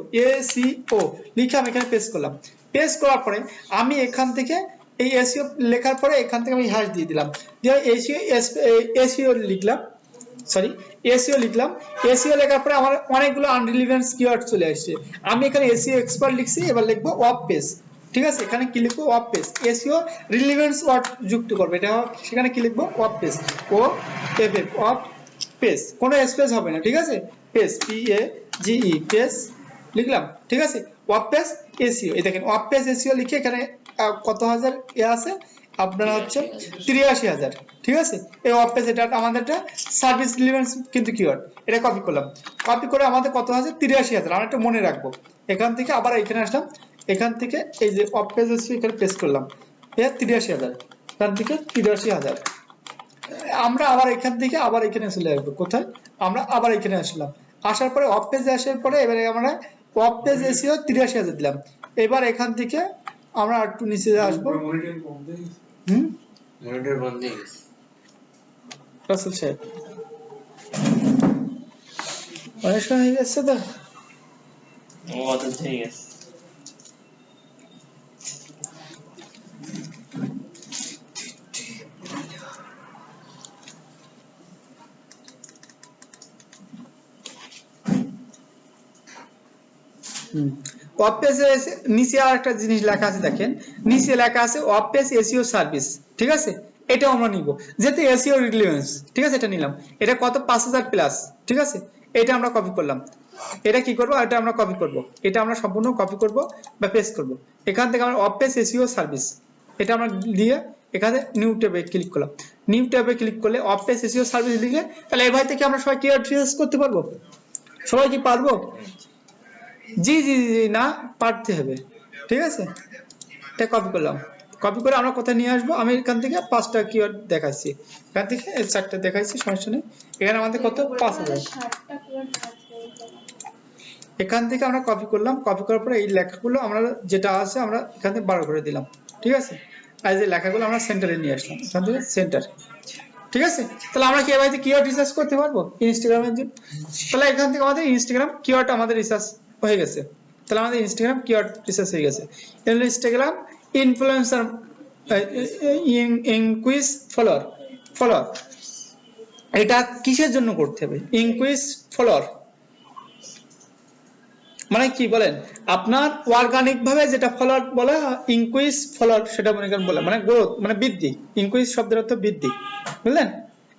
লিখে আমি এখানে পেস্ট করলাম, পেস্ট করার পরে আমি এখান থেকে এই এসইও লেখার পরে এখান থেকে আমি হ্যাশ দিয়ে দিলাম, দিয়ে এসইও লিখলাম, এসইও লেখার পরে আমার অনেকগুলো আনরিলেভেন্ট কিওয়ার্ড চলে আসছে। আমি এখানে এসইও এক্সপার্ট লিখছি, এবার লিখবো ওয়েব পেজ, ঠিক আছে। এখানে কি লিখবো, web page, SEO relevance word যুক্ত করবে, এটা সেখানে কি লিখবো, ওয়েব পেজ, ওয়েব পেজ, কোনো স্পেস হবে না, ঠিক আছে। পেজ, PAGE পেজ লিখলাম, ঠিক আছে। ওয়েব পেজ এসইও, এই দেখেন ওয়েব পেজ এসইও লিখে এখানে কত হাজার আছে আপনার হচ্ছে 83,000, ঠিক আছে। এই ওয়েব পেজ এটা আমাদের একটা সার্ভিস রিলেভেন্স কিন্তু কিওয়ার্ড, এটা কপি করলাম, কপি করে আমাদের কত আছে 83,000, আমরা একটা মনে রাখবো। এখান থেকে আবার এখানে আসলাম, এখান থেকে এই যে ওয়েব পেজ এসইও এখানে পেস্ট করলাম, এর 83,000, এখান থেকে 83,000, আমরা আবার এখান থেকে আবার এখানে চলে আসবো, কোথায়, আমরা আবার এখানে আসলাম, আসার পরে ওয়েব পেজে আসার পরে এবারে আমরা ওয়েব পেজ এসইও 83,000 দিলাম। এবার এখান থেকে আমরা একটু নিচে আসবো, মনিটর বন্ধ হয়ে গেছে রাসেল সাহেব অনেক সময় হয়ে গেছে তো, অত হয়ে গেছে। ওয়েব পেজে নিচে আর একটা জিনিস লেখা আছে, দেখেন নিচে লেখা আছে ওয়েব পেজ এসইও সার্ভিস, ঠিক আছে। এটা আমরা নিব, যেহেতু এসইও রিলেভেন্স, ঠিক আছে, এটা নিলাম, এটা কত 5000 প্লাস, ঠিক আছে। এটা আমরা কপি করলাম, এটা কি করব, এটা আমরা কপি করব, এটা আমরা সম্পূর্ণ কপি করব বা পেস্ট করব। এখান থেকে আমরা ওয়েব পেজ এসইও সার্ভিস এটা আমরা দিয়ে এখানে নিউ ট্যাবে ক্লিক করলাম, নিউ ট্যাবে ক্লিক করলে ওয়েব পেজ এসইও সার্ভিস লিখে তাহলে এই ভাই থেকে আমরা সবাই কিওয়ার্ড রিসার্চ করতে পারবো, সবাই কি পারবো? জি জি জি না, পারতে হবে, ঠিক আছে। এটা কপি করলাম, কপি করে আমরা কোথায় নিয়ে আসবো, আমি এখান থেকে 5টা কিওয়ার্ড দেখাচ্ছি, এখান থেকে 4টা দেখাচ্ছি, সমস্যা নেই। এখানে আমাদের কত 5000, এখান থেকে আমরা কপি করলাম, কপি করার পরে এই লেখাগুলো আমরা যেটা আছে আমরা এখান থেকে 12 করে দিলাম, ঠিক আছে। আর এই লেখাগুলো আমরা সেন্টারে নিয়ে আসলাম, এখান থেকে সেন্টার, ঠিক আছে। তাহলে আমরা কি এভাবে কিওয়ার্ড রিসার্চ করতে পারবো ইনস্টাগ্রামের জন্য, তাহলে এখান থেকে আমাদের ইনস্টাগ্রাম কিওয়ার্ড আমাদের রিসার্চ হয়ে গেছে, তাহলে আমাদের ইনস্টাগ্রাম কিওয়ার্ড রিসার্চ হয়ে গেছে। ইনস্টাগ্রাম ইনফ্লুয়েন্সার ইনক্রিজ ফলোয়ার, এটা কিসের জন্য করতে হবে, ইনক্রিজ ফলোয়ার, মানে কি বলেন, আপনার অর্গানিক ভাবে যেটা ফলোয়ার বলে, ইনক্রিজ ফলোয়ার সেটা মনে করেন বলে, মানে গ্রোথ মানে বৃদ্ধি। ইনক্রিজ শব্দের অর্থ বৃদ্ধি, বুঝলেন?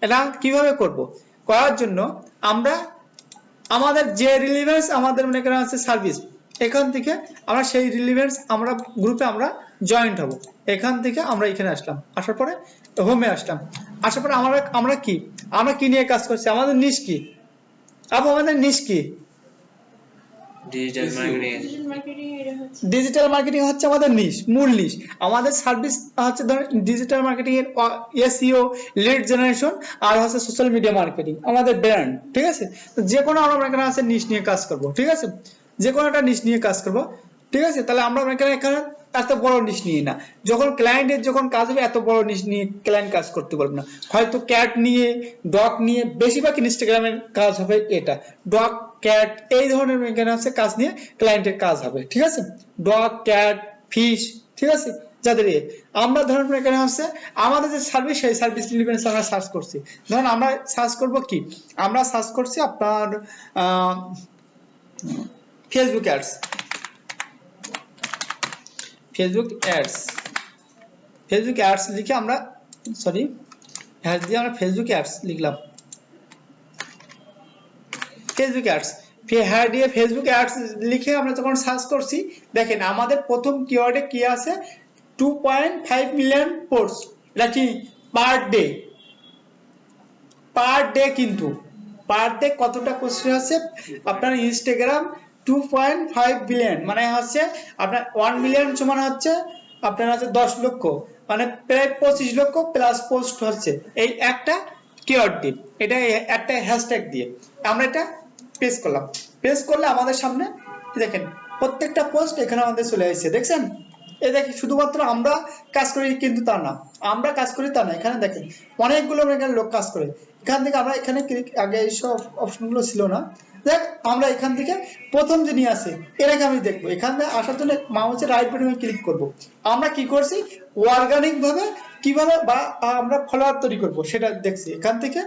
এটা কিভাবে করব? করার জন্য আমরা আমাদের যে রিলিভেন্স আমাদের মনে করেন আছে সার্ভিস, এখান থেকে আমরা সেই রিলিভেন্স আমরা গ্রুপে আমরা জয়েন্ট হব। এখান থেকে আমরা এখানে আসলাম, আসার পরে হোমে আসলাম, আসার পরে আমরা কি নিয়ে কাজ করছি, আমাদের নিশ কি, আমাদের নিশ কি? Digital marketing. ডিজিটাল মার্কেটিং এটা হচ্ছে ডিজিটাল মার্কেটিং হচ্ছে আমাদের নিশ, মূল নিশ। আমাদের সার্ভিস হচ্ছে ধরেন ডিজিটাল মার্কেটিং এর এসইও, লিড জেনারেশন, আর হচ্ছে সোশ্যাল মিডিয়া মার্কেটিং আমাদের ব্র্যান্ড, ঠিক আছে? তো যে কোনো আমরা এখানে আছে নিশ নিয়ে কাজ করব, ঠিক আছে? যে কোনো একটা নিশ নিয়ে কাজ করব, ঠিক আছে? তাহলে আমরা এখানে এত বড় নিশ নিয়ে না, যখন ক্লায়েন্টের যখন কাজ হবে এত বড় নিশ নিয়ে ক্লায়েন্ট কাজ করতে পারবে না। হয়তো ক্যাট নিয়ে, ডক নিয়ে, বেশিরভাগ ইনস্টাগ্রামের কাজ হবে এটা, ডক ক্যাট এই ধরনের এখানে আছে কাজ নিয়ে ক্লায়েন্টের কাজ হবে, ঠিক আছে? ডগ ক্যাট ফিশ, ঠিক আছে? যাদের আমরা ধরুন এখানে হচ্ছে আমাদের যে সার্ভিস, সেই সার্ভিস রিলেভেন্স আমরা সার্চ করছি। ধরুন আমরা সার্চ করব কি, আমরা সার্চ করছি আপনার ফেসবুক অ্যাডস, ফেসবুক অ্যাডস লিখে আমরা হ্যাশ দিয়ে আমরা ফেসবুক অ্যাডস লিখলাম, ফেসবুক অ্যাডস দিয়ে ফেসবুক অ্যাডস লিখে আমরা যখন সার্চ করছি, দেখেন আমাদের প্রথম কিওয়ার্ডে কি আছে, 2.5 মিলিয়ন পোস্ট। এটা কি পার ডে, কিন্তু পার ডে কতটা পোস্ট আছে আপনার ইনস্টাগ্রাম 2.5 বিলিয়ন, মানে হচ্ছে আপনার 1 মিলিয়ন সমান হচ্ছে আপনার আছে 10 লক্ষ, মানে প্রায় 25 লক্ষ প্লাস পোস্ট হচ্ছে এই একটা কিওয়ার্ড দিয়ে, এটা একটা হ্যাশট্যাগ দিয়ে আমরা এটা পেস্ট করলাম। পেস্ট করলে আমাদের সামনে দেখেন প্রত্যেকটা পোস্ট এখানে আমাদের চলে আসছে, দেখছেন? এই দেখি শুধুমাত্র আমরা কাজ করি কিন্তু তা না, আমরা কাজ করি তা না, এখানে দেখেন অনেকগুলো এখানে লোক কাজ করে। এখান থেকে আমরা এখানে ক্লিক, আগে এইসব অপশনগুলো ছিল না, দেখ আমরা এখান থেকে প্রথম যে নিয়ে আসে এটাকে আমি দেখবো। এখানে আসার জন্য মাউসের রাইট বাটনে ক্লিক করব। আমরা কি করছি, অর্গানিক ভাবে কিভাবে বা আমরা ফলোয়ার তৈরি করব সেটা দেখছি। এখান থেকে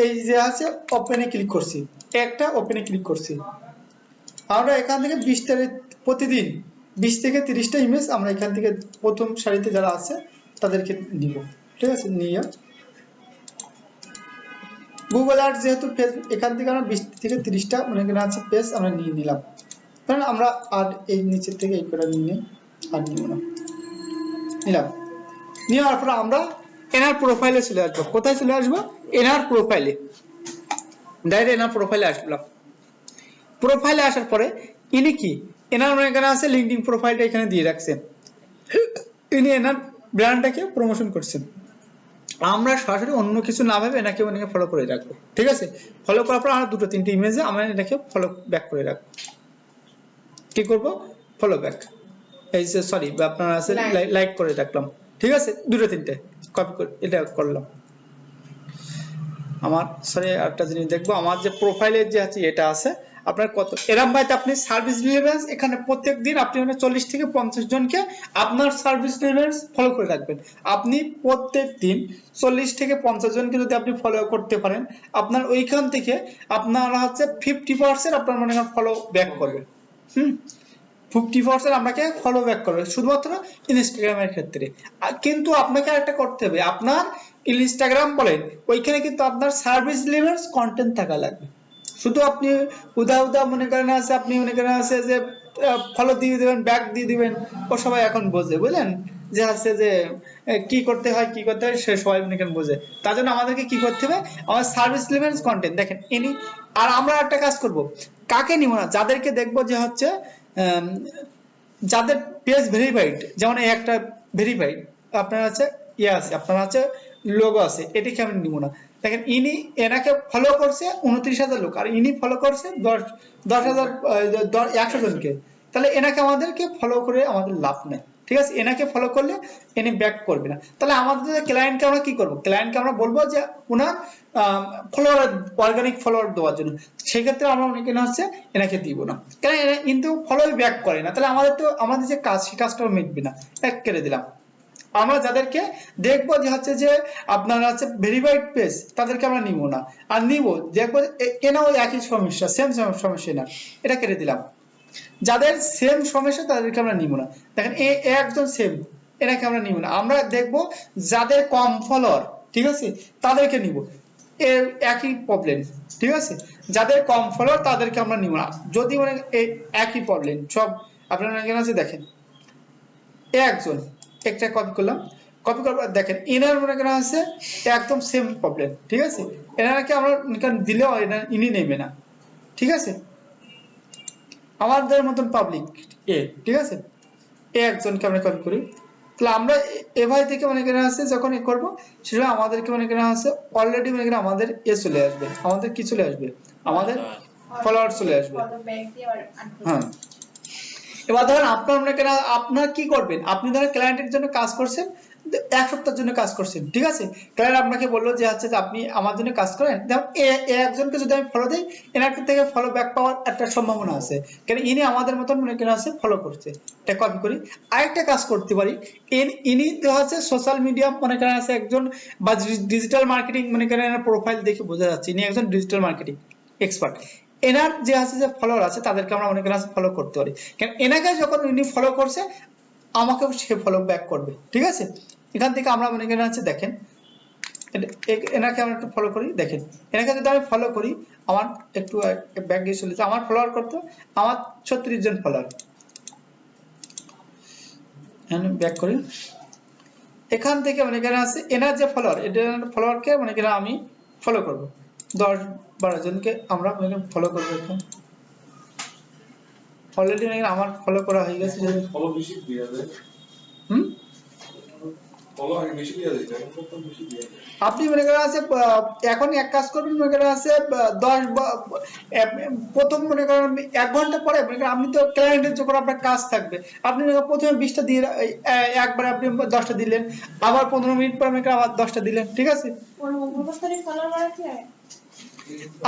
এই যে আছে ওপেনে ক্লিক করছি, একটা ওপেনে ক্লিক করছি। আমরা এখান থেকে 20টা প্রতিদিন 20 থেকে 30টা ইমেজ আমরা এখান থেকে প্রথম সারিতে যারা আছে তাদেরকে নিব, ঠিক আছে? নিয়ে গুগল অ্যাডস যেহেতু এখান থেকে আমরা 20 থেকে 30টা মানে এখানে আছে পেজ আমরা নিয়ে নিলাম, কারণ আমরা আর এই নিচের থেকে এই করে নিয়ে আর নিব না, নিলাম। নেওয়ার পর আমরা এনার প্রোফাইলে চলে আসবো। কোথায় চলে আসবো? এনার প্রোফাইলে, ডাইরেক্ট এনার প্রোফাইলে আসলাম। প্রোফাইলে আসার পরে ইনি কি, এনার এখানে আছে লিঙ্কডইন প্রোফাইলটা এখানে দিয়ে রাখছেন, ইনি এনার ব্র্যান্ডটাকে প্রমোশন করছেন। আমরা সরাসরি অন্য কিছু না ভেবে এনাকে ফলো করে রাখবো, ঠিক আছে? ফলো করার পর আমরা 2-3টে ইমেজে আমরা এটাকে ফলো ব্যাক করে রাখবো। কি করব? ফলো ব্যাক, এই যে সরি আপনারা আছে লাইক করে রাখলাম, ঠিক আছে? 2-3টে কপি করে এটা করলাম। আমার সরি আরেকটা জিনিস দেখবো, আমার যে প্রোফাইলের যে আছে এটা আছে আপনার কত এরকম ভাই আপনি সার্ভিস রিলেভেন্স এখানে প্রত্যেকদিন আপনি 40 থেকে 50 জনকে আপনার সার্ভিস রিলেভেন্স ফলো করে রাখবেন। আপনি প্রত্যেকদিন 40 থেকে 50 জনকে যদি আপনি ফলো করতে পারেন, আপনার ওইখান থেকে আপনারা হচ্ছে 50% আপনার মনে করেন ফলো ব্যাক করবে। 50% আপনাকে ফলো ব্যাক করবে শুধুমাত্র ইনস্টাগ্রামের ক্ষেত্রে। কিন্তু আপনাকে আরেকটা করতে হবে, আপনার ইনস্টাগ্রাম বলেন ওইখানে কিন্তু আপনার সার্ভিস রিলেভেন্স কন্টেন্ট থাকা লাগবে। শুধু আপনি উদা মনে করেন আছে, আপনি মনে করেন আছে যে ফলো দিয়ে দিবেন, ব্যাক দিয়ে দিবেন, ও সবাই এখন বোঝে, বুঝলেন? যে আছে যে কি করতে হয় সে সবাই মনে করেন বোঝে। তার জন্য আমাদেরকে কি করতে হবে, আমার সার্ভিস রিলেভেন্স কন্টেন্ট দেখেন ইনি। আর আমরা একটা কাজ করব, কাকে নিব না, যাদেরকে দেখবো যে হচ্ছে যাদের পেজ ভেরিফাইড, যেমন এই একটা ভেরিফাইড আপনার আছে আছে আপনার আছে লোগো আছে, এটাকে আমি নিব না। দেখেন ইনি এনাকে ফলো করছে 29,000 লোক, আর ইনি ফলো করছে 100 জনকে, তাহলে এনাকে আমাদেরকে ফলো করে আমাদের লাভ নেই, ঠিক আছে? এনাকে ফলো করলে এনি ব্যাক করবে না। তাহলে আমাদের ক্লায়েন্টকে আমরা কি করব, ক্লায়েন্টকে আমরা বলবো যে ওনার ফলোয়ার অর্গানিক ফলোয়ার দেওয়ার জন্য, সেই ক্ষেত্রে আমরা অনেকে হচ্ছে এনাকে দিব না, কারণ এরা কিন্তু ফলো ব্যাক করে না। তাহলে আমাদের যে কাজ সেই কাজটা মিটবে না, এক করে দিলাম। আমরা যাদেরকে দেখবো যে হচ্ছে যে আপনার আছে ভেরিফাইড পেজ, তাদেরকে আমরা নিব না। আর নিব দেখবো এনাও একই সমস্যা, সেম সমস্যা না, এটা কেটে দিলাম। যাদের সেম সমস্যা তাদেরকে আমরা নিব না। দেখেন একজন সেম, এনাকে আমরা নিব না। আমরা দেখব যাদের কম ফলোয়ার, ঠিক আছে, তাদেরকে নিব। এর একই প্রবলেম, ঠিক আছে, যাদের কম ফলোয়ার তাদেরকে আমরা নিব না। যদি মানে একই প্রবলেম সব আপনারা এখানে আছে দেখেন, একজন একটা কপি করলাম, কপি করার পর দেখেন এনার মনে করা আছে একদম সেম প্রবলেম, ঠিক আছে, এনাকে আমরা দিলেও ইনি নেবে না, ঠিক আছে, আমাদের মতন পাবলিক ঠিক আছে, একজনকে আমরা কপি করি। তাহলে আমরা এভাবে থেকে মনে করা আছে যখন করবো সেটা আমাদেরকে মনে করা আছে অলরেডি মনে করা আমাদের চলে আসবে, আমাদের কি চলে আসবে, আমাদের ফলোয়ার চলে আসবে। হ্যাঁ, এবার ধরেন আপনার মনে করেন আপনার কি করবেন, আপনি ধরেন ক্লায়েন্টের জন্য কাজ করছেন, 1 সপ্তাহের জন্য কাজ করছেন, ঠিক আছে, ক্লায়েন্ট আপনাকে বললো যে হচ্ছে যে আপনি আমার জন্য কাজ করেন, দেখুন একজনকে যদি আমি ফলো দিই এনার থেকে ফলো ব্যাক পাওয়ার একটা সম্ভাবনা আছে, কারণ ইনি আমাদের মতন মনে করেন আছে ফলো করছে। এটা কপি করি, আরেকটা কাজ করতে পারি, ইনি হচ্ছে সোশ্যাল মিডিয়া মনে করেন আছে একজন, বা ডিজিটাল মার্কেটিং মনে করেন এনার প্রোফাইল দেখে বোঝা যাচ্ছে ইনি একজন ডিজিটাল মার্কেটিং এক্সপার্ট। এনার যে আছে যে ফলোয়ার আছে তাদেরকে আমরা মনে করেন ফলো করতে পারি, কারণ এনাকে যখন উনি ফলো করছে আমাকেও সে ফলো ব্যাক করবে, ঠিক আছে। এখান থেকে আমরা মনে করেন আছে দেখেন এনাকে আমরা একটু ফলো করি, দেখেন এনাকে যদি আমি ফলো করি আমার একটু ব্যাক গিয়ে চলেছে, আমার ফলোয়ার করতে আমার 36 জন ফলোয়ার, ব্যাক করি, এখান থেকে মনে করেন আছে এনার যে ফলোয়ার, এটা ফলোয়ারকে মনে করেন আমি ফলো করব, 10-12 জনকে আমরা ফলো করবো। এখন অলরেডি আমার ফলো করা হয়ে গেছে, ফলো বেশি দিয়া যায়, হুম, ফলো আগে বেশি দিয়া যায়, এখন কত বেশি দিয়া যায়। আপনি মনে করেন আছে এখন এক কাজ করবেন মনে করেন আছে 10 প্রথম মনে করেন 1 ঘন্টা পরে মনে করেন আপনি তো ক্লায়েন্টের যখন আপনার কাজ থাকবে আপনি প্রথমে 20টা দিয়ে একবার আপনি 10টা দিলেন, আবার 15 মিনিট পর মনে করেন আবার 10টা দিলেন, ঠিক আছে।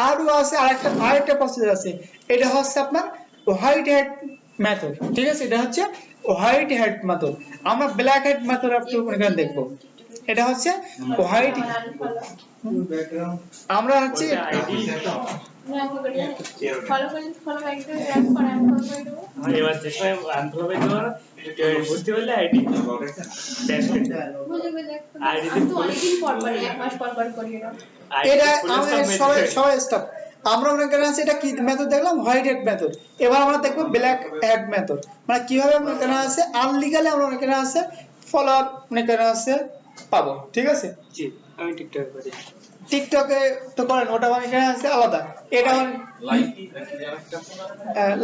আরও আছে আরেকটা প্রসেস আছে, এটা হচ্ছে আপনার হোয়াইট হ্যাট মেথড, ঠিক আছে, এটা হচ্ছে হোয়াইট হ্যাট মেথড। আমরা ব্ল্যাক হ্যাট মেথড আপনি মনে করেন দেখবো, এটা হচ্ছে হোয়াইট, আমরা হচ্ছে এবার যে সময় আনফলো করে দেবো বুঝতে পারলে আইডি এটা আমাদের সবাই স্টপ। আমরা মনে করেন আছে এটা কি মেথড দেখলাম, হোয়াইট হ্যাট মেথড। এবার আমরা দেখবো ব্ল্যাক হ্যাট মেথড, মানে কিভাবে মনে করেন আছে আনলিগালি আমরা মনে করেন আছে ফলোয়ার মনে করেন আছে পাবো, ঠিক আছে। জি আমি টিকটক করি, টিকটকে তো করেন, ওটা মনে করেন আছে আলাদা, এটা মানে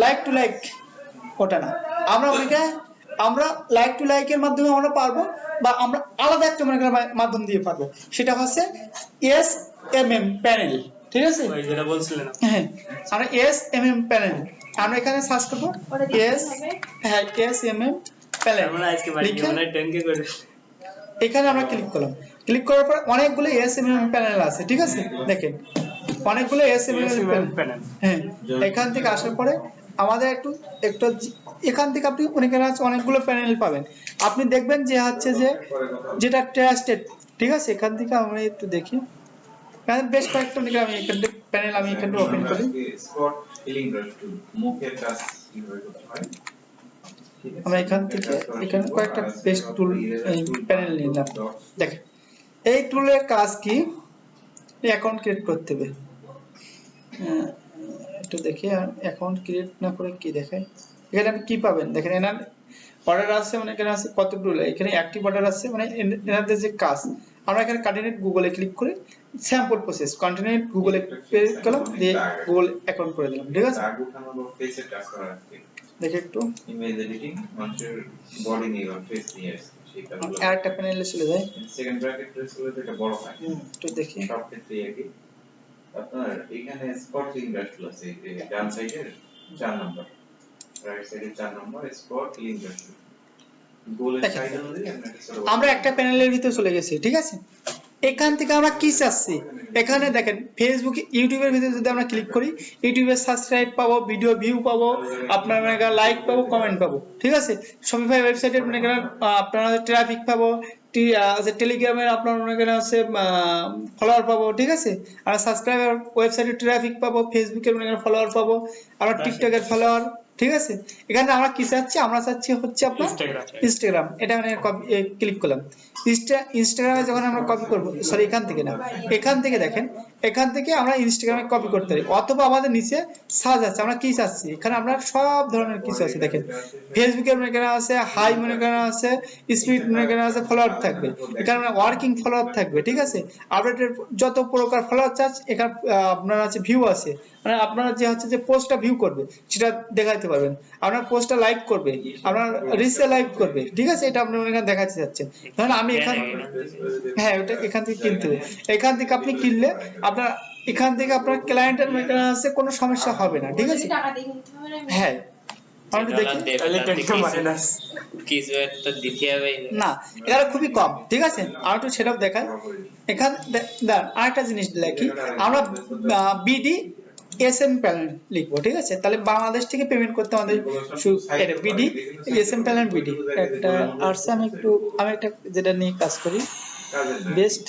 লাইক টু লাইক, ওটা না, আমরা মনে করেন আমরা লাইক টু লাইকের মাধ্যমে আমরা পারবো, বা আমরা আলাদা একটা মনে করেন মাধ্যম দিয়ে পারবো, সেটা হচ্ছে SMM প্যানেল, ঠিক আছে। ওই যেটা বলছিলেন হ্যাঁ, আমরা SMM প্যানেল আমরা এখানে সার্চ করব, SMM প্যানেল আমরা আজকে বাড়ি গিয়ে মনে হয় 10K করে এখানে আমরা ক্লিক করলাম, ক্লিক করার পর অনেকগুলো SMM প্যানেল আছে, ঠিক আছে, দেখেন অনেকগুলো SMM প্যানেল। হ্যাঁ, এখান থেকে আসার পরে আমাদের একটু এখান থেকে আপনি অনেকগুলো প্যানেল পাবেন, আপনি দেখবেন যে হচ্ছে যে যেটা ট্রাস্টেড, ঠিক আছে। এখান থেকে আমরা একটু দেখি, বেশ কয়েকটা আমি এখানে প্যানেল আমি এখানে ওপেন করি, স্পট হিলিং ব্রাশ টুল, মুখের কাজ কিভাবে করতে হয়, আমরা এখান থেকে এখানে কয়েকটা পেস্ট টুল প্যানেল নিলাম। দেখেন এই টুলের কাজ কি, অ্যাকাউন্ট ক্রিয়েট করতে হবে, একটু দেখি অ্যাকাউন্ট ক্রিয়েট না করে কি দেখায়, এখানে আপনি কি পাবেন দেখেন, এনার অর্ডার আছে মানে এখানে আছে কতগুলো, এখানে অ্যাক্টিভ অর্ডার আছে, মানে এনাদের যে কাজ। আমরা এখানে কন্টিনিউ গুগলে ক্লিক করে স্যাম্পল প্রসেস কন্টিনিউ গুগলে ক্লিক করলাম, দিয়ে গুগল অ্যাকাউন্ট করে দিলাম, ঠিক আছে। আগে উঠানো ফেসের কাজ করা আছে, দেখে একটু ইমেজ এডিটিং, মানুষের বডি নিয়ে ফেস নিয়ে সেই কাজগুলো, আরেকটা প্যানেলে চলে যায়, সেকেন্ড ব্র্যাকেট প্রেস করলে তো এটা বড় হয়, একটু দেখি। সব ক্ষেত্রে একই। আপনার এখানে স্পট হিলিং ব্রাশ টুল আছে, এই যে ডান সাইডের 4 নাম্বার, রাইট সাইডের 4 নাম্বার স্পট হিলিং ব্রাশ টুল, গোলের সাইডে যদি আপনাকে ছোট আমরা একটা প্যানেলের ভিতরে চলে গেছি, ঠিক আছে। এখান থেকে আমরা কি চাচ্ছি, এখানে দেখেন ফেসবুকে ইউটিউবের ভিতরে যদি আমরা ক্লিক করি, ইউটিউবে সাবস্ক্রাইব পাবো, ভিডিও ভিউ পাবো, আপনার মানে লাইক পাবো, কমেন্ট পাবো, ঠিক আছে। শপিফাই ওয়েবসাইটের মানে আপনারা ট্রাফিক পাবো, টেলিগ্রামের আপনার মনে করেন আছে ফলোয়ার পাবো, ঠিক আছে। আর সাবস্ক্রাইবার ওয়েবসাইটের ট্রাফিক পাবো, ফেসবুকের মনে করেন ফলোয়ার পাবো, আর টিকটকের ফলোয়ার, ঠিক আছে। এখানে আমরা কি চাচ্ছি, আমরা চাচ্ছি হচ্ছে আপনার ইনস্টাগ্রাম ইনস্টাগ্রাম, এটা মানে ক্লিক করলাম। ইনস্টাগ্রামে যখন আমরা কপি করব, সরি এখান থেকে না, এখান থেকে দেখেন, এখান থেকে আমরা ইনস্টাগ্রামে কপি করতে পারি, অথবা আমাদের নিচে সার্চ আছে, আমরা কি চাচ্ছি, এখানে আমরা সব ধরনের কিছু আছে দেখেন, ফেসবুকের মনে করেন আছে, হাই মনে করেন আছে, স্পিড মনে করেন আছে, ফলোয়ার থাকবে, এখানে ওয়ার্কিং ফলোয়ার থাকবে, ঠিক আছে, আপডেটের যত প্রকার ফলোয়ার চার্জ, এখানে আপনার আছে ভিউ আছে, মানে আপনারা যে হচ্ছে যে পোস্টটা ভিউ করবে সেটা দেখাইতে পারবেন, আপনার পোস্টটা লাইক করবে, আপনার রিসে লাইক করবে, ঠিক আছে, এটা আপনি এখানে দেখাতে যাচ্ছেন। ধরেন আমি এখানে, হ্যাঁ ওটা এখান থেকে কিনতে হবে, এখান থেকে আপনি কিনলে আপনার এখান থেকে আপনার ক্লায়েন্টের মেকার আছে কোনো সমস্যা হবে না, ঠিক আছে। টাকা দিয়ে কিনতে হবে না? হ্যাঁ আমরা দেখি তাহলে 10 মাইনাস কিছু একটা দিতে হবে না, এটা খুবই কম, ঠিক আছে, আর একটু সেটাও দেখাই। এখানে আরেকটা জিনিস দেখি, আমরা বিডি এসএম প্যানেল লিখবো, ঠিক আছে, তাহলে বাংলাদেশ থেকে পেমেন্ট করতে আমাদের বিডি এসএম প্যানেল বিডি একটা আরসা, আমি একটা যেটা নিয়ে কাজ করি, বেস্ট,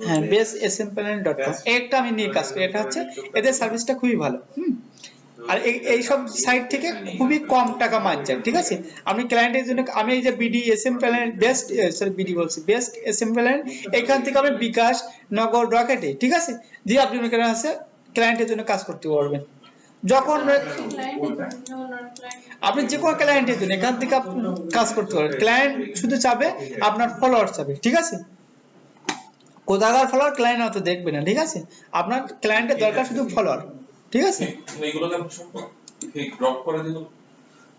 হ্যাঁ বেস্ট smpanel.com, একটা আমি নিয়ে কাজ করি, এটা হচ্ছে এদের সার্ভিসটা খুবই ভালো। আর এই সব সাইট থেকে খুবই কম টাকা মার্জিন, ঠিক আছে। আপনি ক্লায়েন্টের জন্য আমি এই যে BD SM panel best, sorry BD বলছি, বেস্ট এসএম প্যানেল, এখান থেকে আপনি বিকাশ, নগদ, রকেটে, ঠিক আছে, দিয়ে আপনি এখানে আছে ক্লায়েন্টের জন্য কাজ করতে পারবেন। যখন আপনি যে কোনো ক্লায়েন্টের জন্য এখান থেকে আপনি কাজ করতে পারবেন, ক্লায়েন্ট শুধু চাবে আপনার ফলোয়ার চাবে, ঠিক আছে, কোথাকার ফলোয়ার ক্লায়েন্ট অত দেখবে না, ঠিক আছে, আপনার ক্লায়েন্টের দরকার শুধু ফলোয়ার, ঠিক আছে। এইগুলোকে ঠিক ড্রপ করে দিল।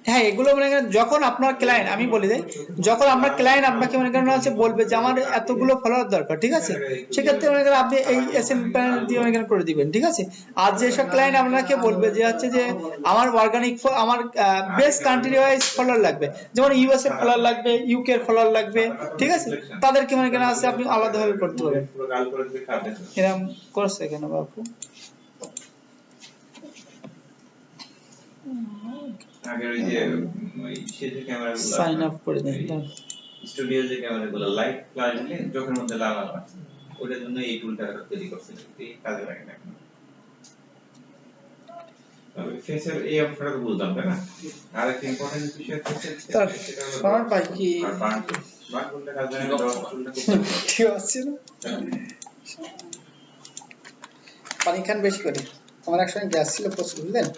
হ্যাঁ এগুলো মনে করেন যখন আপনার ক্লায়েন্ট, আমি বলি দেই, যখন আপনার ক্লায়েন্ট আপনাকে মনে করেন হচ্ছে বলবে যে আমার এতগুলো ফলোয়ার দরকার, ঠিক আছে, সেক্ষেত্রে মনে করেন আপনি এই এসএম প্যানেল দিয়ে মনে করেন করে দিবেন, ঠিক আছে। আর যেসব ক্লায়েন্ট আপনাকে বলবে যে হচ্ছে যে আমার অর্গানিক, আমার বেস্ট কান্ট্রি ওয়াইজ ফলোয়ার লাগবে, যেমন ইউএস এর ফলোয়ার লাগবে, ইউকে এর ফলোয়ার লাগবে, ঠিক আছে, তাদেরকে মনে করেন আছে আপনি আলাদাভাবে করতে পারবেন। এরকম করছে কেন বাপু? আগে ওই যে সেজে ক্যামেরাগুলো সাইন আপ করে দেন, স্টুডিও যে ক্যামেরাগুলো লাইট ফ্ল্যাশ দিলে চোখের মধ্যে লাল আলো আসে, ওটার জন্য এই টুলটা তৈরি করছে, এই কাজে লাগে না। তবে ফেসের এই অংশটা তো বুঝলাম তাই না। আর একটা ইম্পর্টেন্ট বিষয় হচ্ছে তার শর্ট ভাই কি বান টুলটা কাজে লাগে, টুলটা খুব ঠিক আছে না, পানি খান বেশি করে, আমার একসময় গ্যাস ছিল প্রচুর, বুঝলেন।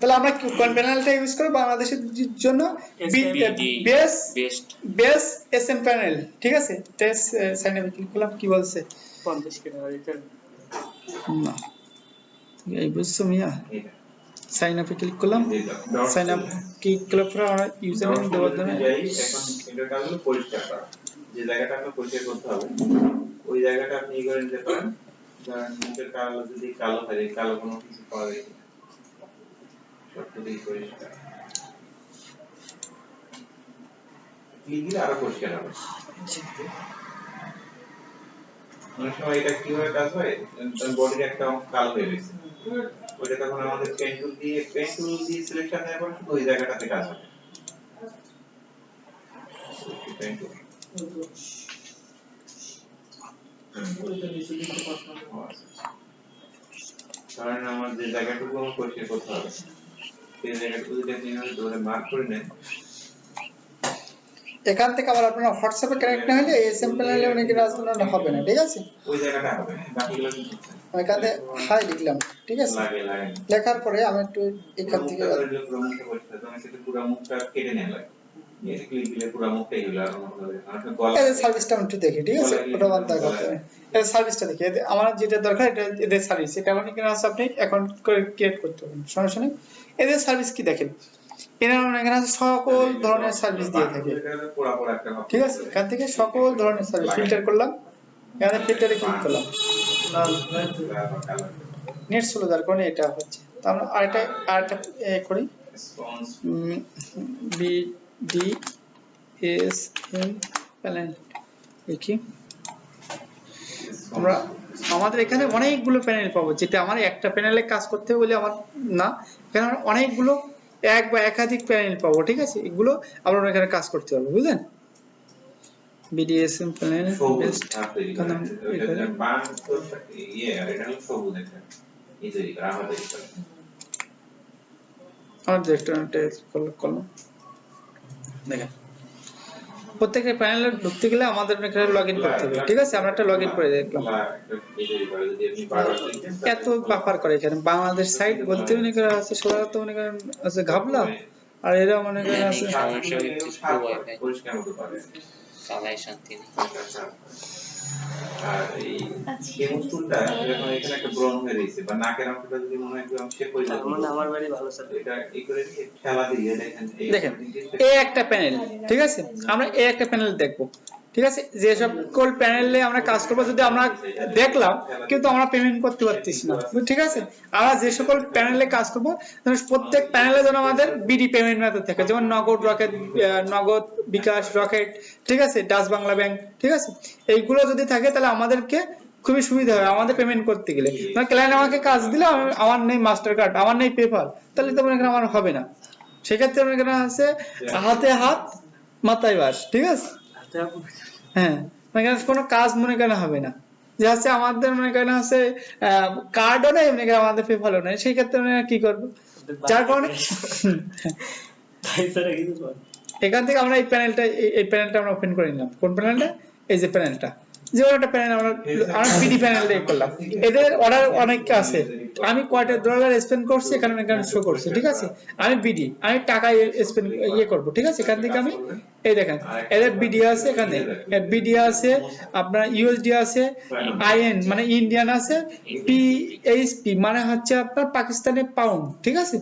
তাহলে আমরা কোন প্যানেলটা ইউজ করব বাংলাদেশের জন্য, বেস এসএম প্যানেল, ঠিক আছে, টেস্ট সাইন আপ ক্লিক করলাম, কি বলছে 50 কেনা রিটার্ন না, এই বুঝছো মিয়া, এটা সাইন আপে ক্লিক করলাম, সাইন আপ ক্লিক করার পর আমরা ইউজার নেম দেওয়ার জন্য এখন এটার কাজ হলো পরিষ্কার করা, যে জায়গাটা আপনার পরিষ্কার করতে হবে ওই জায়গাটা আপনি ই করে নিতে পারেন। ধরেন মুখের কালো যদি কালো থাকে, কালো কোনো কিছু পাওয়া যায় কিনা সবটুকুই পরিষ্কার, ক্লিক দিলে আরো পরিষ্কার হবে। অনেক সময় এটা কিভাবে কাজ হয়, বডির একটা অংশ কালো হয়ে গেছে, ওইটা তখন আমাদের পেন টুল দিয়ে সিলেকশন দেওয়ার পর শুধু ওই জায়গাটাতে কাজ হবে। পেন টুল কারণ আমার যে জায়গাটুকু আমার পরিষ্কার করতে হবে সেই জায়গাটুকু যদি আপনি ধরে মার্ক করে নেন, এখান থেকে আবার আপনার হোয়াটসঅ্যাপে কানেক্ট না হলে এসএম প্যানেলে অনেক রাজগুলো হবে না, ঠিক আছে, ওই জায়গাটা হবে, বাকিগুলো কিন্তু এখানে হাই লিখলাম, ঠিক আছে, লাগে লেখার পরে আমি একটু এখান থেকে পুরো মুখটা পরিষ্কার, তখন সেটা পুরো মুখটা কেটে নেওয়া লাগে, এই ক্লিক দিলে পুরো মুখটাই হলো, আর আমার গলা এই সার্ভিসটা আমি একটু দেখি, ঠিক আছে, ওটা বাদ দেওয়া করতে হবে, এই সার্ভিসটা দেখি, আমার যেটা দরকার এটা এদের সার্ভিস, এটা মানে কিনা আছে আপনি অ্যাকাউন্ট করে ক্রিয়েট করতে পারবেন, সমস্যা নেই। এদের সার্ভিস কি দেখেন, এরা এখানে সকল ধরনের সার্ভিস দিয়ে থাকে, ঠিক আছে, এখান থেকে সকল ধরনের সার্ভিস ফিল্টার করলাম, এখানে ফিল্টারে ক্লিক করলাম, নেট স্লো যার কারণে এটা হচ্ছে, আমরা আরেকটা করি, বিডি এসএম প্যানেল দেখি, আমরা আমাদের এখানে অনেকগুলো প্যানেল পাবো, যেটা আমার একটা প্যানেলে কাজ করতে বলে আমার না, এখানে আমরা অনেকগুলো এক বা একাধিক প্যানেল পাবো, ঠিক আছে, এগুলো আমরা এখানে কাজ করতে পারবো, বুঝলেন। বিডিএসএম প্যানেল বেস্ট বান তো ইয়ে আর এটা হলো সবুজ একটা এই যে রাহা দেখতে আমার একটা করলাম দেখেন প্রত্যেকটা প্যানেলে ঢুকতে গেলে আমাদের এখানে লগইন করতে হবে, ঠিক আছে? আমরা একটা লগইন করে দেখলাম। এত বাফার করে এখানে বাংলাদেশ সাইট বলতে মনে করেন আছে সাধারণত মনে করেন আছে ঘাবলা, আর এরা মনে করেন আছে সমস্যা হচ্ছে পুরো ওয়াইফাই পরিষ্কার মতো পারে। চালায় শান্তি নেই। আর এই কেমন টুলটা যখন এখানে একটা ব্রণ হয়ে রয়েছে বা নাকের অংশটা যদি মনে হয় একদম শেপ হয়ে যায়, মানে আমার বাড়ি ভালো স্যার, এটা এই করে দিয়ে খেলা দিয়ে দেখেন দেখেন এই একটা প্যানেল, ঠিক আছে? আমরা এই একটা প্যানেল দেখবো, ঠিক আছে? যে সকল প্যানেলে আমরা কাজ করবো যদি আমরা দেখলাম কিন্তু আমরা পেমেন্ট করতে পারতেছি না, ঠিক আছে? আমরা যে সকল প্যানেলে কাজ করবো প্রত্যেক প্যানেলে যেন আমাদের বিডি পেমেন্ট মেথড থাকে, যেমন নগদ, রকেট, নগদ, বিকাশ, রকেট, ঠিক আছে? ডাচ বাংলা ব্যাংক, ঠিক আছে? এইগুলো যদি থাকে তাহলে আমাদেরকে খুবই সুবিধা হবে আমাদের পেমেন্ট করতে গেলে। ক্লায়েন্ট আমাকে কাজ দিলে আমার নেই মাস্টার কার্ড, আমার নেই পেপাল, তাহলে তো মনে করেন আমার হবে না। সেক্ষেত্রে মনে করেন আছে হাতে হাত মাথায় বাস, ঠিক আছে? হ্যাঁ, মনে করেন কোনো কাজ মনে করেন হবে না, যে হচ্ছে আমাদের মনে করেন আছে কার্ডও নেই, মনে করেন আমাদের পেপালও নেই, সেই ক্ষেত্রে মনে করেন কি করবো? যার কারণে তাই স্যার কিছু বল। এখান থেকে আমরা এই প্যানেলটা আমরা ওপেন করে নিলাম। কোন প্যানেলটা? এই যে প্যানেলটা, যে একটা প্যানেল আমরা পিডি প্যানেল দিয়ে করলাম। এদের অর্ডার অনেক আছে, আমি কয়টা ডলার স্পেন্ড করছি এখানে শো করছে, ঠিক আছে? আমি বিডি, আমি টাকা স্পেন্ড করব, ঠিক আছে? এখান থেকে আমি এই দেখেন এদের বিডি আছে, এখানে বিডি আছে, আপনার ইউএসডি আছে, আইএন মানে ইন্ডিয়ান আছে, পিএইচপি মানে হচ্ছে আপনার পাকিস্তানি পাউন্ড, ঠিক আছে?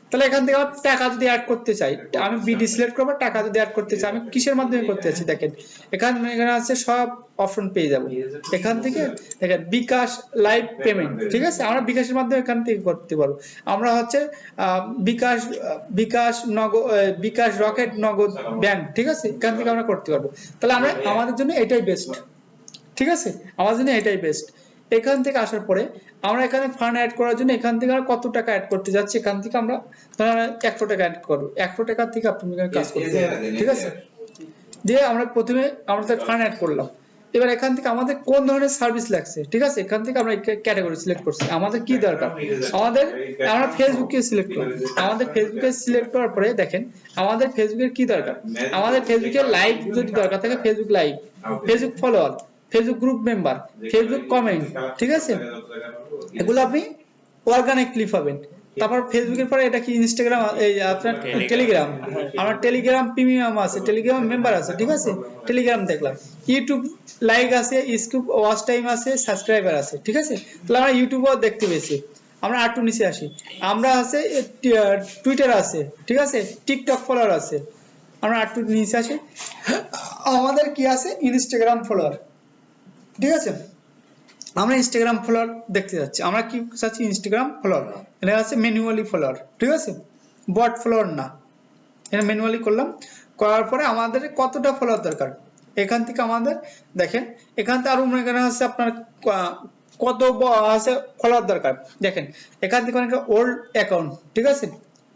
তাহলে এখান থেকে টাকা যদি অ্যাড করতে চাই, আমি বিডি সিলেক্ট করবো, টাকা যদি অ্যাড করতে চাই আমি কিসের মাধ্যমে করতে চাচ্ছি দেখেন এখানে আছে সব অপশন পেয়ে যাবো। এখান থেকে দেখেন বিকাশ লাইভ পেমেন্ট, ঠিক আছে? আমরা বিকাশের মাধ্যমে এখান থেকে করতে পারবো। আমরা হচ্ছে বিকাশ রকেট নগদ ব্যাংক, ঠিক আছে? এখান থেকে আমরা করতে পারবো। তাহলে আমরা আমাদের জন্য এটাই বেস্ট, ঠিক আছে? আমাদের জন্য এটাই বেস্ট। এখান থেকে আসার পরে আমরা এখানে ফান্ড অ্যাড করার জন্য এখান থেকে আমরা কত টাকা অ্যাড করতে যাচ্ছি, এখান থেকে আমরা 100 টাকা অ্যাড করবো। 100 টাকা থেকে আপনি কাজ করতে পারবেন, ঠিক আছে? দিয়ে আমরা প্রথমে আমরা ফান্ড অ্যাড করলাম। এবার এখান থেকে আমাদের কোন ধরনের সার্ভিস লাগছে, ঠিক আছে? এখান থেকে আমরা ক্যাটাগরি সিলেক্ট করছি, আমাদের কি দরকার। আমরা ফেসবুকে সিলেক্ট করব। আমাদের ফেসবুকে সিলেক্ট করার পরে দেখেন আমাদের ফেসবুকের কি দরকার। আমাদের ফেসবুকে লাইভ যদি দরকার থাকে, Facebook live, Facebook follower, Facebook group member, Facebook comment, ঠিক আছে? এগুলো আপনি অর্গানিকলি পাবেন। তারপর ফেসবুকের পরে এটা কি ইনস্টাগ্রাম, এই আপনার টেলিগ্রাম, আমার টেলিগ্রাম প্রিমিয়াম আছে, টেলিগ্রাম মেম্বার আছে, ঠিক আছে? টেলিগ্রাম দেখলাম, ইউটিউব লাইক আছে, স্কুপ ওয়াচ টাইম আছে, সাবস্ক্রাইবার আছে, ঠিক আছে? তাহলে আমরা ইউটিউবও দেখতে পেয়েছি। আমরা আরটু নিচে আসি, আমরা আছে টুইটার আছে, ঠিক আছে? টিকটক ফলোয়ার আছে। আমরা আরটু নিচে আসি, আমাদের কি আছে? ইনস্টাগ্রাম ফলোয়ার, ঠিক আছে? আমরা ইনস্টাগ্রাম ফলোয়ার দেখতে যাচ্ছি, আমরা কি চাচ্ছি? Instagram follower. এটা আছে ম্যানুয়ালি ফলোয়ার, ঠিক আছে? বট ফলোয়ার না, এটা ম্যানুয়ালি করলাম। করার পরে আমাদের কতটা ফলোয়ার দরকার, এখান থেকে আমাদের দেখেন এখান থেকে আরো মনে করেন আছে আপনার কত আছে ফলোয়ার দরকার। দেখেন এখান থেকে অনেক ওল্ড অ্যাকাউন্ট, ঠিক আছে?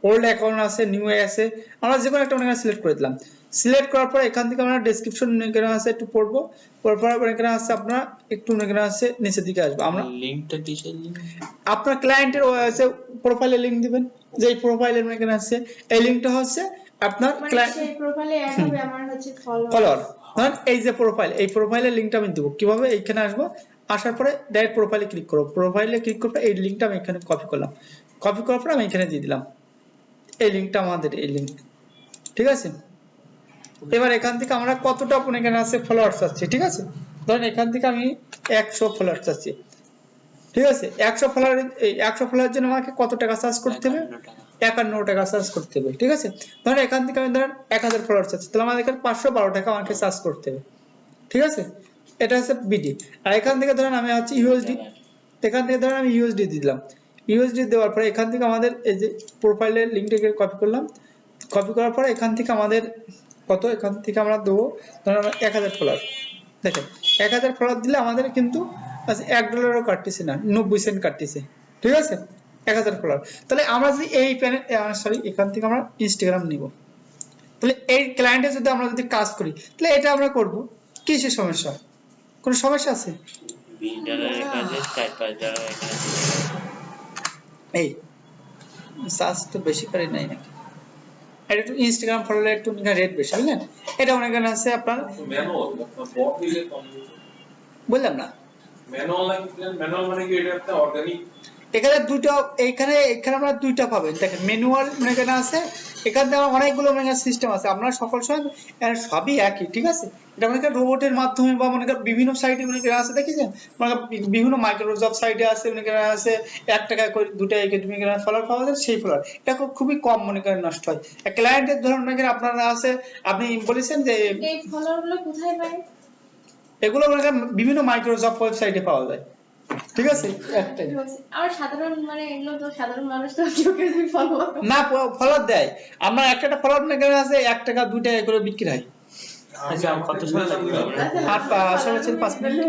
ওল্ড অ্যাকাউন্ট আছে, নিউ আছে, আমরা যে কোনো একটা মনে করেন সিলেক্ট করে দিলাম। সিলেক্ট করার পর এখান থেকে আমরা ডেসক্রিপশন এখানে আছে একটু পড়বো, পড়ার এখানে আছে আপনার একটু এখানে আছে নিচের দিকে আসবো। আমরা লিংকটা কিসের লিংক? আপনার ক্লায়েন্টের আছে প্রোফাইলে লিংক দিবেন, যে এই প্রোফাইলের এখানে আছে এই লিংকটা হচ্ছে আপনার ক্লায়েন্ট সেই প্রোফাইলে অ্যাড হবে আমার হচ্ছে ফলোয়ার। ধরেন এই যে প্রোফাইল, এই প্রোফাইলের লিংকটা আমি দেব কিভাবে? এইখানে আসবো, আসার পরে ডাইরেক্ট প্রোফাইলে ক্লিক করব। প্রোফাইলে ক্লিক করব, এই লিংকটা আমি এখানে কপি করলাম, কপি করার পরে আমি এখানে দিয়ে দিলাম এই লিংকটা, আমাদের এই লিংক, ঠিক আছে? এবার এখান থেকে আমরা কতটা এখানে আছে ফলোয়ার চাচ্ছি, ঠিক আছে? ধরেন এখান থেকে আমি 100 ফলোয়ার চাচ্ছি, ঠিক আছে? 100 ফলোয়ার, এই 100 ফলোয়ার জন্য আমাকে কত টাকা চার্জ করতে হবে? 51 টাকা চার্জ করতে হবে, ঠিক আছে? ধরেন এখান থেকে আমি ধরেন 1000 ফলোয়ার চাচ্ছি, তাহলে আমাদের এখানে 512 টাকা আমাকে চার্জ করতে হবে, ঠিক আছে? এটা হচ্ছে বিডি। আর এখান থেকে ধরেন আমি হচ্ছে ইউএসডি, এখান থেকে ধরেন আমি ইউএসডি দিলাম। ইউএসডি দেওয়ার পরে এখান থেকে আমাদের এই যে প্রোফাইলের লিংকটাকে কপি করলাম, কপি করার পরে এখান থেকে আমাদের কত, এখান থেকে আমরা দেবো ধরেন 1000 ফলোয়ার। দেখেন 1000 ফলোয়ার দিলে আমাদের কিন্তু $1 কাটতেছে না, 90 সেন্ট কাটতেছে, ঠিক আছে? 1000 ফলোয়ার। তাহলে আমরা যদি এই এখান থেকে আমরা ইনস্টাগ্রাম নিব, তাহলে এই ক্লায়েন্টে যদি আমরা যদি কাজ করি তাহলে এটা আমরা করব। কিসের সমস্যা? কোন সমস্যা আছে? $20 কাজে $4-5 এখানে এই সার্চ তো বেশি করে নাই নাকি, এটা একটু ইনস্টাগ্রাম ফলোয়ার একটু রেট বেশি বুঝলেন। এটা মনে করেন আছে আপনার, ম্যানুয়াল বট দিলে কম বললাম না ম্যানুয়াল মানে কি এটা একটা অর্গানিক এখানে দুটো, এখানে আমরা দুইটা পাবেন দেখেন, ম্যানুয়াল মনে করেন আছে, এখানে আমার অনেকগুলো মনে করেন সিস্টেম আছে, আপনারা সকল সময় সবই একই, ঠিক আছে। এটা মনে করেন রোবটের মাধ্যমে বা মনে করেন বিভিন্ন সাইটে মনে করেন আছে, দেখেছেন মনে করেন বিভিন্ন মাইক্রোসফট সাইটে আছে মনে করেন আছে 1 টাকায় করে 2টা একাডেমি ফলোয়ার পাওয়া যায়, সেই ফলোয়ার এটা খুবই কম মনে করেন নষ্ট হয়। ক্লায়েন্টের ধরুন মনে করেন আপনারা আছে, আপনি বলেছেন যে এই ফলোয়ারগুলো কোথায় পাই? এগুলো মনে করেন বিভিন্ন মাইক্রোসফট ওয়েবসাইটে পাওয়া যায়, ঠিক আছে। একটাই আর সাধারণ মানে এগুলো তো সাধারণ মানুষ তো কেউ কেউ ফলোয়ার না ফলোয়ার দেয়, আমরা একটা ফলোয়ার মনে করেন আছে 1 টাকা 2 টাকা করে বিক্রি হয়। আচ্ছা কত সময় লাগবে? আর আসলে ছিল 5 মিনিট।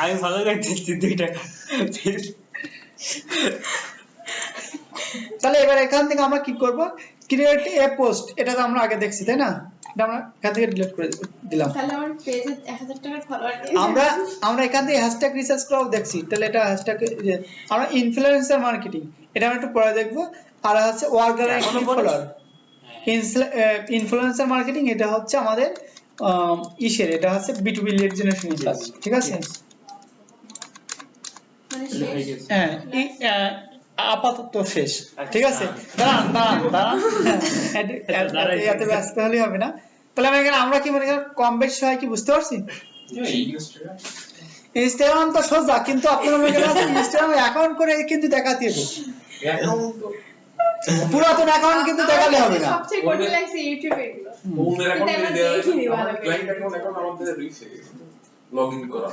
আমি ভালো লাগছে 2 টাকা। তাহলে এবার এখান থেকে আমরা কি করব, ক্রিয়েট এ পোস্ট, এটা তো আমরা আগে দেখছি তাই না, এটা আমরা এখান থেকে ডিলিট করে দিলাম। তাহলে আমার পেজে 1000 টাকার ফলোয়ার আমরা এখান থেকে হ্যাশট্যাগ রিসার্চ করাও দেখছি, তাহলে এটা হ্যাশট্যাগ আমরা ইনফ্লুয়েন্সার মার্কেটিং এটা আমরা একটু পরে দেখব। আর আছে অর্গানিক ফলোয়ার, ইনফ্লুয়েন্সার মার্কেটিং এটা হচ্ছে আমাদের ইসের, এটা হচ্ছে বিটুবি লিড জেনারেশন কাজ, ঠিক আছে। মানে হ্যাঁ আপাতত শেষ, ঠিক আছে। দাঁড়ান এত ব্যস্ত হলে হবে না। তাহলে আমরা কি মনে করেন কম বেশি হয় কি বুঝতে পারছি। ইনস্টাগ্রাম তো সোজা, কিন্তু আপনারা মনে করেন ইনস্টাগ্রাম অ্যাকাউন্ট করে কিন্তু দেখাতে হবে, পুরাতন অ্যাকাউন্ট কিন্তু দেখালে হবে না। সবচেয়ে কঠিন লাগছে ইউটিউবে এগুলো। ওনের কিন্তু অ্যাকাউন্টে আমরা দেওয়া দেখিনি ভালো করে। ক্লায়েন্ট অ্যাকাউন্ট আমাদের রিসে লগইন করা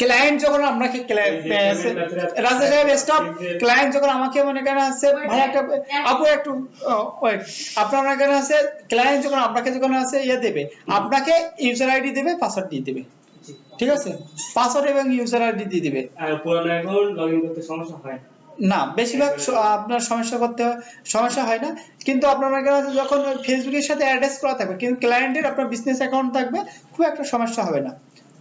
ক্লায়েন্ট যখন আমাকে রাজা সাহেব স্টপ, ক্লায়েন্ট যখন আমাকে মনে করেন আছে ভাই একটা আপু একটু ওয়েট, আপনার মনে করেন আছে ক্লায়েন্ট যখন আপনাকে যখন আছে ইয়ে দেবে, আপনাকে ইউজার আইডি দেবে, পাসওয়ার্ড দিয়ে দেবে, ঠিক আছে। পাসওয়ার্ড এবং ইউজার আইডি দিয়ে দিবে। আর পুরানো অ্যাকাউন্ট লগইন করতে সমস্যা হয় না, বেশিরভাগ আপনার সমস্যা হয় না, কিন্তু আপনার মনে করেন যখন ফেসবুকের সাথে অ্যাড্রেস করা থাকবে কিন্তু ক্লায়েন্টের আপনার বিজনেস অ্যাকাউন্ট থাকবে, খুব একটা সমস্যা হবে না।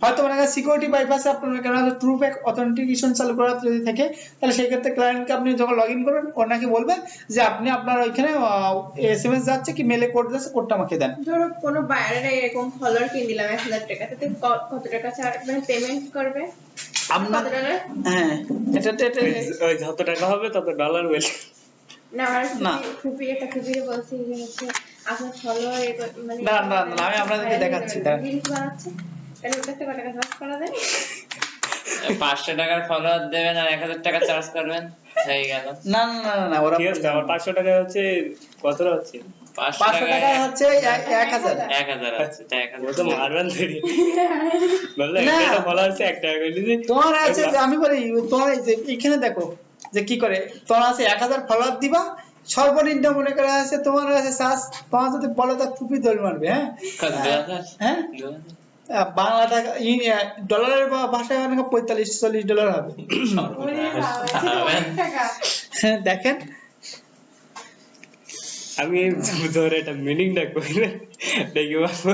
হয়তো মনে করেন সিকিউরিটি বাইপাসে আপনার মনে করেন ট্রু ফ্যাক্ট অথেন্টিকেশন চালু করা যদি থাকে, তাহলে সেই ক্ষেত্রে ক্লায়েন্টকে আপনি যখন লগইন করবেন ওনাকে বলবেন যে আপনি আপনার ওইখানে এসএমএস যাচ্ছে কি মেলে কোড যাচ্ছে, কোডটা আমাকে দেন। ধরো কোনো বায়ারের এরকম ফলোয়ার কিনে দিলাম 1000 টাকা, তাতে কত টাকা ছাড় মানে পেমেন্ট করবে? আপনার কত ডলার? হ্যাঁ এটা ওই যত টাকা হবে তত ডলার বলে না আমার না। খুবই এটা খুবই বলছি যে হচ্ছে আপনার ফলোয়ার মানে না, আমি আপনাদেরকে দেখাচ্ছি, দাঁড়ান। রিলস বানাচ্ছে, তাহলে ওটাতে কত টাকা চার্জ করা যায়? 500 টাকার ফলোয়ার দেবেন আর 1000 টাকা চার্জ করবেন, হয়ে গেল। না ওরা ঠিক আছে। আমার 500 টাকা হচ্ছে কতটা হচ্ছে? 500 টাকা হচ্ছে 1000। 1000 আছে, তাই 1000 ও তো মারবেন ধরে বললে না। একটা ফলোয়ার আছে 1 টাকা করে দিতে। তোমার আছে যে আমি বলি, তোমার এই যে এখানে দেখো যে কি করে, তোমার আছে 1000 ফলোয়ার দিবা, সর্বনিম্ন মনে করা আছে তোমার আছে সার্চ, তোমার যদি বলো তো ফুপি দল মারবে। হ্যাঁ 2000 হ্যাঁ 2000 বাংলা টাকা ডলারের ভাষায় অনেক 45-40 ডলার হবে। ওরে বাবা, এটা অনেক টাকা। দেখেন আমি ধরে এটা মিনিংটা কই না দেখি বাবু